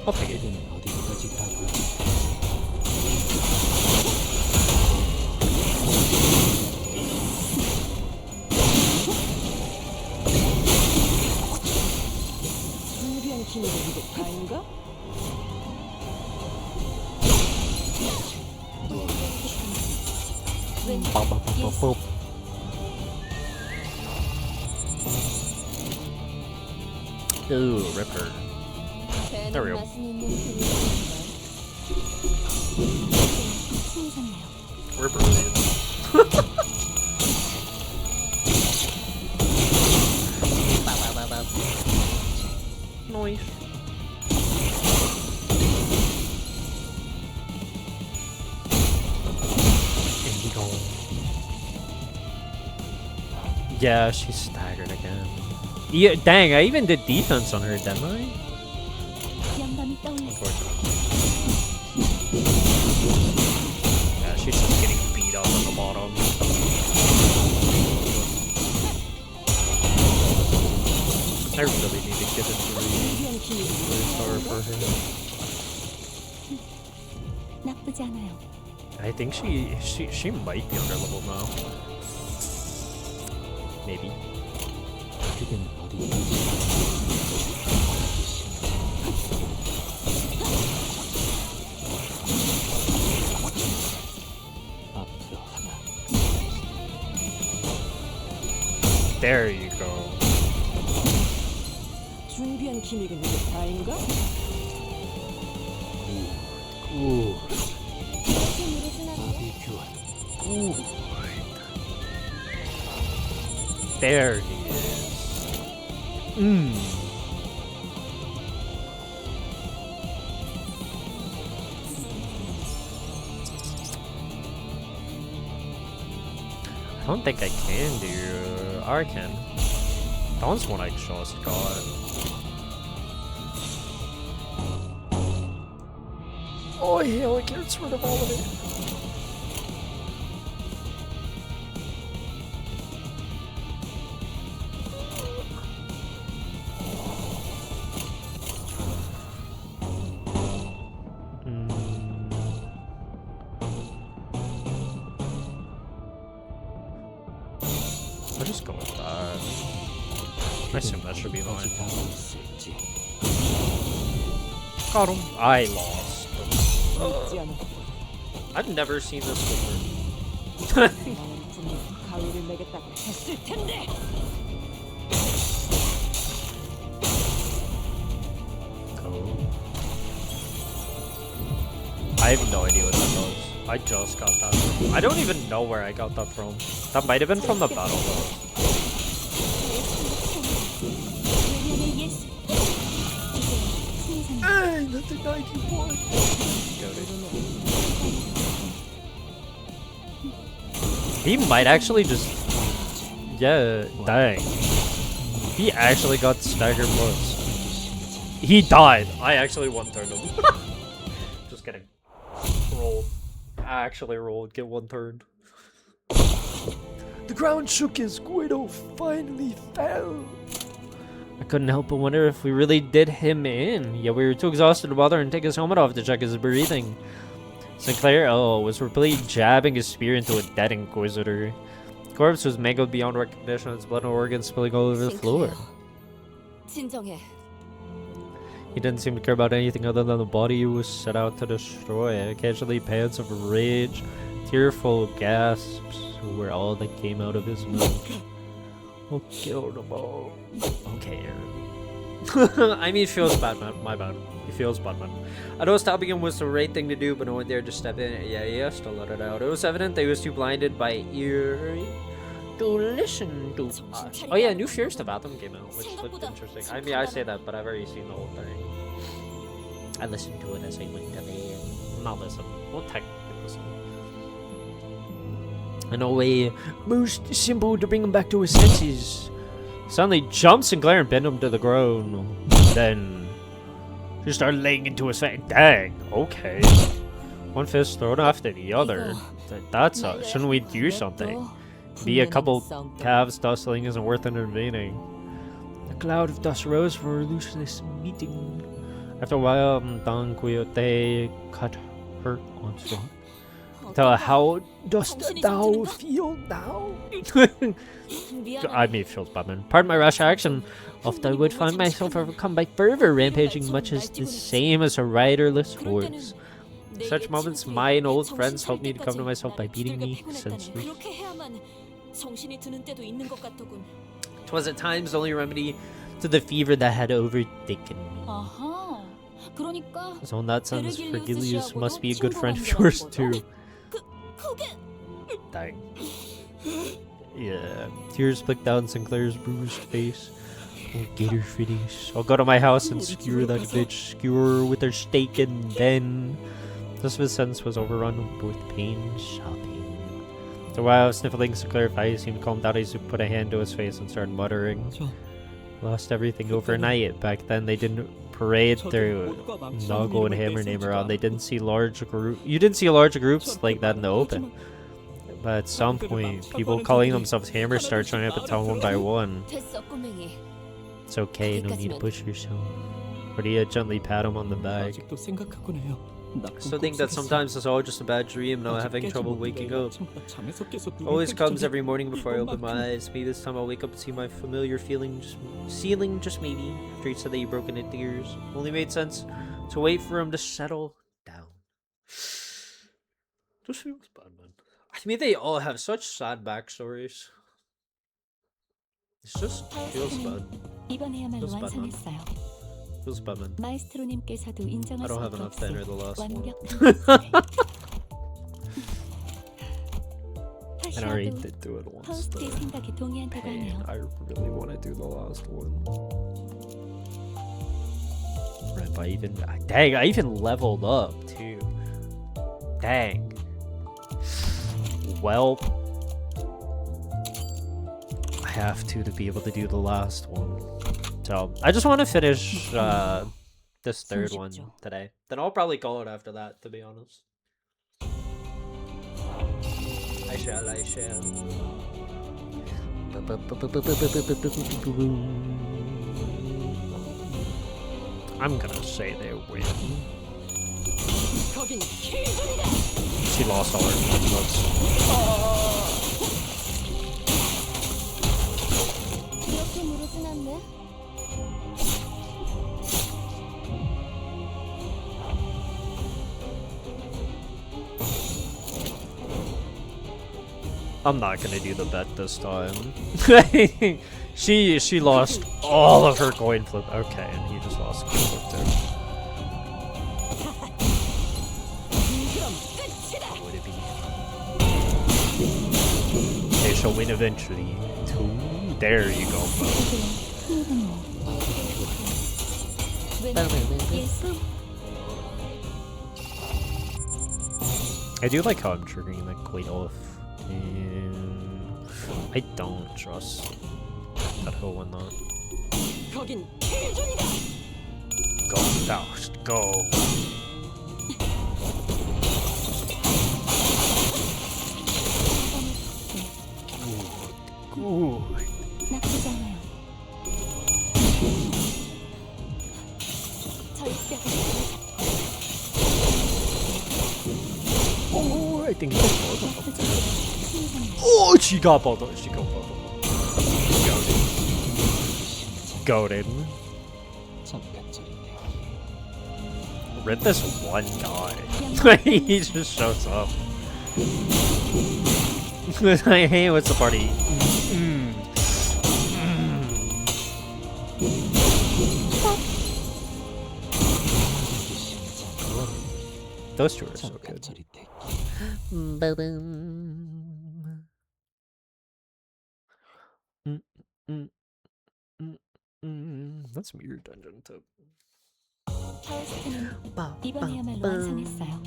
I'll take it. 그대는 어디까지 가고 준비한 기믹은 이게 다인가? Boop. Ooh, Ripper. There we go. 맛은 있는 분위기인데. 수상해요. Ripper is. Noise. Yeah, she's staggered again. Yeah, dang, I even did defense on her, didn't I? 영감이 떠올랐어. Unfortunately. Yeah, she's just getting beat up on the bottom. I really need to get a 준비한 기믹은 이게 star for her. 나쁘지 않아요. I think she might be under level now. Maybe. 그대는 어디까지 앞으로 하나 There you go. 준비한 기믹은 이게 다인가? Ooh. 이렇게 무르진 않네. 마비 교환 There he is. Mmm. I don't think I can do Arcan. That one's one I just got. Oh hell, it gets rid of all of it. I'll just go with that. I assume that should be 어디까지 fine. 가고 있을지 Got him. I lost. 믿지 않아. I've never seen this before. 나는 분명 가위를 내겠다고 했을 텐데. I have no idea what that does. I just got that. I don't even know where I got that from. That might have been from the battle though. 외면의 예수. 이제 세상에 Hey, that's a 91. He might actually just... Yeah, dang. He actually got stagger plus. He died. I actually one-turned him. Just kidding. Rolled. I actually rolled. Get one-turned. The ground shook as Guido finally fell. I couldn't help but wonder if we really did him in. Yet we were too exhausted to bother and take his helmet off to check his breathing. Sinclair, was repeatedly jabbing his spear into a dead Inquisitor. The corpse was mangled beyond recognition, its blood and organs spilling all over the floor. 진정해. He didn't seem to care about anything other than the body he was set out to destroy. Occasionally pants of rage, tearful gasps were all that came out of his mouth. I'll kill them all. Okay, Aaron. I mean, it feels bad, man. My bad. It feels bad, man. I know stopping him was the right thing to do, but no one dared to step in. Yeah, he has to let it out. It was evident that he was too blinded by ear to listen to us. Oh yeah, new Fears to Bathroom came out, which looked interesting. I mean, I say that, but I've already seen the whole thing. I listened to it as I went to bed. Not listen. Well, technically listen. In a way, most simple to bring him back to his senses. Suddenly jumps Sinclair and bent him to the ground. Then she started laying into his face. Dang, okay. One fist thrown after the other. That's shouldn't we do something? Be a couple calves dustling isn't worth intervening. A cloud of dust rose for a looseless meeting. After a while, Don Quixote cut her onslaught. Tell her, how dost thou feel now? I may feel bad, man. Pardon my rash action. Oft I would find myself overcome by fervor, rampaging much as the same as a riderless horse. Such moments, my and old friends helped me to come to myself by beating me senseless. Twas at times the only remedy to the fever that had overtaken me. So in that sense, Virgilius must be a good friend of yours too. Dang. Yeah. Tears flicked down Sinclair's bruised face. Oh, gator fitties. I'll go to my house and skewer that bitch. Skewer her with her steak and then... This sense was overrun with pain, shopping. After a while of sniffling, Sinclair finally seemed calmed down. He put a hand to his face and started muttering. Lost everything overnight. Back then they didn't parade their Noggle and Hammer name around. They didn't see large groups. You didn't see large groups like that in the open. But at some point, people calling themselves Hammer start showing up in town one by one. It's okay, no need to push yourself. Cordia gently pat him on the back. I still think that sometimes it's all just a bad dream and I'm having trouble waking up. Always comes every morning before I open my eyes. Maybe this time I'll wake up and see my familiar ceiling just maybe. After he said that he broke into tears. Only made sense to wait for him to settle down. This feels bad, man. I mean, they all have such sad backstories. It just feels bad. 이번에야말로 완성했어요. Feels bad, man. 마에스트로님께서도 I 인정할 don't have 수밖에 enough to enter the 없을 last one. 완벽한 And I already 다시라도 did do it once. 퍼스트의 생각에 동의한다고 And 하네요. I really want to do the last one. Dang, I even leveled up too. Dang. Well, I have to be able to do the last one. So I just want to finish this third one today. Then I'll probably call it after that, to be honest. I shall. I'm gonna say they win. She lost all her votes. 이렇게 무르진 않네. I'm not gonna do the bet this time. she lost all of her coin flip. Okay, and he just lost coin flip too. What would it be? They shall win eventually. There you go. I do like how I'm triggering like quite off I don't trust that he'll win that. 거긴 킬존이다. Go, Faust, go. Ooh. 나쁘지 않아요. Oh, I think he got both of them. 나쁘지 않아요. 신선해요. Oh, she got both of them. She got both of them. Goated. 잠깐짜리네. Rip this one guy. He just shows up. Like, hey, what's the party? Those two are so good. 잠깐짜리 대기. That's Mirror Dungeon too. 파우스트는 이번에야말로 완성했어요.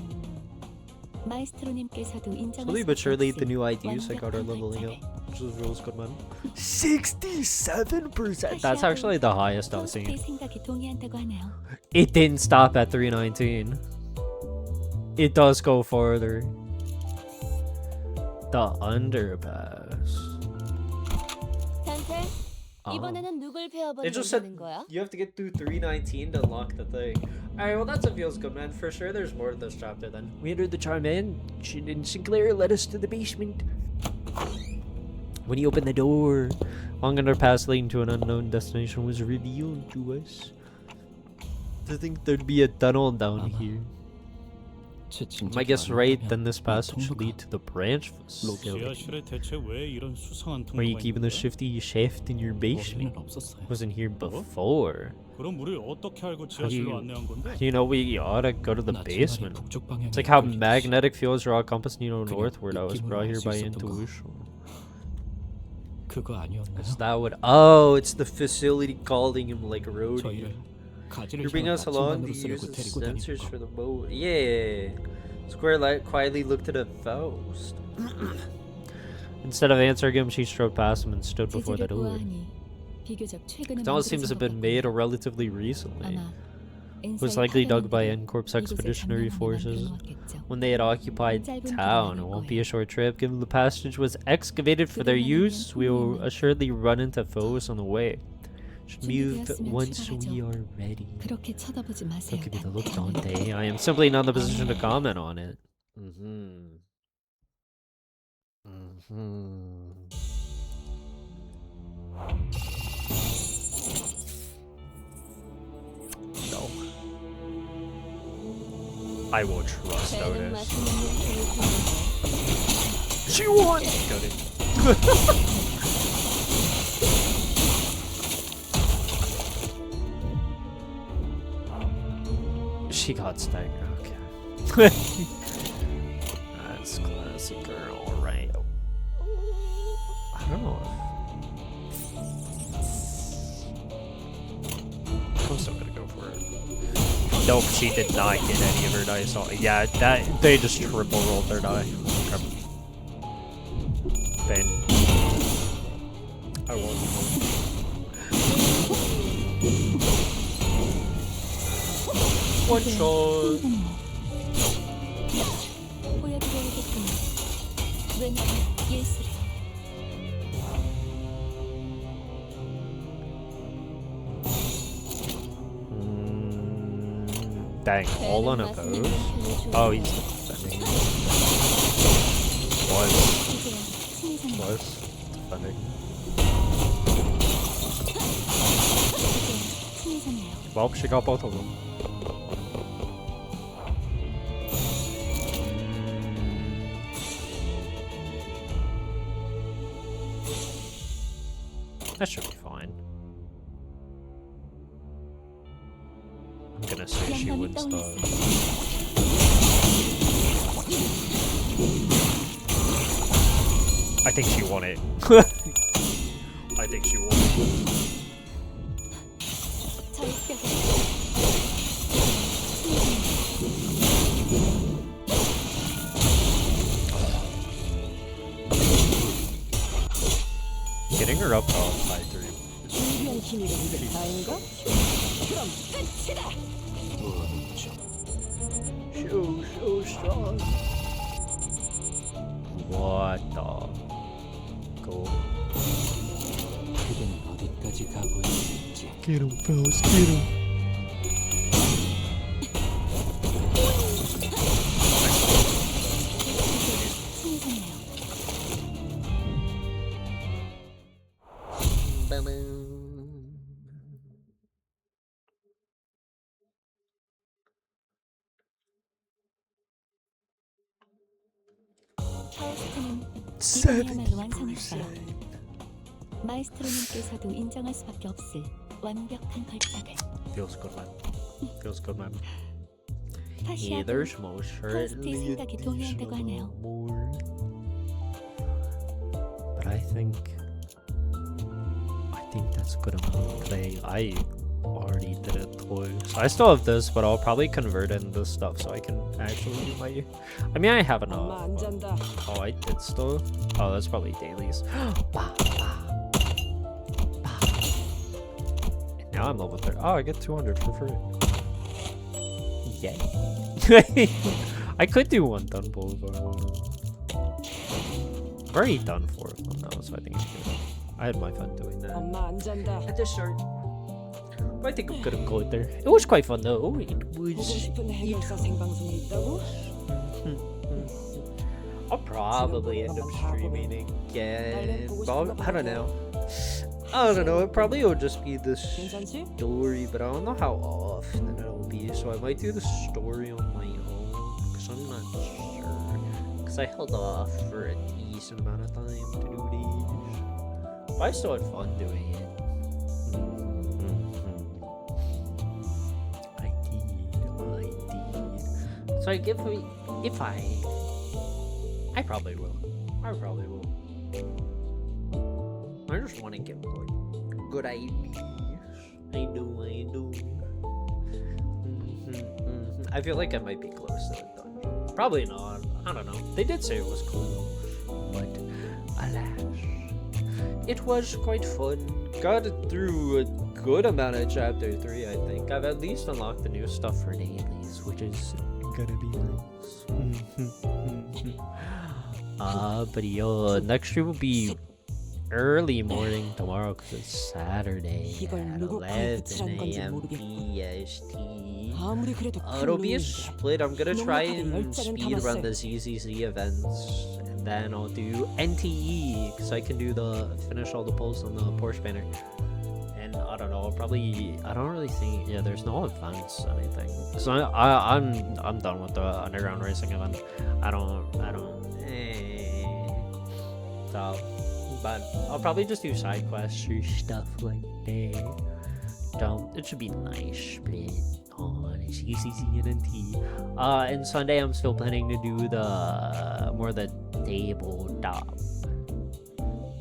마이스트로님께서도 인정하실 Slowly but surely, the 수 new 없을 IDs I got are 완벽한 leveling up, 발작을. which is real good, man. 67%. That's actually the highest I've 파우스트의 seen. 생각이 동의한다고 하네요. It didn't stop at 319. It does go further. The underpass. 단테, Oh. 이번에는 누굴 It 베어버리면 just said 되는 거야? you have to get through 319 to unlock the thing. Alright, well that's a feels good, man. For sure there's more to this chapter then. We entered the charm in. Shin and Sinclair led us to the basement. When he opened the door, long underpass leading to an unknown destination was revealed to us. To think there'd be a tunnel down here. I guess right then this passage should lead to the branch facility. 지하실에 대체 왜 이런 수상한 Where you 통로가 keeping the 있는 거야? shifty shaft in your basement? 원래는 없었어요. Wasn't here before. 그럼 우리 어떻게 알고 How do 지하실로 you, 안내한 건데? you know we oughta go to the 나 basement? 중간에 북쪽 방향에 It's like how 걸리듯이. magnetic fields are all compassing you know 그냥 northward. I was 느낌으로 brought 알 here 수 by 있었던 거. intuition. 그거 아니었나요? Is that what? Oh, it's the facility calling him like a roadie. 저희를 가지를 You're bringing us along to 나침반으로 use 쓰려고 the 데리고 sensors 다니는 for 거. the boat. Yeah. Square Light quietly looked at a Faust. Instead of answering him, she strode past him and stood before the 재질을 door. 보아하니 비교적 최근에 It almost seems to have been made 만들어진 것 relatively recently. 같군요. 아마 It was 엔사의 likely dug by 파견원들이 N-Corp's 이곳을 expeditionary 점령하며 forces 만들어 놓았겠죠. when they had occupied town. It won't be a short trip. Given the passage was excavated for their use, we will assuredly run into foes on the way. Should move once we are ready. 그렇게 쳐다보지 마세요. Don't give me the look, 단테. Dante. I am simply not in the position to comment on it. No. I will trust 배는 Otis. 맛있는 느낌이 드는데. She won! Got it. She got staggered, okay. That's classic girl, right? I don't know if... I'm still gonna go for it. Nope, she did not get any of her dice. Yeah, that they just triple rolled their die. Okay. Ben. I won. One shot. 보여드려야겠군요. 왠지 예술이. Dang, all on a pose? Oh, he's defending. Was defending. Well, she got both of them. That should be fine. I'm gonna say she wins the... I think she won it. I think she won it. her up by 3. 준비한 힘이가 이게 다인가? 그럼 끝이다. So strong. What the? Go. 그대는 어디까지 가고 있는지. Get him, fellas, get him. 파우스트는 이번에야말로 완성했어요. 마에스트로님께서도 인정할 수밖에 없을 완벽한 걸작을. Feels good, man. Feels good, man. Yeah, 파시아도 there's most 파우스트의 certainly 생각이 동의한다고 하네요. more. But I think that's good amount of play. I already did it twice. I still have this, but I'll probably convert in this stuff so I can actually do my. I mean, I have 엄마 enough. 안 But... 잔다. Oh, I did still. Oh, that's probably dailies. Now I'm level 30. Oh, I get 200 for free. Yay. I could do one done pull if I wanted. I've already done 4 of them now, so I think it's good. I had my fun doing that. 엄마 안 잔다. At the start. I think I'm gonna go there. It was quite fun though. It 보고 was. 싶은 해결사 생방송이 있다고? I'll probably end up streaming again. But I don't know. I don't know. It probably will just be the 괜찮지? story, but I don't know how often it'll be. So I might do the story on my own because I'm not sure. Because I held off for a decent amount of time to do these. But I still had fun doing it. I did. So if I probably will. I probably will. I just want to get like good ideas. I do. I feel like I might be close to the dungeon. Probably not. I don't know. They did say it was cool, but alas, it was quite fun. Got through a good amount of chapter 3. I think I've at least unlocked the new stuff for dailies, which is gonna be nice. But yo, next stream will be early morning tomorrow because it's Saturday 이걸 at 누구 거에 11 붙이라는 건지 a.m. 모르겠고. BST. 아무리 그래도 It'll be a 놈인데. split. I'm gonna try and 넉넉하게 10장은 speed run 담았어요. the ZZZ events, and then I'll do NTE because I can do finish all the pulls on the Porsche banner. And I don't know. I don't really think. Yeah, there's no events anything. So I'm done with the underground racing event. I don't. So, but I'll probably just do side quests or stuff like that. It should be nice split on CCC and NT. And Sunday I'm still planning to do the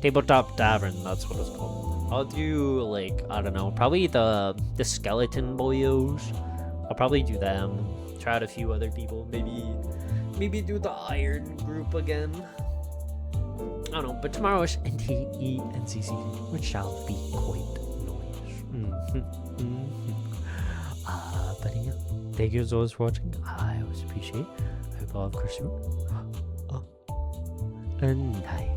tabletop tavern. That's what it's called. I'll do like I don't know, probably the skeleton boyos. I'll probably do them. Try out a few other people. Maybe do the iron group again. I don't know, but tomorrow is NTE and CCC, which shall be quite nice. But yeah, thank you as always for watching. I always appreciate it. I hope you all have a good and night.